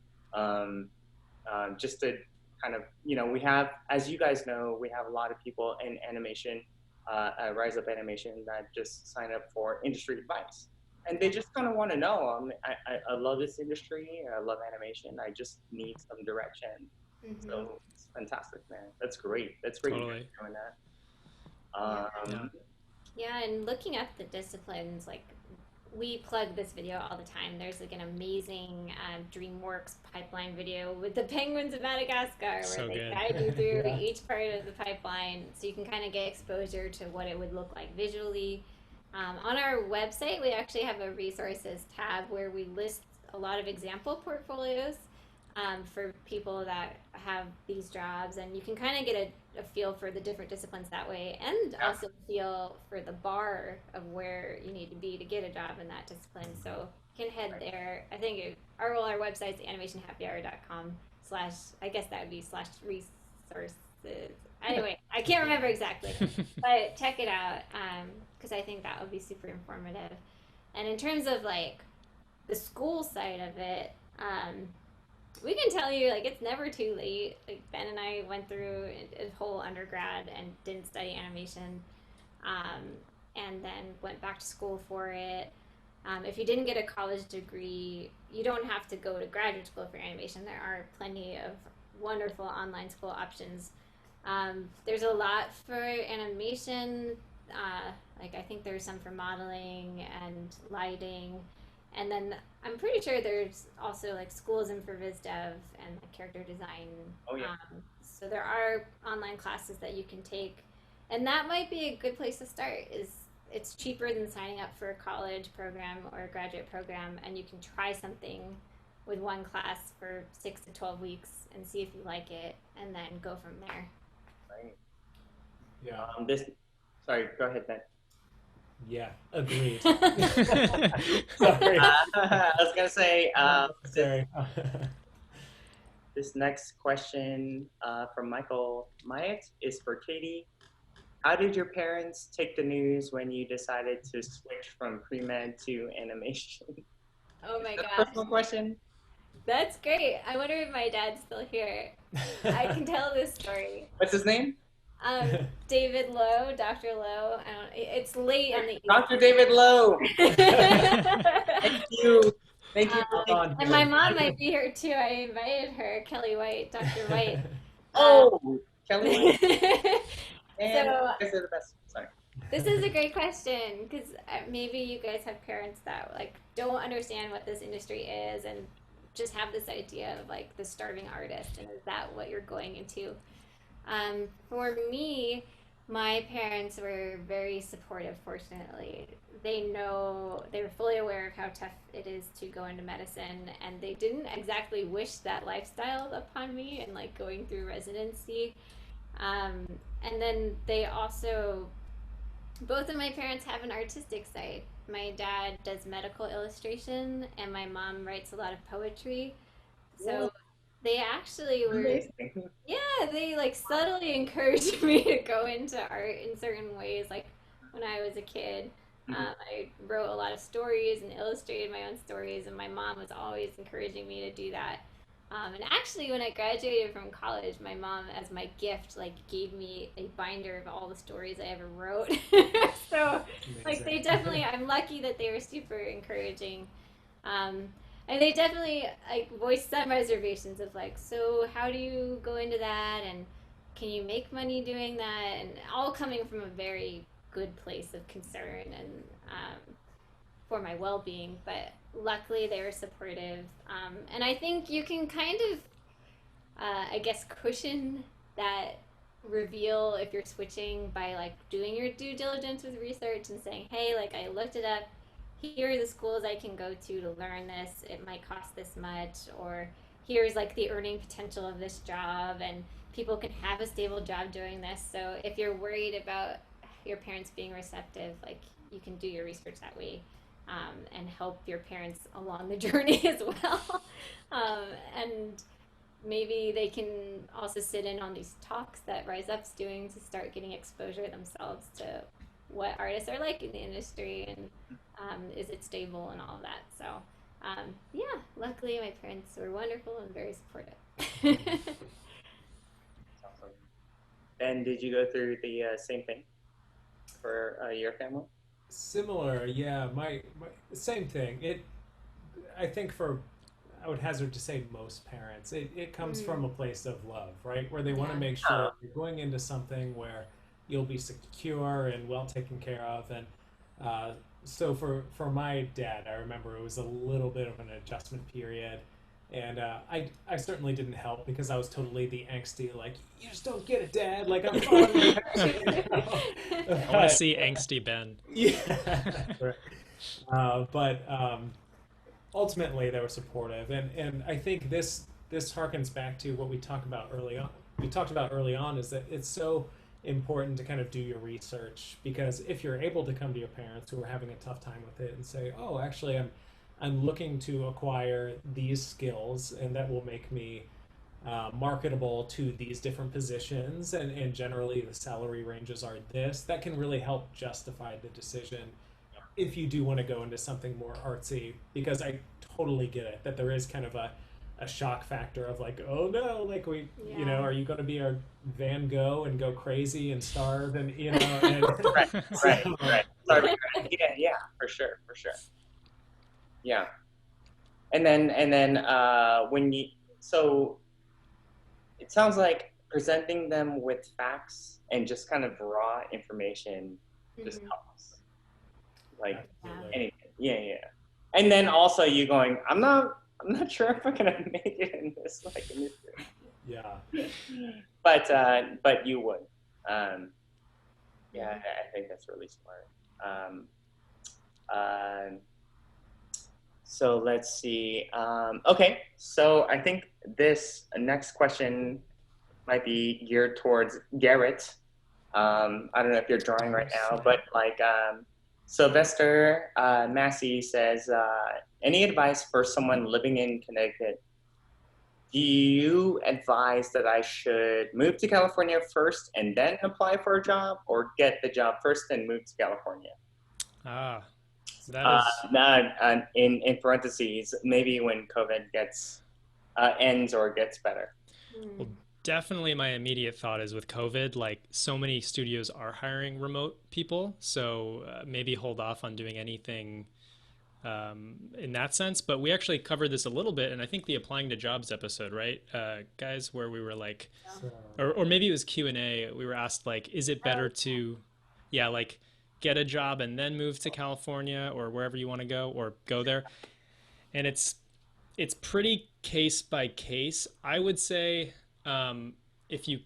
Just to kind of, we have, as you guys know, we have a lot of people in animation, Rise Up Animation, that just sign up for industry advice. And they just kind of want to know, I love this industry, I love animation, I just need some direction. Mm-hmm. So it's fantastic, man. That's great. That's great totally. Doing that. Yeah, and looking at the disciplines, like, we plug this video all the time. There's like an amazing DreamWorks pipeline video with the penguins of Madagascar where they guide you through each part of the pipeline, so you can kind of get exposure to what it would look like visually. On our website, we actually have a resources tab where we list a lot of example portfolios for people that have these jobs, and you can kind of get a feel for the different disciplines that way, and also feel for the bar of where you need to be to get a job in that discipline. So you can head there. I think our website's animationhappyhour.com/ I guess that would be /resources. Anyway, I can't remember exactly, but check it out because I think that would be super informative. And in terms of like the school side of it, we can tell you, like, it's never too late. Like, Ben and I went through a whole undergrad and didn't study animation, and then went back to school for it. If you didn't get a college degree, you don't have to go to graduate school for animation. There are plenty of wonderful online school options. There's a lot for animation. Like, I think there's some for modeling and lighting. And then I'm pretty sure there's also like schools in for Viz Dev and like character design. Oh, yeah. So there are online classes that you can take, and that might be a good place to start. It's cheaper than signing up for a college program or a graduate program, and you can try something with one class for 6 to 12 weeks and see if you like it, and then go from there. Right. Yeah. Sorry, go ahead, Ben. Yeah, agreed. Sorry. I was gonna say, sorry. This next question from Michael Myatt is for Katie. How did your parents take the news when you decided to switch from pre-med to animation? Oh my gosh. Personal question. That's great. I wonder if my dad's still here. I can tell this story. What's his name? David Lowe, Dr. Lowe. It's late on the Dr. David Lowe. Thank you. Thank you. And my mom might be here too. I invited her, Kelly White, Dr. White. Kelly White. And so, they're the best. Sorry. This is a great question because maybe you guys have parents that like don't understand what this industry is and just have this idea of like the starving artist, and is that what you're going into? For me, my parents were very supportive, fortunately. They were fully aware of how tough it is to go into medicine, and they didn't exactly wish that lifestyle upon me and like going through residency. And then they also, both of my parents have an artistic side. My dad does medical illustration, and my mom writes a lot of poetry. So they actually were, they like subtly encouraged me to go into art in certain ways. Like when I was a kid, I wrote a lot of stories and illustrated my own stories, and my mom was always encouraging me to do that. And actually, when I graduated from college, my mom, as my gift, like gave me a binder of all the stories I ever wrote. So, like, they definitely, I'm lucky that they were super encouraging. And they definitely like voiced some reservations of like, so how do you go into that, and can you make money doing that, and all coming from a very good place of concern and for my well-being. But luckily they were supportive, and I think you can kind of I guess cushion that reveal if you're switching by like doing your due diligence with research and saying, hey, like I looked it up, here are the schools I can go to learn this, it might cost this much, or here's like the earning potential of this job, and people can have a stable job doing this. So if you're worried about your parents being receptive, like you can do your research that way, and help your parents along the journey as well. And maybe they can also sit in on these talks that Rise Up's doing to start getting exposure themselves to what artists are like in the industry, and is it stable and all of that. So yeah, luckily my parents were wonderful and very supportive. Awesome. And did you go through the same thing for your family? Similar, yeah. My same thing. I think I would hazard to say most parents, it comes from a place of love, right? Where they want to make sure you're going into something where you'll be secure and well taken care of. And so for my dad, I remember it was a little bit of an adjustment period. And I certainly didn't help because I was totally the angsty, like, you just don't get it, Dad. Like, I'm fine. I want to see angsty Ben. Yeah, that's right. But ultimately, they were supportive, and I think this harkens back to what we talked about early on. Is that it's so important to kind of do your research, because if you're able to come to your parents who are having a tough time with it and say, oh, actually, I'm looking to acquire these skills, and that will make me marketable to these different positions, and generally the salary ranges are this, that can really help justify the decision if you do want to go into something more artsy, because I totally get it that there is kind of a shock factor of like, oh no, like are you going to be our Van Gogh and go crazy and starve, and and right. Sorry. Yeah, for sure. Yeah. And then so it sounds like presenting them with facts and just kind of raw information just helps. Like anything. Yeah. And then also you going, I'm not sure if I'm gonna make it in this industry. Yeah. But you would. Yeah, I think that's really smart. So let's see. Okay, so I think this next question might be geared towards Garrett. I don't know if you're drawing right now, but like Sylvester Massey says, any advice for someone living in Connecticut? Do you advise that I should move to California first and then apply for a job, or get the job first and move to California? That is in parentheses, maybe when COVID ends or gets better. Well, definitely my immediate thought is with COVID, like so many studios are hiring remote people, so maybe hold off on doing anything in that sense. But we actually covered this a little bit, and I think the applying to jobs episode, right, guys, where we were like, or maybe it was Q&A, we were asked like, is it better to, like get a job and then move to California or wherever you want to go, or go there? And it's pretty case by case. I would say if you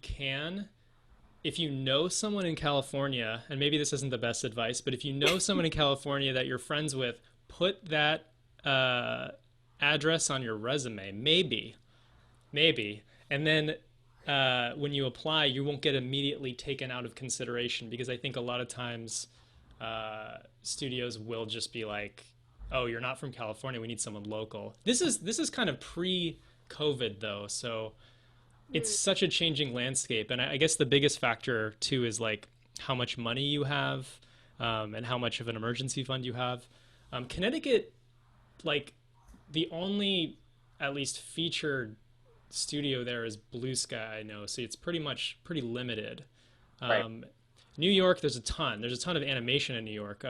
know someone in California, and maybe this isn't the best advice, but if you know someone in California that you're friends with, put that address on your resume, maybe. And then when you apply, you won't get immediately taken out of consideration, because I think a lot of times studios will just be like, oh, you're not from California, we need someone local. This is kind of pre-COVID though, so it's such a changing landscape. And I guess the biggest factor too is like how much money you have, and how much of an emergency fund you have. Connecticut, like the only at least featured studio there is Blue Sky, I know, so it's pretty limited. Right. New York, there's a ton of animation in New York.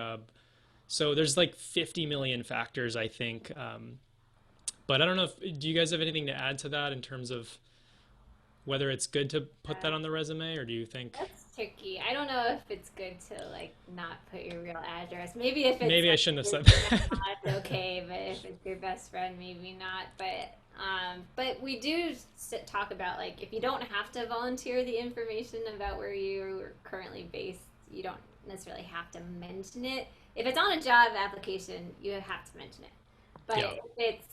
So there's like 50 million factors, I think. But I don't know do you guys have anything to add to that in terms of whether it's good to put that on the resume, or do you think? That's tricky. I don't know if it's good to like not put your real address. Maybe if it's I shouldn't have said that. It's okay, but if it's your best friend, maybe not. But we do talk about like if you don't have to volunteer the information about where you're currently based, you don't necessarily have to mention it. If it's on a job application, you have to mention it. But if it's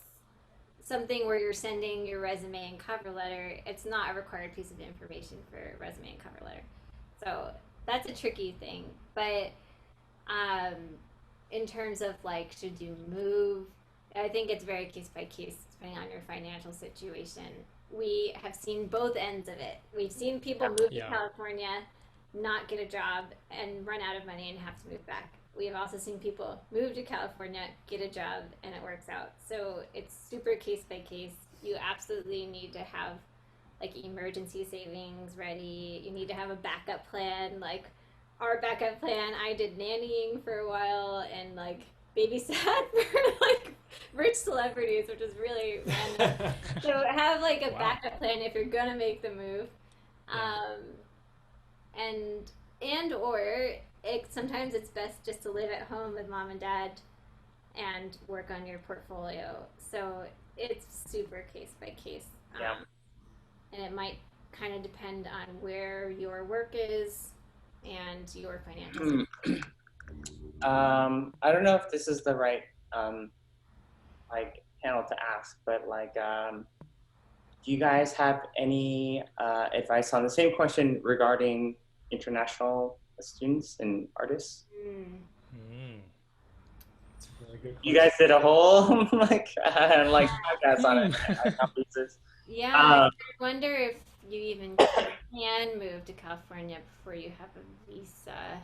something where you're sending your resume and cover letter, it's not a required piece of information for resume and cover letter. So that's a tricky thing. But Um, in terms of like, should you move? I think it's very case by case, depending on your financial situation. We have seen both ends of it. We've seen people move to Yeah. California, not get a job, and run out of money and have to move back. We have also seen people move to California, get a job, and it works out. So it's super case by case. You absolutely need to have like emergency savings ready. You need to have a backup plan. Like our backup plan, I did nannying for a while and like babysat for like rich celebrities, which is really random. So have like a Wow. backup plan if you're gonna make the move. Yeah. Um, and or sometimes it's best just to live at home with mom and dad and work on your portfolio. So it's super case by case. Yeah. And it might kind of depend on where your work is and your financial situation. I don't know if this is the right like panel to ask, but like, do you guys have any advice on the same question regarding international students and artists? Mm. That's a really good You question. guys did a whole like podcast on it. Conferences. Yeah, I Um, wonder if you even can move to California before you have a visa.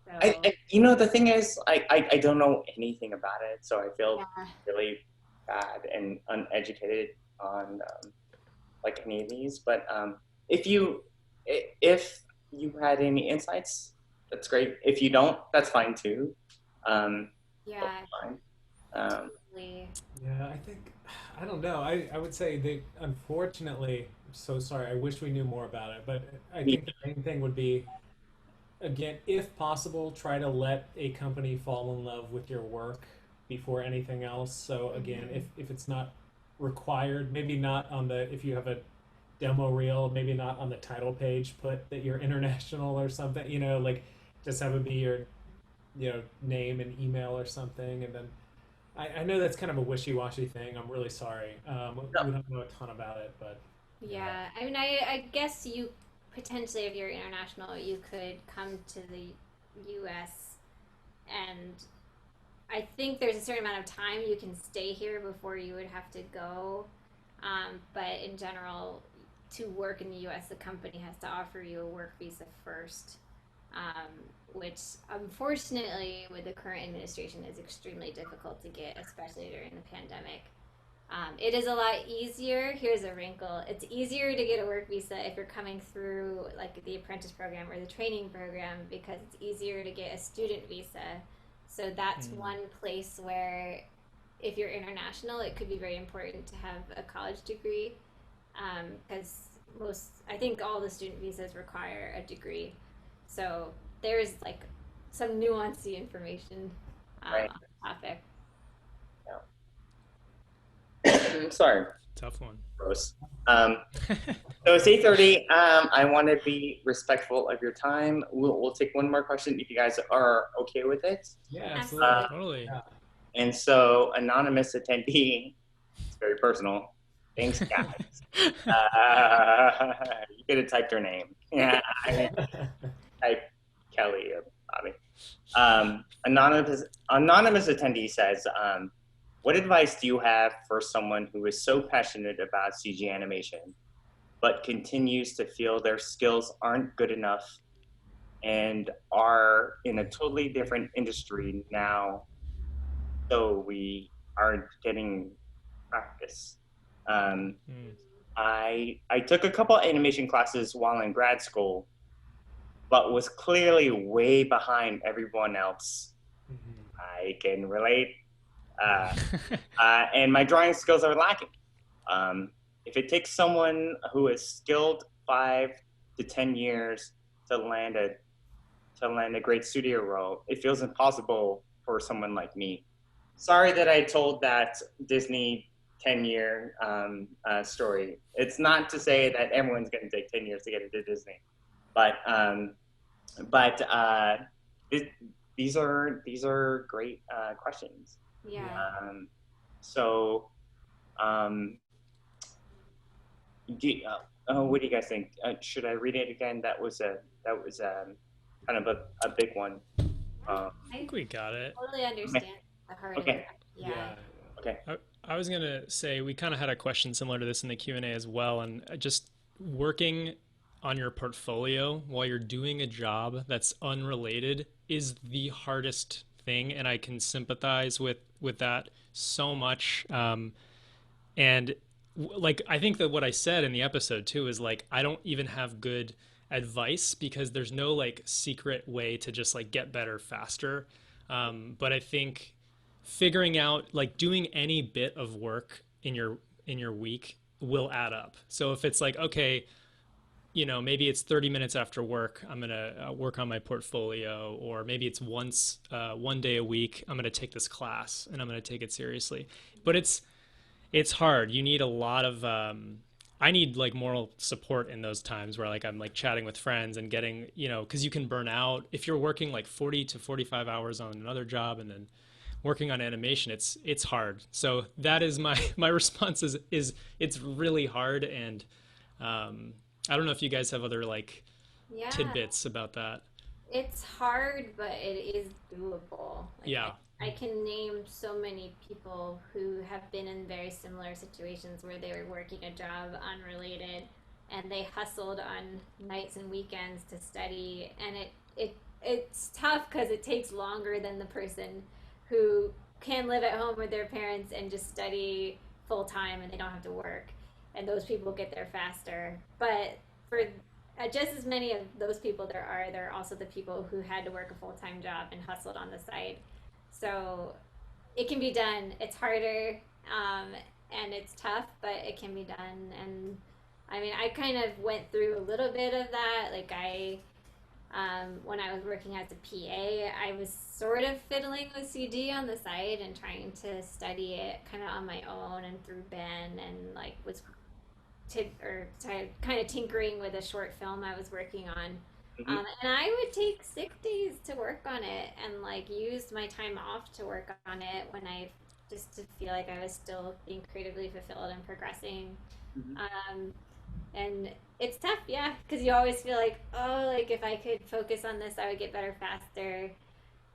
So, you know, the thing is, I don't know anything about it, so I feel yeah. really bad and uneducated on like any of these. But if you had any insights, that's great. If you don't, that's fine too. Yeah, Both fine. Um, totally. Yeah, I think, I don't know. I would say that unfortunately, I'm so sorry. I wish we knew more about it, but I Me- think the main thing would be, again, if possible, try to let a company fall in love with your work before anything else. So again, if it's not required, maybe not on the, if you have a demo reel, maybe not on the title page, put that you're international or something, like just have it be your, name and email or something. And then I know that's kind of a wishy-washy thing. I'm really sorry. no, We don't know a ton about it, but Yeah, I mean, I guess you potentially, if you're international, you could come to the US, and I think there's a certain amount of time you can stay here before you would have to go. But in general, to work in the US, the company has to offer you a work visa first, um, which unfortunately, with the current administration, is extremely difficult to get, especially during the pandemic. It is a lot easier. Here's a wrinkle. It's easier to get a work visa if you're coming through like the apprentice program or the training program because it's easier to get a student visa. So that's one place where if you're international, it could be very important to have a college degree because I think all the student visas require a degree. So there's like some nuancey information right. on the topic. Sorry, Tough one. gross. So it's 8:30. I want to be respectful of your time. We'll take one more question if you guys are okay with it. yeah, Absolutely. absolutely. Totally. Yeah. And so, anonymous attendee, it's very personal. Thanks, guys. You could have typed her name. Yeah, I mean, type Kelly or Bobby. Anonymous attendee says, what advice do you have for someone who is so passionate about CG animation, but continues to feel their skills aren't good enough and are in a totally different industry now, so we are getting practice? I took a couple animation classes while in grad school, but was clearly way behind everyone else. I can relate. And my drawing skills are lacking. If it takes someone who is skilled 5 to 10 years to land a great studio role, it feels impossible for someone like me. Sorry that I told that Disney 10-year story. It's not to say that everyone's going to take 10 years to get into Disney, but these are great questions. Yeah. So, what do you guys think? Should I read it again? That was kind of a big one. I think we got it. Totally understand the heart of Okay. it. Yeah. Okay. I was gonna say we kind of had a question similar to this in the Q&A as well, and just working on your portfolio while you're doing a job that's unrelated is the hardest thing, and I can sympathize with that so much. And like I think that what I said in the episode too is like I don't even have good advice because there's no like secret way to just like get better faster. But I think figuring out like doing any bit of work in your week will add up. So if it's like okay, you know, maybe it's 30 minutes after work, I'm going to work on my portfolio, or maybe it's one day a week, I'm going to take this class and I'm going to take it seriously. But it's hard. You need a lot of I need like moral support in those times where like I'm like chatting with friends and getting, you know, because you can burn out if you're working like 40 to 45 hours on another job and then working on animation. It's hard. So that is my response is it's really hard. And I don't know if you guys have other like Yeah. tidbits about that. It's hard, but it is doable. Like, Yeah. I can name so many people who have been in very similar situations where they were working a job unrelated and they hustled on nights and weekends to study, and it's tough because it takes longer than the person who can live at home with their parents and just study full time and they don't have to work, and those people get there faster. But for just as many of those people there are also the people who had to work a full-time job and hustled on the side. So it can be done. It's harder, and it's tough, but it can be done. And I mean, I kind of went through a little bit of that. Like when I was working as a PA, I was sort of fiddling with CG on the side and trying to study it kind of on my own and through Ben, and like was kind of tinkering with a short film I was working on. And I would take sick days to work on it and like use my time off to work on it when I just to feel like I was still being creatively fulfilled and progressing. And it's tough, yeah, because you always feel like, oh, like if I could focus on this, I would get better faster.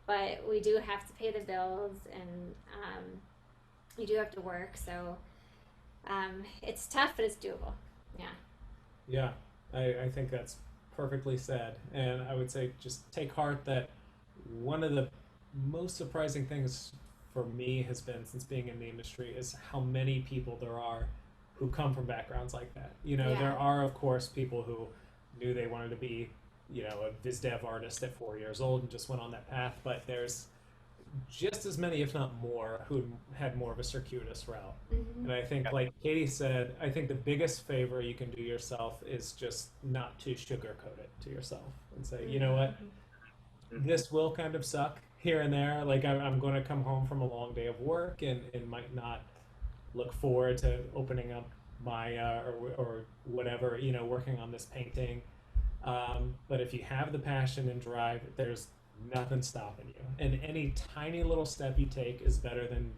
But we do have to pay the bills, and you do have to work, so it's tough, but it's doable. Yeah. Yeah, I think that's perfectly said. And I would say just take heart that one of the most surprising things for me has been, since being in the industry, is how many people there are who come from backgrounds like that. You know, Yeah. there are, of course, people who knew they wanted to be, you know, a viz dev artist at 4 years old and just went on that path, but there's just as many, if not more, who had more of a circuitous route. And I think, like Katie said, I think the biggest favor you can do yourself is just not to sugarcoat it to yourself and say, you know what, this will kind of suck here and there. Like I'm going to come home from a long day of work and might not look forward to opening up my or whatever, you know, working on this painting. But if you have the passion and drive, there's nothing stopping you. And any tiny little step you take is better than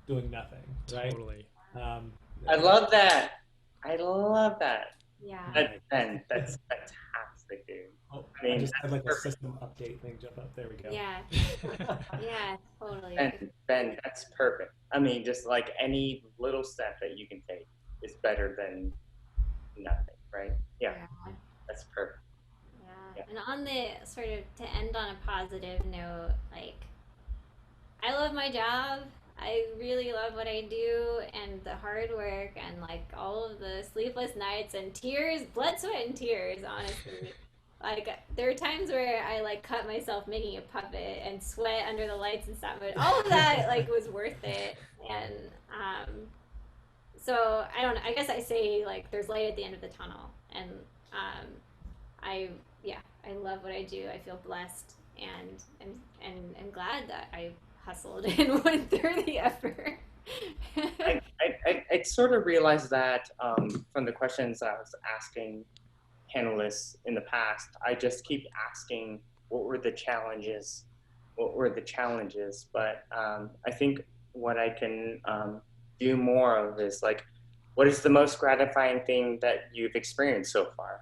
doing nothing, right? Totally. I love that. I love that. Yeah. Ben, that's fantastic, dude. Oh, I mean, I just had like a perfect. system update thing jump up. There we go. Yeah. Yeah, totally. Ben, that's perfect. I mean, just like any little step that you can take is better than nothing, right? Yeah, that's perfect. Yeah. And on the sort of to end on a positive note, like I love my job. I really love what I do, and the hard work and like all of the sleepless nights and tears, blood, sweat, and tears, honestly. Like there are times where I like cut myself making a puppet and sweat under the lights and stuff, but all of that like was worth it. And so I don't know, I guess I say like there's light at the end of the tunnel, and I love what I do. I feel blessed and glad that I hustled and went through the effort. I sort of realized that from the questions I was asking panelists in the past. I just keep asking what were the challenges, but I think what I can do more of is like, what is the most gratifying thing that you've experienced so far?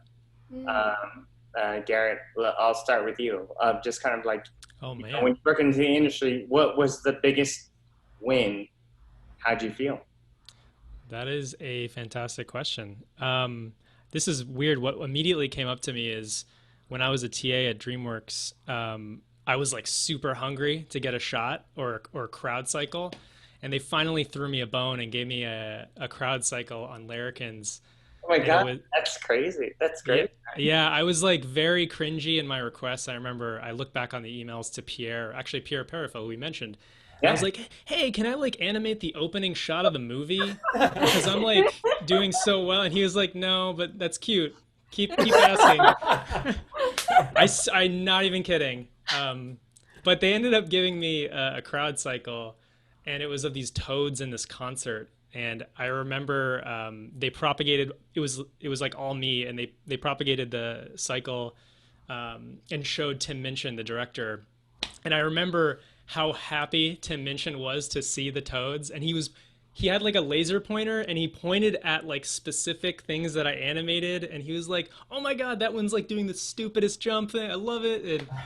Garrett, I'll start with you. Just kind of like Oh You know, man. when you work into the industry, what was the biggest win? How'd you feel? That is a fantastic question. This is weird. What immediately came up to me is when I was a TA at DreamWorks, I was like super hungry to get a shot or crowd cycle, and they finally threw me a bone and gave me a crowd cycle on Larrikins, Oh my and it God, was that's crazy. That's yeah. great. Yeah, I was like very cringy in my requests. I remember I looked back on the emails to Pierre, actually Pierre Perifel, who we mentioned, and I was Yeah. like, "Hey, can I like animate the opening shot of the movie? Because I'm like doing so well." And he was like, "No, but that's cute. Keep asking." I'm not even kidding. But they ended up giving me a crowd cycle, and it was of these toads in this concert. And I remember they propagated. It was like all me, and they propagated the cycle and showed Tim Minchin, the director. And I remember how happy Tim Minchin was to see the toads, and he had like a laser pointer and he pointed at like specific things that I animated, and he was like, "Oh my God, that one's like doing the stupidest jump thing. I love it."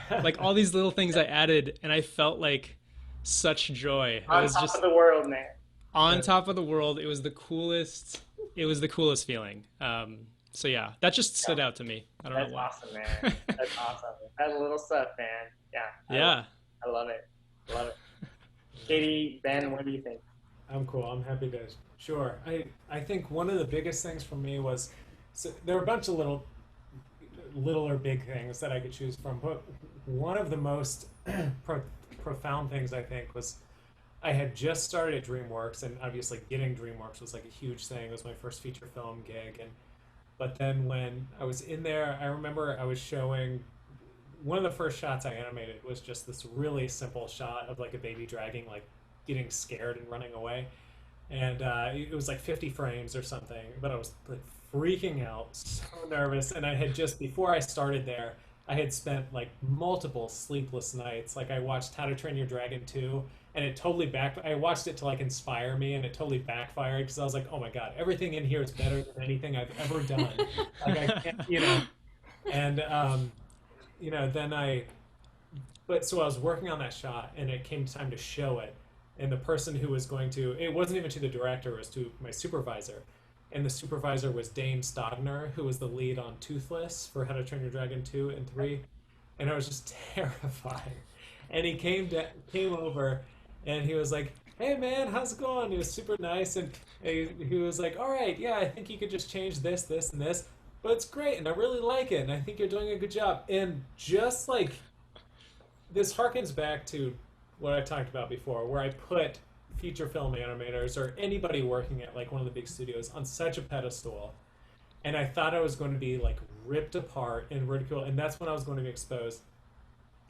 And like all these little things I added, and I felt like such joy. It On was top just of the world, man. on top of the world. It was the coolest. It was the coolest feeling. So yeah, that just stood out to me. I don't That's know why. awesome, man. That's awesome. That little stuff, man. Yeah. Yeah. I love it. Love it. Katie, Ben, what do you think? I'm cool. I'm happy to. Sure. I think one of the biggest things for me was, so there were a bunch of little or big things that I could choose from, but one of the most profound things I think was I had just started at DreamWorks, and obviously getting DreamWorks was like a huge thing. It was my first feature film gig, and but then when I was in there, I remember I was showing one of the first shots I animated was just this really simple shot of like a baby dragging, like getting scared and running away, and it was like 50 frames or something. But I was like freaking out, so nervous, and I had just before I started there, I had spent like multiple sleepless nights. Like I watched How to Train Your Dragon 2, and it totally I watched it to like inspire me, and it totally backfired because I was like, oh my God, everything in here is better than anything I've ever done. Like I can't, and then but so I was working on that shot, and it came time to show it, and the person who was going to, it wasn't even to the director, it was to my supervisor, and the supervisor was Dane Stodner, who was the lead on Toothless for How to Train Your Dragon 2 and 3, and I was just terrified. And he came over, and he was like, "Hey man, how's it going?" He was super nice, and he was like, "All right, yeah, I think you could just change this, this, and this, but it's great, and I really like it, and I think you're doing a good job." And just like this harkens back to what I talked about before, where I put feature film animators or anybody working at like one of the big studios on such a pedestal, and I thought I was going to be like ripped apart and ridiculed, and that's when I was going to be exposed.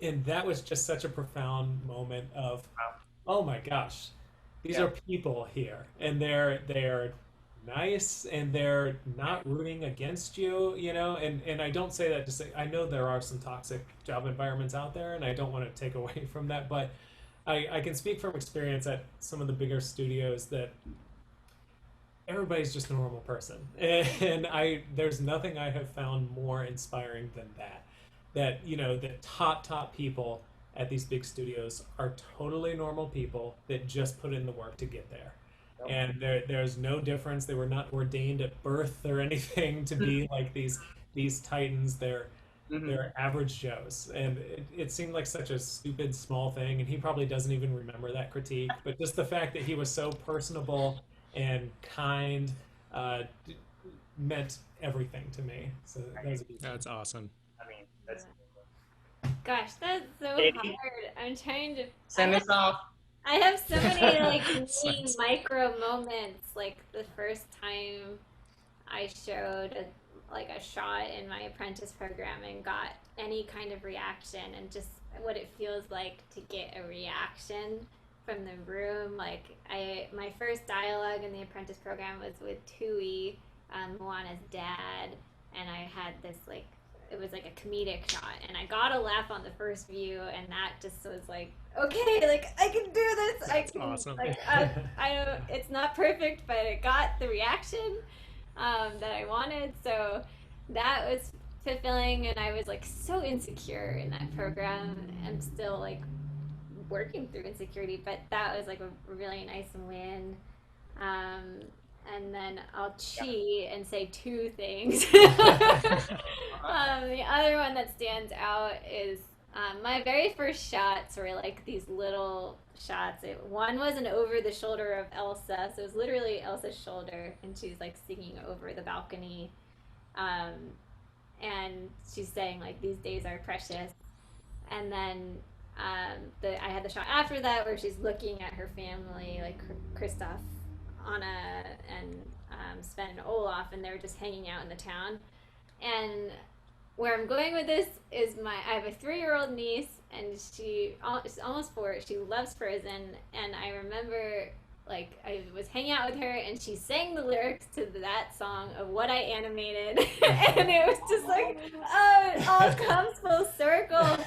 And that was just such a profound moment of, oh my gosh, these are people here, and they're nice, and they're not rooting against you, and I don't say that to say, I know there are some toxic job environments out there, and I don't want to take away from that, but I can speak from experience at some of the bigger studios that everybody's just a normal person, and there's nothing I have found more inspiring than that. That the top people at these big studios are totally normal people that just put in the work to get there. Yep. And there's no difference. They were not ordained at birth or anything to be like these titans. They're average Joes, and it seemed like such a stupid small thing, and he probably doesn't even remember that critique, but just the fact that he was so personable and kind meant everything to me. So That's awesome. I mean, that's Gosh, that's so Katie? hard. I'm trying to send us off. I have so many like neat micro moments. Like the first time I showed a shot in my apprentice program and got any kind of reaction, and just what it feels like to get a reaction from the room. Like my first dialogue in the apprentice program was with Tui, Moana's dad, and I had this it was like a comedic shot, and I got a laugh on the first view, and that just was like, okay, like I can do this. That's awesome. I don't. It's not perfect, but it got the reaction that I wanted. So that was fulfilling, and I was like so insecure in that program. I'm still like working through insecurity, but that was like a really nice win. Um, and then I'll cheat and say two things. The other one that stands out is my very first shots were like these little shots. One was an over the shoulder of Elsa, so it was literally Elsa's shoulder, and she's like singing over the balcony, um, and she's saying like these days are precious. And then I had the shot after that where she's looking at her family, like Kristoff, Anna, and Sven and Olaf, and they're just hanging out in the town. And where I'm going with this is I have a 3-year-old niece, and she's almost 4. She loves Frozen, and I remember like I was hanging out with her, and she sang the lyrics to that song of what I animated, and it was just like, oh, it all comes full circle.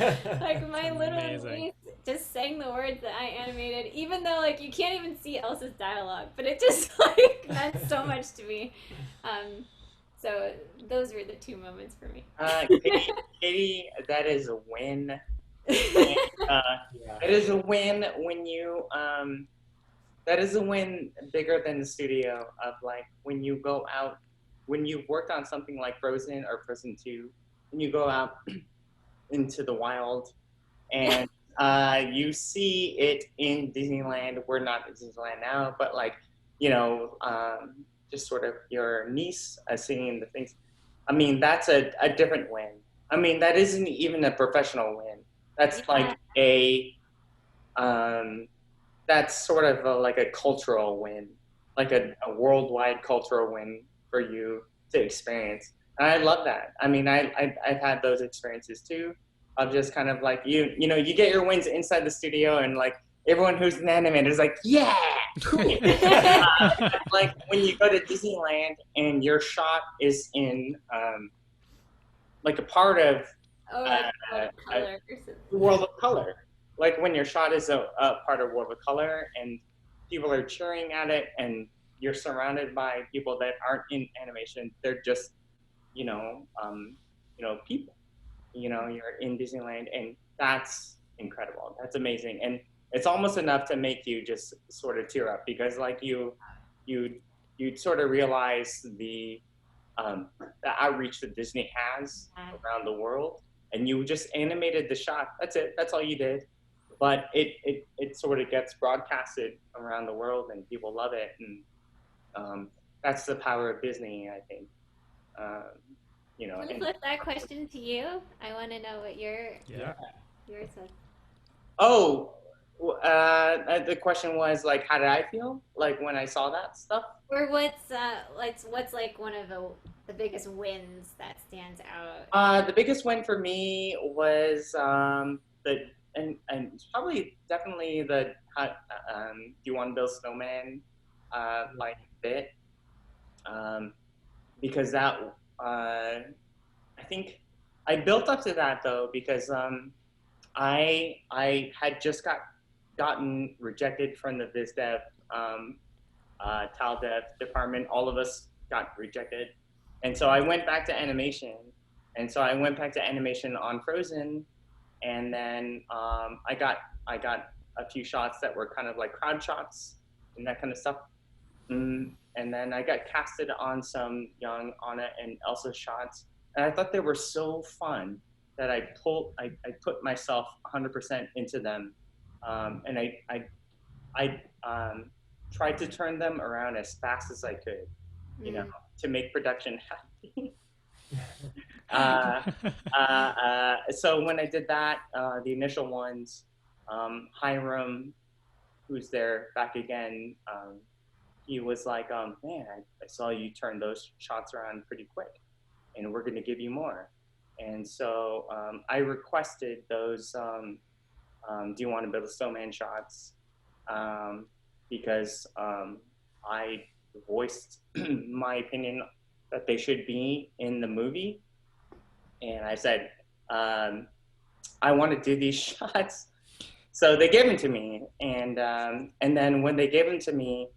Like my little niece just sang the words that I animated, even though like you can't even see Elsa's dialogue, but it just like meant so much to me. So those were the 2 moments for me. Katie, that is a win. It is a win when you that is a win bigger than the studio of like when you go out, when you've worked on something like Frozen or Frozen 2, when you go out into the wild and you see it in Disneyland. We're not at Disneyland now, but like, you know, just sort of your niece singing the things. I mean, that's a different win. I mean, that isn't even a professional win. That's like that's sort of like a cultural win, like a worldwide cultural win for you to experience. And I love that. I mean, I've had those experiences too, of just kind of like, you know, you get your wins inside the studio and like everyone who's an animator is like, yeah, cool. Like when you go to Disneyland and your shot is in like a part of World of Color. Like when your shot is a part of World of Color and people are cheering at it and you're surrounded by people that aren't in animation. They're just, you know, people. You know, you're in Disneyland, and that's incredible. That's amazing, and it's almost enough to make you just sort of tear up because, like, you sort of realize the outreach that Disney has around the world, and you just animated the shot. That's it. That's all you did, but it sort of gets broadcasted around the world, and people love it, and that's the power of Disney, I think. You know, Let me flip that question to you. I want to know what yours was. Oh, the question was like, how did I feel like when I saw that stuff? Or what's like one of the biggest wins that stands out? The biggest win for me was and probably definitely the do you want to build snowman like bit, because that I think I built up to that though because I had just gotten rejected from the VizDev TalDev department. All of us got rejected, and so I went back to animation. And so I went back to animation on Frozen, and then I got a few shots that were kind of like crowd shots and that kind of stuff. And then I got casted on some young Anna and Elsa shots, and I thought they were so fun that I put myself 100% into them, and I tried to turn them around as fast as I could, you know, to make production happy. So when I did that, the initial ones, Hiram, who's there back again, he was like, man, I saw you turn those shots around pretty quick, and we're gonna give you more. And so I requested those, do you want to build a snowman shots? Because I voiced my opinion that they should be in the movie. And I said, I want to do these shots. So they gave them to me. And then when they gave them to me,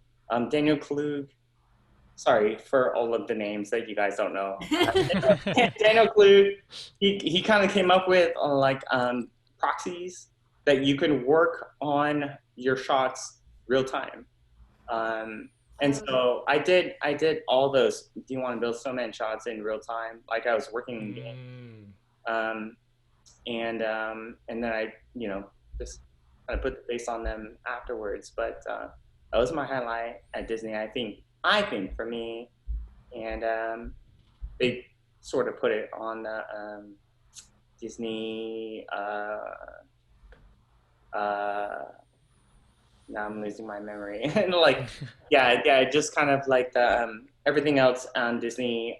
Daniel Klug sorry for all of the names that you guys don't know. Daniel Clute, he kind of came up with proxies that you can work on your shots real time. And so I did all those. Do you want to build snowman shots in real time? Like I was working in game. And then I, just kind of put the face on them afterwards. But that was my highlight at Disney. I think for me, and they sort of put it on the Disney. Now I'm losing my memory. And just kind of like the everything else on Disney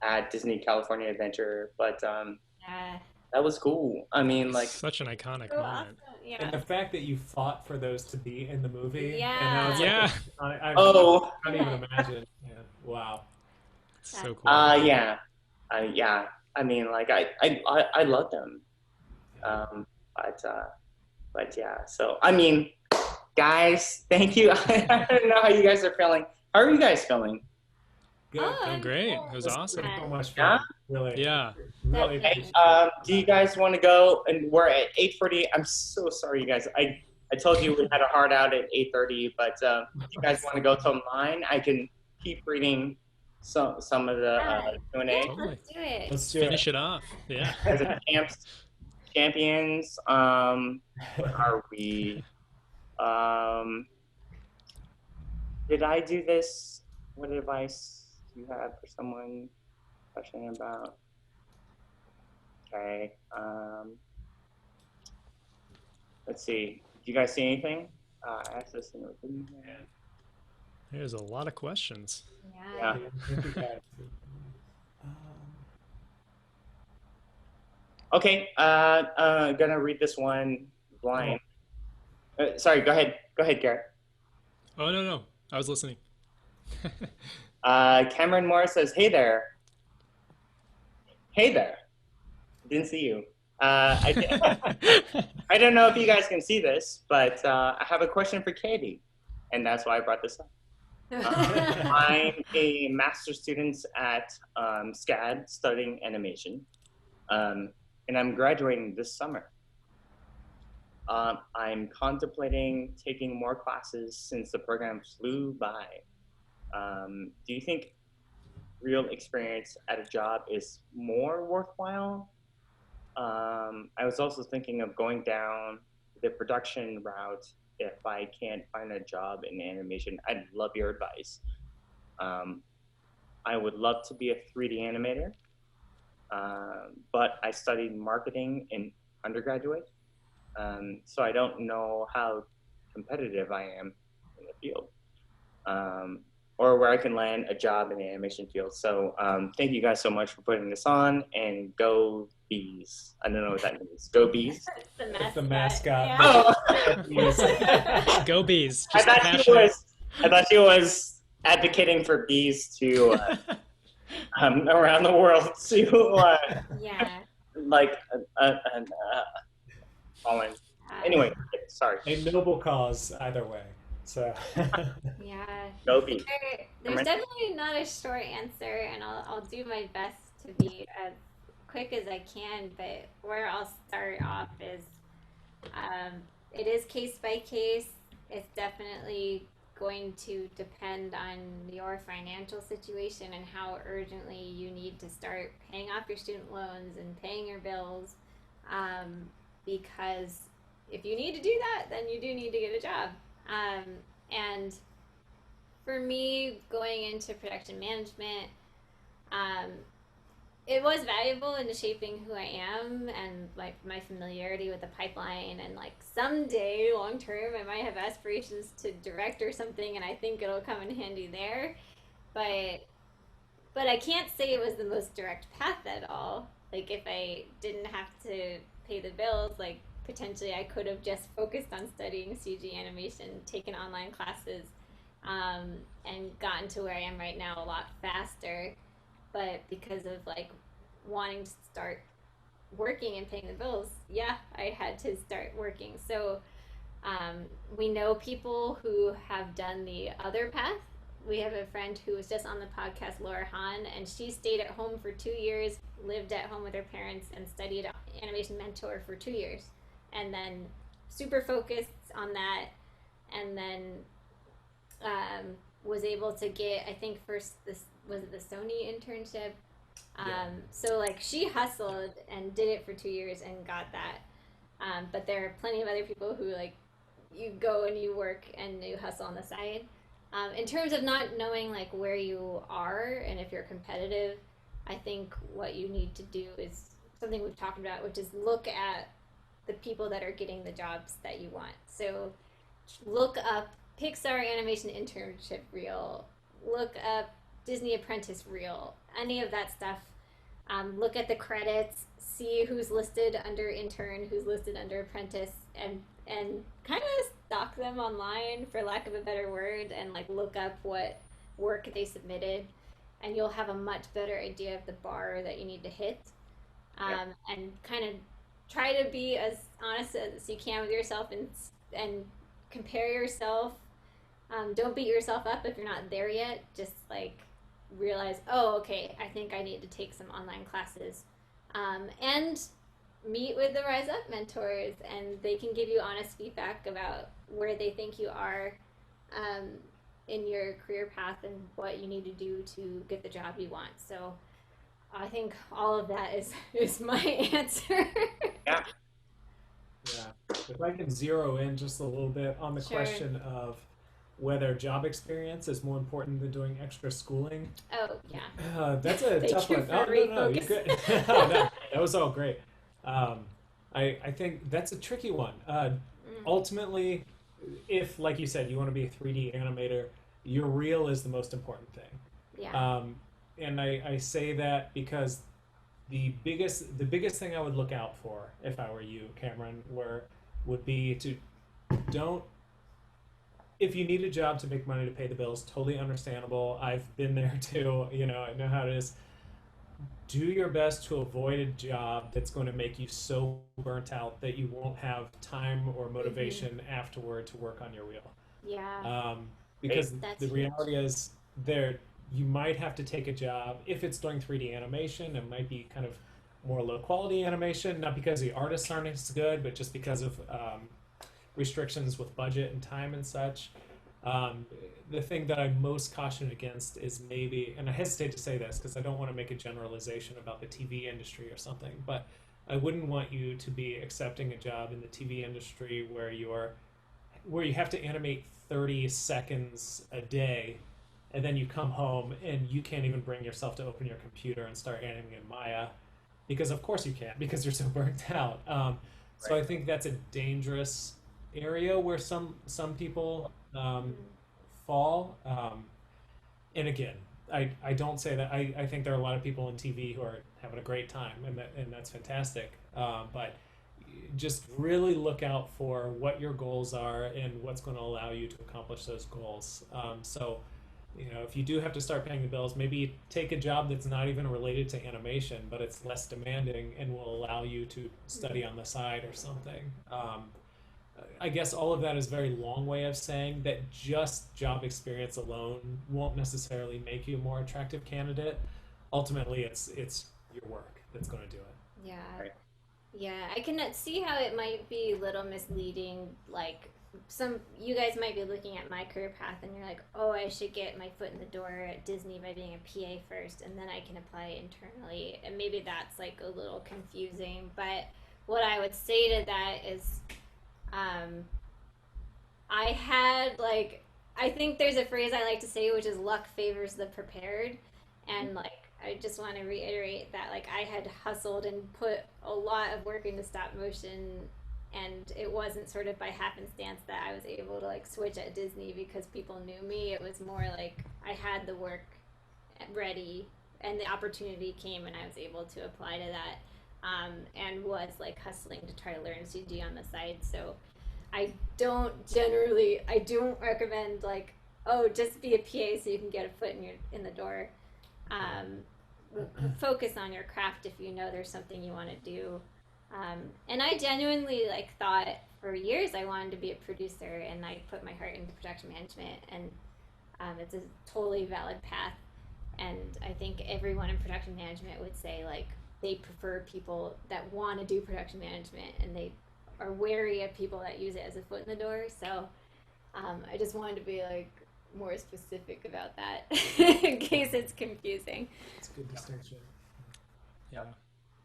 at Disney California Adventure. But that was cool. I mean, like such an iconic moment. Awesome. Yeah. And the fact that you fought for those to be in the movie. Yeah. And now it's Yeah. I can't even imagine. Yeah. Wow. So cool. Yeah. I mean, like I love them. But yeah. So I mean, guys, thank you. I don't know how you guys are feeling. How are you guys feeling? Good. Oh, great. It was awesome. So much fun. Yeah? Really. Yeah. Really Okay, appreciate it. do you guys want to go? And we're at 8:40. I'm so sorry, you guys. I told you we had a hard out at 8:30, but if you guys want to go till 9, I can keep reading some of the Q&A. Yeah, Totally. let's do it. Let's do Finish it off. Yeah. As the champions, where are we? Did I do this? What advice do you have for someone questioning about? Okay. Let's see. Do you guys see anything? Access and open. There's a lot of questions. Yeah. Okay. Gonna read this one blind. Sorry. Go ahead. Go ahead, Garrett. Oh, no. I was listening. Cameron Morris says, "Hey there." Hey there. Didn't see you. I don't know if you guys can see this, but I have a question for Katie, and that's why I brought this up. I'm a master's student at SCAD studying animation, and I'm graduating this summer. I'm contemplating taking more classes since the program flew by. Do you think real experience at a job is more worthwhile? I was also thinking of going down the production route if I can't find a job in animation. I'd love your advice. I would love to be a 3D animator, but I studied marketing in undergraduate, so I don't know how competitive I am in the field, or where I can land a job in the animation field. So thank you guys so much for putting this on, and go bees. I don't know what that means. Go bees. It's the mascot. Oh. Go bees. I thought she was advocating for bees to around the world to Colin. Anyway, sorry. A noble cause either way. So Yeah. Go bees. There's definitely not a short answer, and I'll do my best to be as quick as I can, but where I'll start off is it is case by case. It's definitely going to depend on your financial situation and how urgently you need to start paying off your student loans and paying your bills, because if you need to do that, then you do need to get a job. And for me, going into production management, it was valuable in shaping who I am and like my familiarity with the pipeline, and like someday long term I might have aspirations to direct or something, and I think it'll come in handy there, but I can't say it was the most direct path at all. Like if I didn't have to pay the bills, like potentially I could have just focused on studying CG animation, taken online classes, and gotten to where I am right now a lot faster. But because of like wanting to start working and paying the bills, yeah, I had to start working. So we know people who have done the other path, we have a friend who was just on the podcast, Laura Hahn, and she stayed at home for 2 years, lived at home with her parents, and studied animation mentor for 2 years, and then super focused on that, and then was able to get, I think first, this was it, the Sony internship. So like she hustled and did it for 2 years and got that. But there are plenty of other people who like you go and you work and you hustle on the side. In terms of not knowing like where you are and if you're competitive, I think what you need to do is something we've talked about, which is look at the people that are getting the jobs that you want. So look up Pixar animation internship reel, look up Disney Apprentice reel, any of that stuff. Look at the credits, see who's listed under intern, who's listed under apprentice, and kind of stalk them online, for lack of a better word, and like look up what work they submitted, and you'll have a much better idea of the bar that you need to hit. And kind of try to be as honest as you can with yourself and compare yourself. Don't beat yourself up if you're not there yet. Just like realize, oh, okay, I think I need to take some online classes, and meet with the Rise Up mentors, and they can give you honest feedback about where they think you are in your career path and what you need to do to get the job you want. So I think all of that is my answer. Yeah. If I can zero in just a little bit on the Sure. question of whether job experience is more important than doing extra schooling. Oh, yeah. That's a Thank tough you one. for Oh, no, you're refocusing. good. No, that was all great. I think that's a tricky one. Ultimately, if, like you said, you want to be a 3D animator, your reel is the most important thing. Yeah. And I say that because the biggest thing I would look out for if I were you, Cameron, would be to don't. If you need a job to make money to pay the bills, totally understandable. I've been there too. You know, I know how it is. Do your best to avoid a job that's going to make you so burnt out that you won't have time or motivation afterward to work on your reel. Yeah. Because That's the huge. reality is you might have to take a job. If it's doing 3D animation, it might be kind of more low quality animation, not because the artists aren't as good, but just because of restrictions with budget and time and such. The thing that I'm most cautioned against is maybe, and I hesitate to say this because I don't want to make a generalization about the TV industry or something, but I wouldn't want you to be accepting a job in the TV industry where you have to animate 30 seconds a day, and then you come home and you can't even bring yourself to open your computer and start animating in Maya, because of course you can't, because you're so burnt out. So I think that's a dangerous area where some people fall. And again, I don't say that. I think there are a lot of people in TV who are having a great time, and that's fantastic. But just really look out for what your goals are and what's going to allow you to accomplish those goals. So, you know, if you do have to start paying the bills, maybe take a job that's not even related to animation, but it's less demanding and will allow you to study on the side or something. I guess all of that is a very long way of saying that just job experience alone won't necessarily make you a more attractive candidate. Ultimately, it's your work that's going to do it. Yeah. Right. Yeah, I can see how it might be a little misleading. Like, you guys might be looking at my career path and you're like, oh, I should get my foot in the door at Disney by being a PA first, and then I can apply internally. And maybe that's like a little confusing. But what I would say to that is, I think there's a phrase I like to say, which is luck favors the prepared. And like, I just want to reiterate that like I had hustled and put a lot of work into stop motion, and it wasn't sort of by happenstance that I was able to like switch at Disney because people knew me. It was more like I had the work ready and the opportunity came and I was able to apply to that, and was like hustling to try to learn CG on the side. So I don't recommend like, oh, just be a PA so you can get a foot in the door. Focus on your craft if you know there's something you want to do. And I genuinely like thought for years I wanted to be a producer, and I put my heart into production management, and It's a totally valid path, and I think everyone in production management would say like they prefer people that want to do production management, and they are wary of people that use it as a foot in the door. So I just wanted to be like more specific about that in case it's confusing. It's a good distinction. Yeah.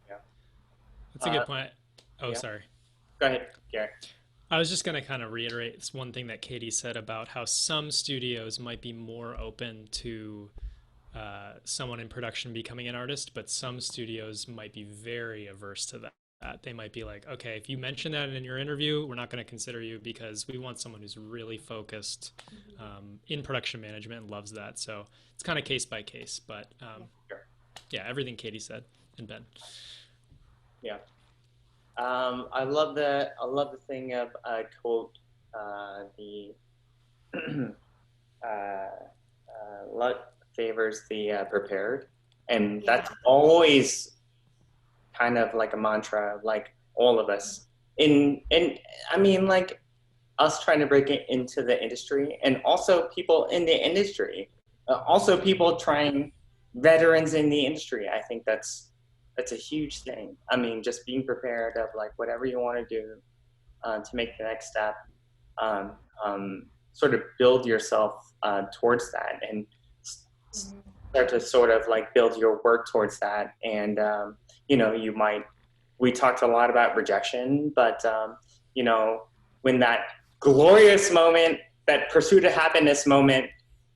Yeah. That's a good point. Oh, yeah. sorry. Go ahead, Garrett. I was just going to kind of reiterate this one thing that Katie said about how some studios might be more open to someone in production becoming an artist, but some studios might be very averse to that. They might be like, okay, if you mention that in your interview, we're not going to consider you because we want someone who's really focused in production management and loves that. So it's kind of case by case, but yeah, everything Katie said and Ben. Yeah. I love the thing of quote the luck favors the prepared, and that's always kind of like a mantra, like all of us in I mean, like us trying to break it into the industry, and also people in the industry, also people trying, veterans in the industry. I think that's a huge thing. I mean, just being prepared of like whatever you want to do to make the next step, sort of build yourself towards that, and start to sort of like build your work towards that. And you know, we talked a lot about rejection, but you know, when that glorious moment, that pursuit of happiness moment,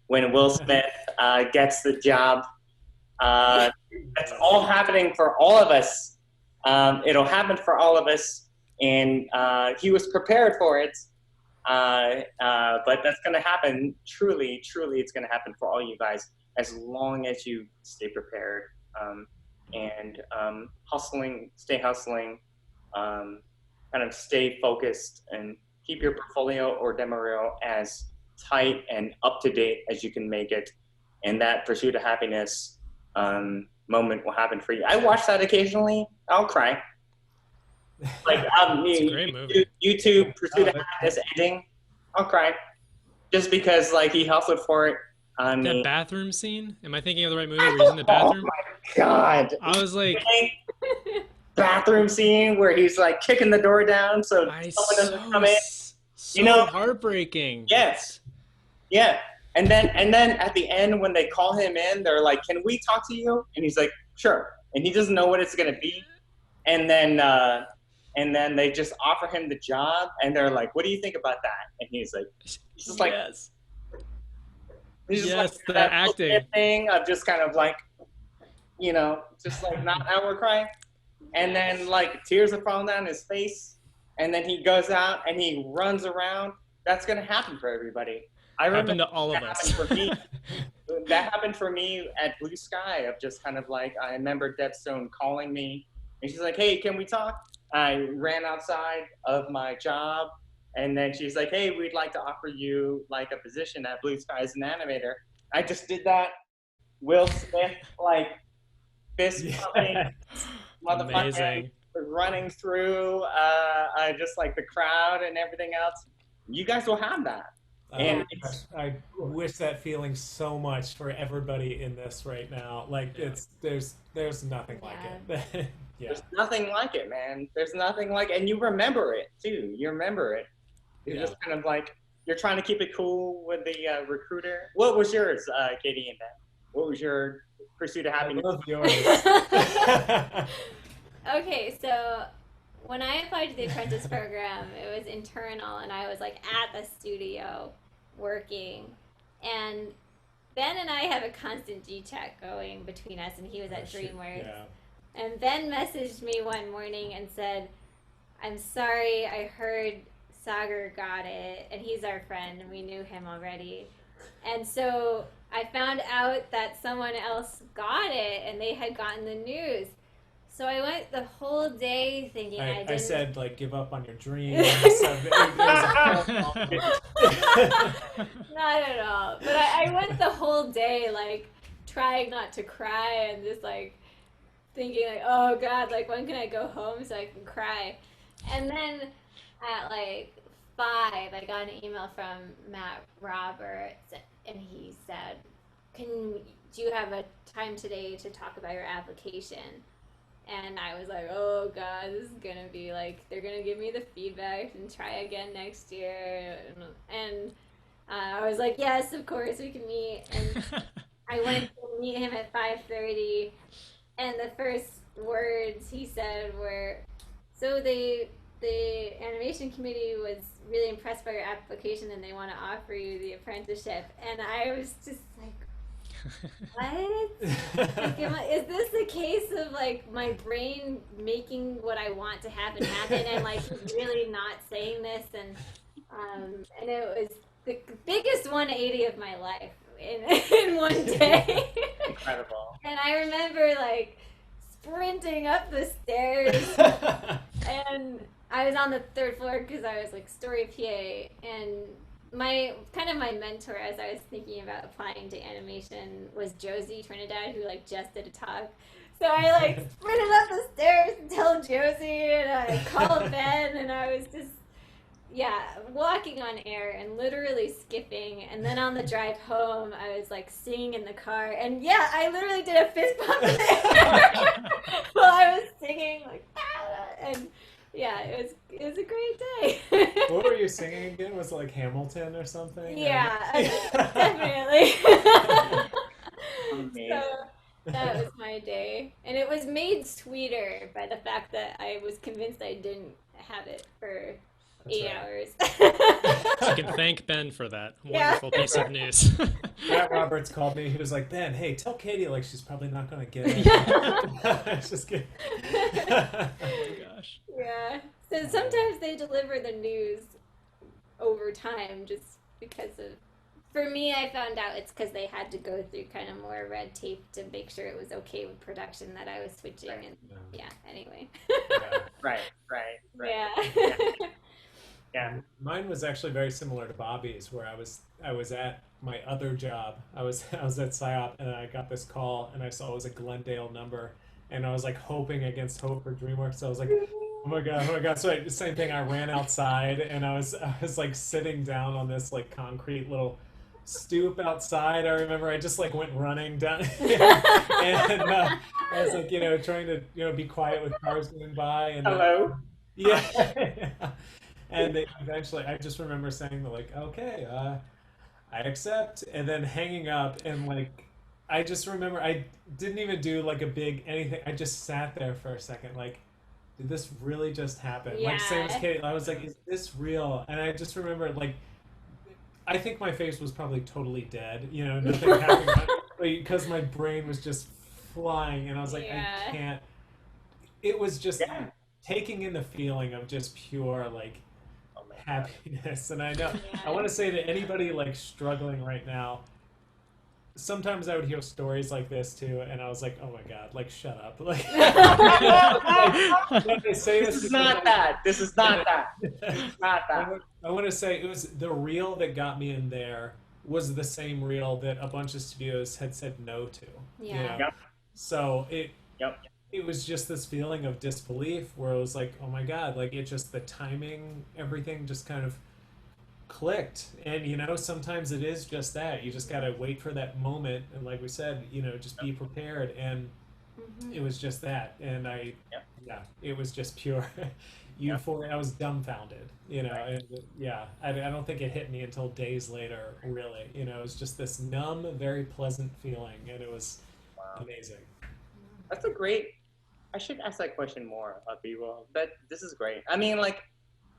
when Will Smith gets the job, that's all happening for all of us. It'll happen for all of us, and he was prepared for it. But that's going to happen. Truly, it's going to happen for all you guys as long as you stay prepared and stay hustling, kind of stay focused, and keep your portfolio or demo reel as tight and up to date as you can make it. And that pursuit of happiness moment will happen for you. I watch that occasionally. I'll cry. Like It's a great movie. YouTube Pursuit of Happiness ending, I'll cry just because like he hustled for it. That bathroom scene? Am I thinking of the right movie where he's in the bathroom? Oh my god! I was like, bathroom scene where he's like kicking the door down so someone doesn't come in. So, you know, heartbreaking. Yes. Yeah. And then at the end when they call him in, they're like, "Can we talk to you?" And he's like, "Sure." And he doesn't know what it's gonna be. And then they just offer him the job, and they're like, "What do you think about that?" And he's just like, yes. He's just yes, like the that acting thing of just kind of like, you know, just like not outward crying. And then like tears are falling down his face, and then he goes out and he runs around. That's gonna happen for everybody. I remember happened to all of us. For me. That happened for me at Blue Sky of just kind of like, I remember Deb Stone calling me, and she's like, "Hey, can we talk?" I ran outside of my job, and then she's like, "Hey, we'd like to offer you like a position at Blue Sky as an animator." I just did that. Will Smith, like, fist pumping, motherfucker, running through, just like the crowd and everything else. You guys will have that. And I wish that feeling so much for everybody in this right now. Like there's nothing like it. Yeah. There's nothing like it, man. There's nothing like it. And you remember it too. You remember it. You're just kind of like, you're trying to keep it cool with the recruiter. What was yours, Katie and Ben? What was your pursuit of happiness? I love yours. Okay, so when I applied to the apprentice program, it was internal, and I was like at the studio working, and Ben and I have a constant G chat going between us, and he was at DreamWorks. Yeah. And Ben messaged me one morning and said, "I'm sorry, I heard Sagar got it," and he's our friend, and we knew him already. And so I found out that someone else got it, and they had gotten the news. So I went the whole day thinking I said, like, give up on your dreams. Not at all. But I went the whole day, like, trying not to cry and just, like, thinking, like, oh, God, like, when can I go home so I can cry? And then at, like, 5, I got an email from Matt Roberts, and he said, do you have a time today to talk about your application? And I was like, oh God, this is gonna be like, they're gonna give me the feedback and try again next year. And I was like, yes, of course we can meet. And I went to meet him at 5:30, and the first words he said were, so the animation committee was really impressed by your application and they want to offer you the apprenticeship. And I was just like, what? Like, is this a case of like my brain making what I want to happen and like really not saying this? And it was the biggest 180 of my life in one day. Incredible. And I remember like sprinting up the stairs, and I was on the 3rd floor because I was like Story PA, and my mentor as I was thinking about applying to animation was Josie Trinidad, who like just did a talk. So I like sprinted up the stairs to tell Josie, and I called Ben, and I was just walking on air and literally skipping. And then on the drive home, I was like singing in the car, and I literally did a fist bump in the air while I was singing, like, and it was a great day. What were you singing again? Was it like Hamilton or something? Yeah, definitely. Amazing. So that was my day, and it was made sweeter by the fact that I was convinced I didn't have it for 8 hours. So you can thank Ben for that wonderful piece of news. Matt Roberts called me. He was like, Ben, hey, tell Katie like she's probably not going to get it. I was just kidding. Oh my gosh. Yeah. So sometimes they deliver the news over time just because of... For me, I found out it's because they had to go through kind of more red tape to make sure it was okay with production that I was switching. Right. And anyway. Right. Yeah. Yeah. Mine was actually very similar to Bobby's, where I was at my other job. I was at PSYOP, and I got this call, and I saw it was a Glendale number, and I was like hoping against hope for DreamWorks. So I was like, oh my god. So same thing. I ran outside, and I was like sitting down on this like concrete little stoop outside. I remember I just like went running down, and I was like trying to be quiet with cars going by. And Hello. Yeah. And eventually, I just remember saying, like, okay, I accept, and then hanging up, and like, I just remember I didn't even do like a big anything. I just sat there for a second, like, did this really just happen? Yeah. Like, same as Katie, I was like, is this real? And I just remember, like, I think my face was probably totally dead, nothing happened, because my brain was just flying, and I was like, I can't. It was just taking in the feeling of just pure, like, happiness. And I know I want to say to anybody like struggling right now, sometimes I would hear stories like this too, and I was like, oh my god, like, shut up. Like, they say This is not that. This is not that. This is not that. I want to say it was the reel that got me in there was the same reel that a bunch of studios had said no to. Yep. So it was just this feeling of disbelief where it was like, oh my god, like, it just, the timing, everything just kind of clicked. And sometimes it is just that you just gotta wait for that moment, and like we said, just be prepared. And it was just that, and it was just pure euphoria. I was dumbfounded, and I don't think it hit me until days later, really. It was just this numb, very pleasant feeling, and it was amazing. That's a great. I should ask that question more of people. But this is great. I mean, like,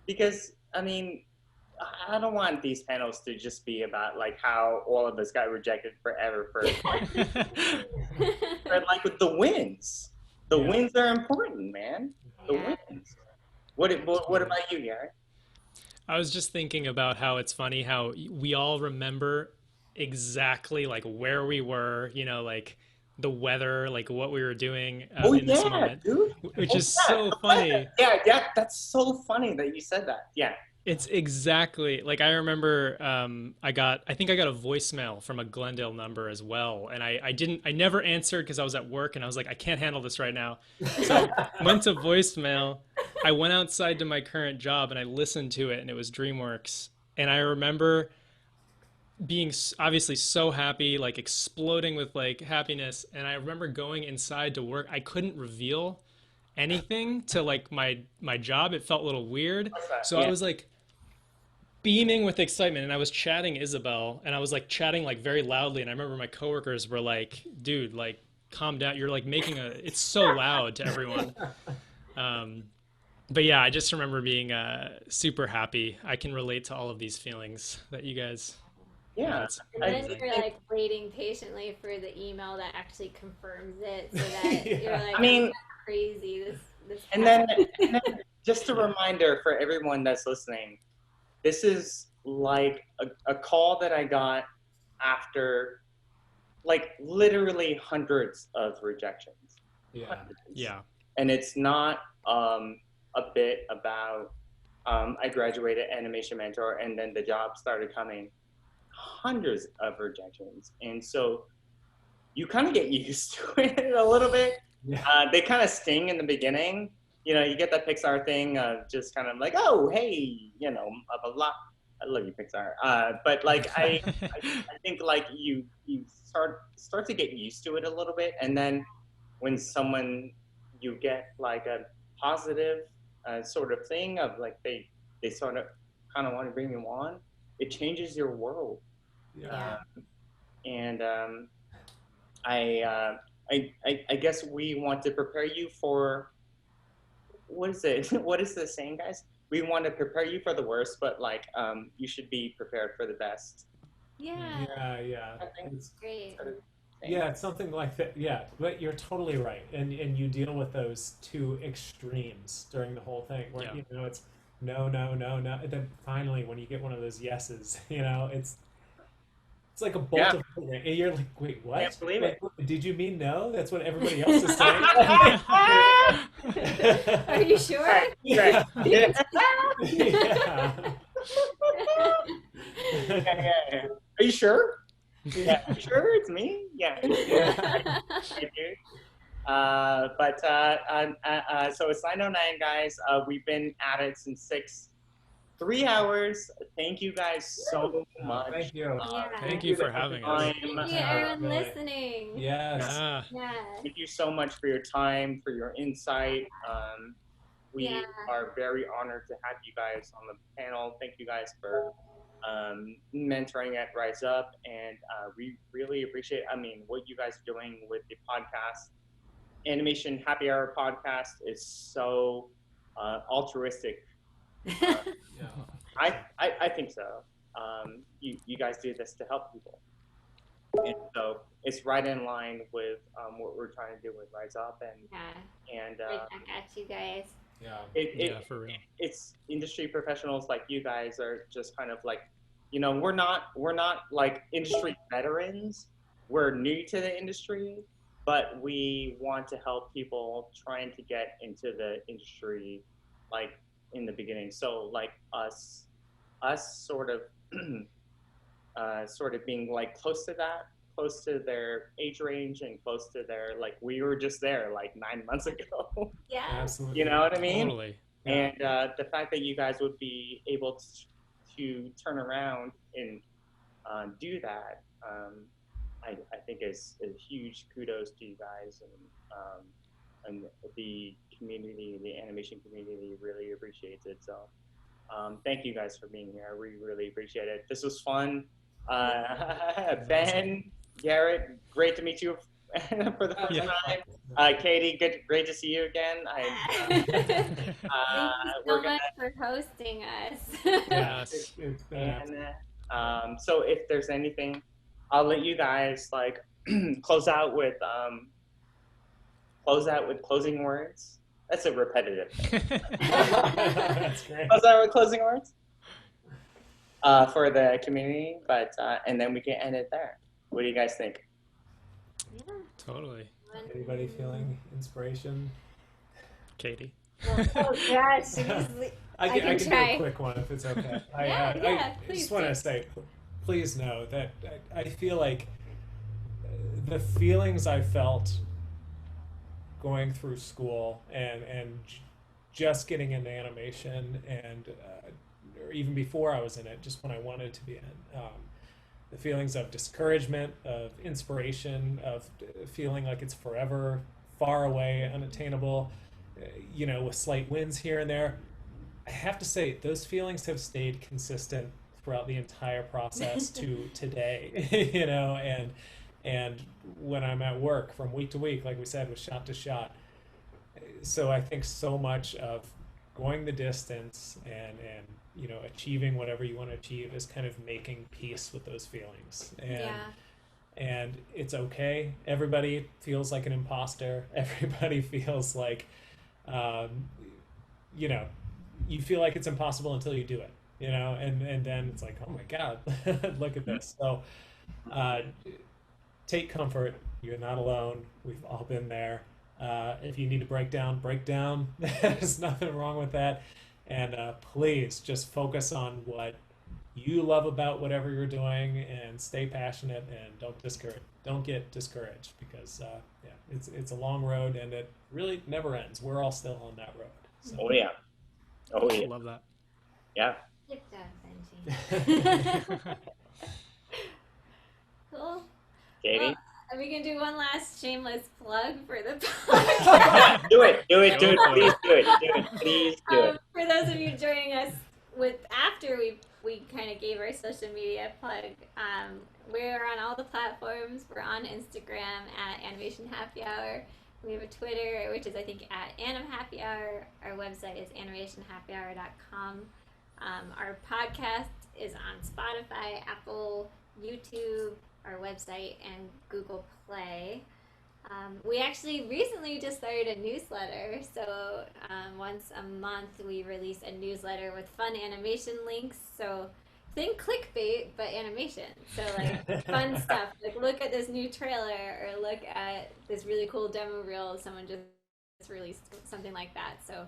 because I don't want these panels to just be about like how all of us got rejected forever for. But like with the wins, the wins are important, man. The wins. What about you, Garrett? I was just thinking about how it's funny how we all remember exactly like where we were, like the weather, like what we were doing in this moment, dude. Which is so funny. Yeah, that's so funny that you said that. Yeah. It's exactly like, I remember I think I got a voicemail from a Glendale number as well, and I never answered because I was at work, and I was like, I can't handle this right now, so I went to voicemail, I went outside to my current job and I listened to it, and it was DreamWorks. And I remember being obviously so happy, like exploding with like happiness. And I remember going inside to work. I couldn't reveal anything to like my job. It felt a little weird. So I Yeah. was like beaming with excitement, and I was chatting Isabel, and I was like chatting like very loudly. And I remember my coworkers were like, dude, like calm down. You're like making it's so loud to everyone. But yeah, I just remember being super happy. I can relate to all of these feelings that you guys. Yeah. It's And then amazing. you're like waiting patiently for the email that actually confirms it, so that Yeah. you're like, I mean, "Oh, crazy. This and then just a reminder for everyone that's listening, this is like a call that I got after like literally hundreds of rejections. Yeah. Hundreds. Yeah. And it's not a bit about I graduated animation mentor and then the job started coming. Hundreds of rejections. And so you kind of get used to it a little bit. Yeah. They kind of sting in the beginning. You know, you get that Pixar thing of just kind of like, oh, hey, you know, blah, blah, blah. I love you, Pixar. But like, I think like you start to get used to it a little bit. And then when you get like a positive sort of thing of like, they sort of kind of want to bring you on, it changes your world. Yeah. And I guess we want to prepare you for, what is it? What is the saying, guys? We want to prepare you for the worst, but like you should be prepared for the best. Yeah, Yeah. I think It's, great. yeah, it's something like that. Yeah, but you're totally right, and you deal with those two extremes during the whole thing, where Yeah. you know it's no, no, no, no, and then finally when you get one of those yeses, you know it's like a bolt Yeah. of lightning, and you're like, wait, what? Can't believe Like, it. did you mean no? That's what everybody else is saying. Are you sure? Right. Yeah. Yeah. Yeah. Yeah. Are you sure? Yeah. Are you sure it's me? Yeah. Yeah. I do. So it's 9:09, guys. We've been at it since 3 hours. Thank you guys so much. Thank you. Yeah. Thank you for having us. Time. Thank you, everyone really. listening. Yes. Yeah. Yeah. Thank you so much for your time, for your insight. We Yeah. are very honored to have you guys on the panel. Thank you guys for mentoring at Rise Up, and we really appreciate, what you guys are doing with the podcast. Animation Happy Hour podcast is so altruistic. Yeah. I think so. You guys do this to help people, and so it's right in line with what we're trying to do with Rise Up, and Right back at you guys. Yeah. Yeah, for real. it's industry professionals like you guys are just kind of like, we're not like industry veterans. We're new to the industry, but we want to help people trying to get into the industry, like in the beginning. So like us sort of being like close to their age range and close to their, like, we were just there like 9 months ago. Yeah. Absolutely. You know what I mean? Totally. And the fact that you guys would be able to turn around and do that, I think is a huge kudos to you guys, and the community, the animation community really appreciates it. So thank you guys for being here. We really appreciate it. This was fun. Ben, Garrett, great to meet you for the first time. Katie, great to see you again. Thank you we're so much for hosting us. Yes. It's been And so if there's anything, I'll let you guys like close out with closing words. That's a repetitive thing. That's great. Close out with closing words for the community, but and then we can end it there. What do you guys think? Yeah. Totally. Anybody feeling inspiration? Katie. Oh gosh, I can do try. a quick one if it's okay. Yeah, I please just want do. to say, please know that I feel like the feelings I felt going through school and just getting into animation, and or even before I was in it, just when I wanted to be in. The feelings of discouragement, of inspiration, of feeling like it's forever, far away, unattainable, with slight wins here and there. I have to say, those feelings have stayed consistent throughout the entire process to today, and when I'm at work from week to week, like we said, with shot to shot. So I think so much of going the distance and achieving whatever you want to achieve is kind of making peace with those feelings. And it's okay. Everybody feels like an imposter. Everybody feels like, you feel like it's impossible until you do it, and then it's like, oh my God, look at this. So take comfort. You're not alone. We've all been there. If you need to break down, there's nothing wrong with that. And please just focus on what you love about whatever you're doing, and stay passionate, and don't get discouraged, because it's a long road, and it really never ends. We're all still on that road. So. Oh yeah. I love that. Yeah. Good job, Benji. Cool. Katie? Well, are we going to do one last shameless plug for the podcast? Do it. Please do it. For those of you joining us after we kind of gave our social media plug, we're on all the platforms. We're on Instagram at Animation Happy Hour. We have a Twitter, which is, I think, at Anim Happy Hour. Our website is animationhappyhour.com. Our podcast is on Spotify, Apple, YouTube, our website, and Google Play. We actually recently just started a newsletter. So once a month, we release a newsletter with fun animation links. So think clickbait, but animation. So like fun stuff. Like look at this new trailer, or look at this really cool demo reel someone just released, something like that. So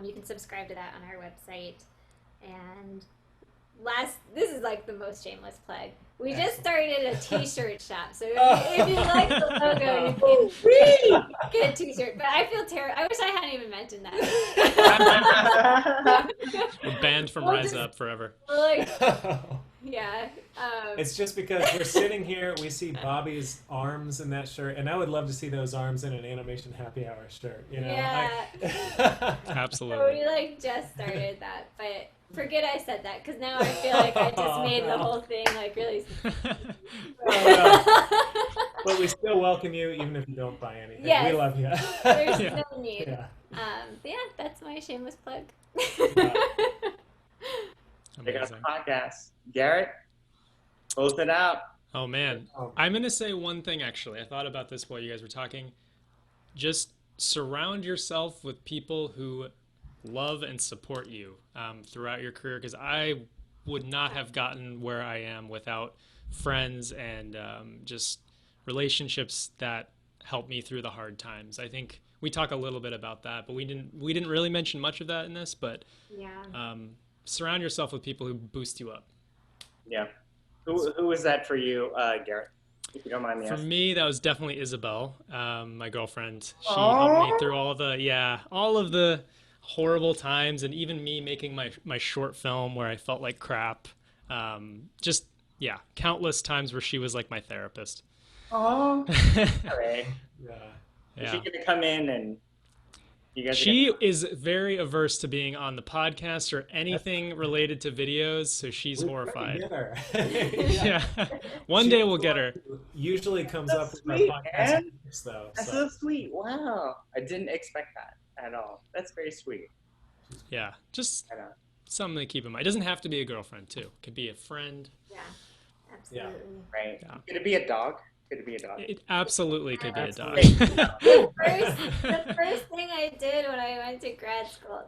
you can subscribe to that on our website. And this is like the most shameless plug. We just started a t-shirt shop. So if you like the logo, you can get a t-shirt. But I feel terrible. I wish I hadn't even mentioned that. We're banned from Rise Up forever. Yeah. It's just because we're sitting here, we see Bobby's arms in that shirt, and I would love to see those arms in an Animation Happy Hour shirt. Yeah. Absolutely. So we just started that, but forget I said that, because now I feel like I just made the whole thing really. But we still welcome you, even if you don't buy anything. Yes. We love you. There's no need. Yeah. But yeah, that's my shameless plug. Check out the podcast. Garrett, close it out. Oh man, I'm gonna say one thing actually. I thought about this while you guys were talking. Just surround yourself with people who love and support you throughout your career, because I would not have gotten where I am without friends and just relationships that helped me through the hard times. I think we talk a little bit about that, but we didn't really mention much of that in this. But surround yourself with people who boost you up. Yeah. Who was that for you, Garrett? If you don't mind me asking. For me, that was definitely Isabel, my girlfriend. She helped me through all of the horrible times, and even me making my short film where I felt like crap. Countless times where she was like my therapist. Oh. Right. Yeah. Is she gonna come in and you guys? She is very averse to being on the podcast or anything related to videos, so she's horrified. Get her. Yeah. One day we'll get her. Usually comes up with our podcast, man. though. That's so sweet. Wow. I didn't expect that at all. That's very sweet. Yeah. Just something to keep in mind. It doesn't have to be a girlfriend too. It could be a friend. Yeah, absolutely. Right. Yeah. Could it be a dog? It absolutely could be a dog. The first thing I did when I went to grad school,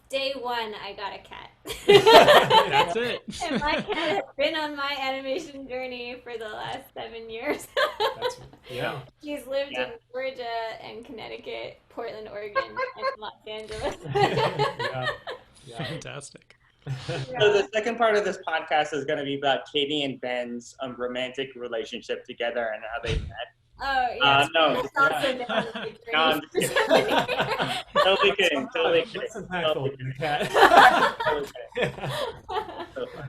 day one, I got a cat. That's it. And my cat has been on my animation journey for the last 7 years. He's lived in Georgia and Connecticut, Portland, Oregon, and Los Angeles. Fantastic. So the second part of this podcast is going to be about Katie and Ben's romantic relationship together and how they met. Oh, yeah. No, That's also yeah. down the no, I'm just kidding. Totally kidding. Totally kidding. Less Totally impactful kidding. than Kat. Totally kidding. So fun.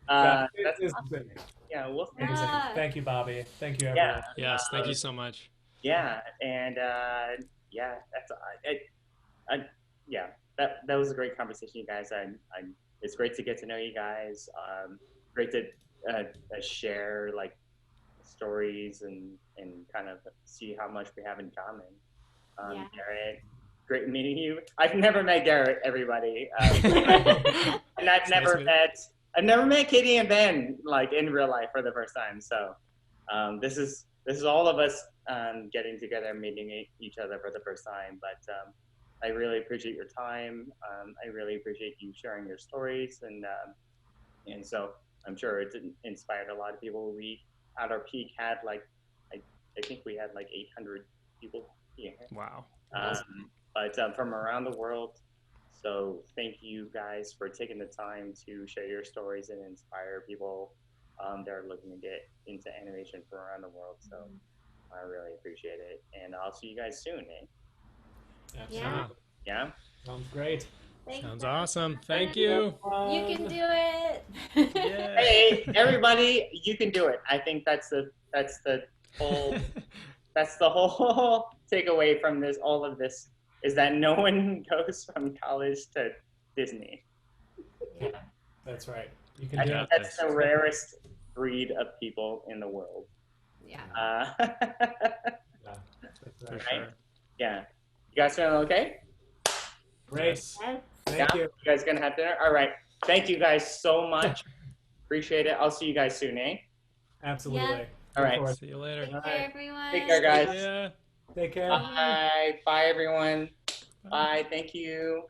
Yeah, That's it is awesome. great. Yeah, well, Amazing. Yeah. Thank you, Bobby. Thank you, yeah, everyone. Yes, thank you so much. yeah, and yeah, that's yeah, that was a great conversation, you guys. It's great to get to know you guys. Great to share like stories and kind of see how much we have in common. Yeah. Garrett, great meeting you. I've never met Garrett, everybody, and I've never met Katie and Ben like in real life for the first time. So this is all of us getting together and meeting each other for the first time. But I really appreciate your time. I really appreciate you sharing your stories, and so I'm sure it inspired a lot of people. We at our peak had like I think we had like 800 people here. Wow. But from around the world. So thank you guys for taking the time to share your stories and inspire people that are looking to get into animation from around the world. So I really appreciate it. And I'll see you guys soon, eh? Yeah. Yeah? Sounds great. Thanks, Sounds guys. awesome. Thank you. You can do it. Yeah. Hey, everybody, you can do it. I think that's the whole takeaway from all of this is that no one goes from college to Disney. That's right. You can I do think it. that's the rarest breed of people in the world. Yeah. Yeah, that's For right. sure. Yeah. You guys feeling okay? Great. Yes. Thank Yeah? you. You guys gonna have dinner? All right. Thank you guys so much. Appreciate it. I'll see you guys soon, eh? Absolutely. Yeah. All right. Look forward. See you later. Take care, everyone. Take care, guys. Yeah. Take care. Bye. Bye, everyone. Bye. Thank you.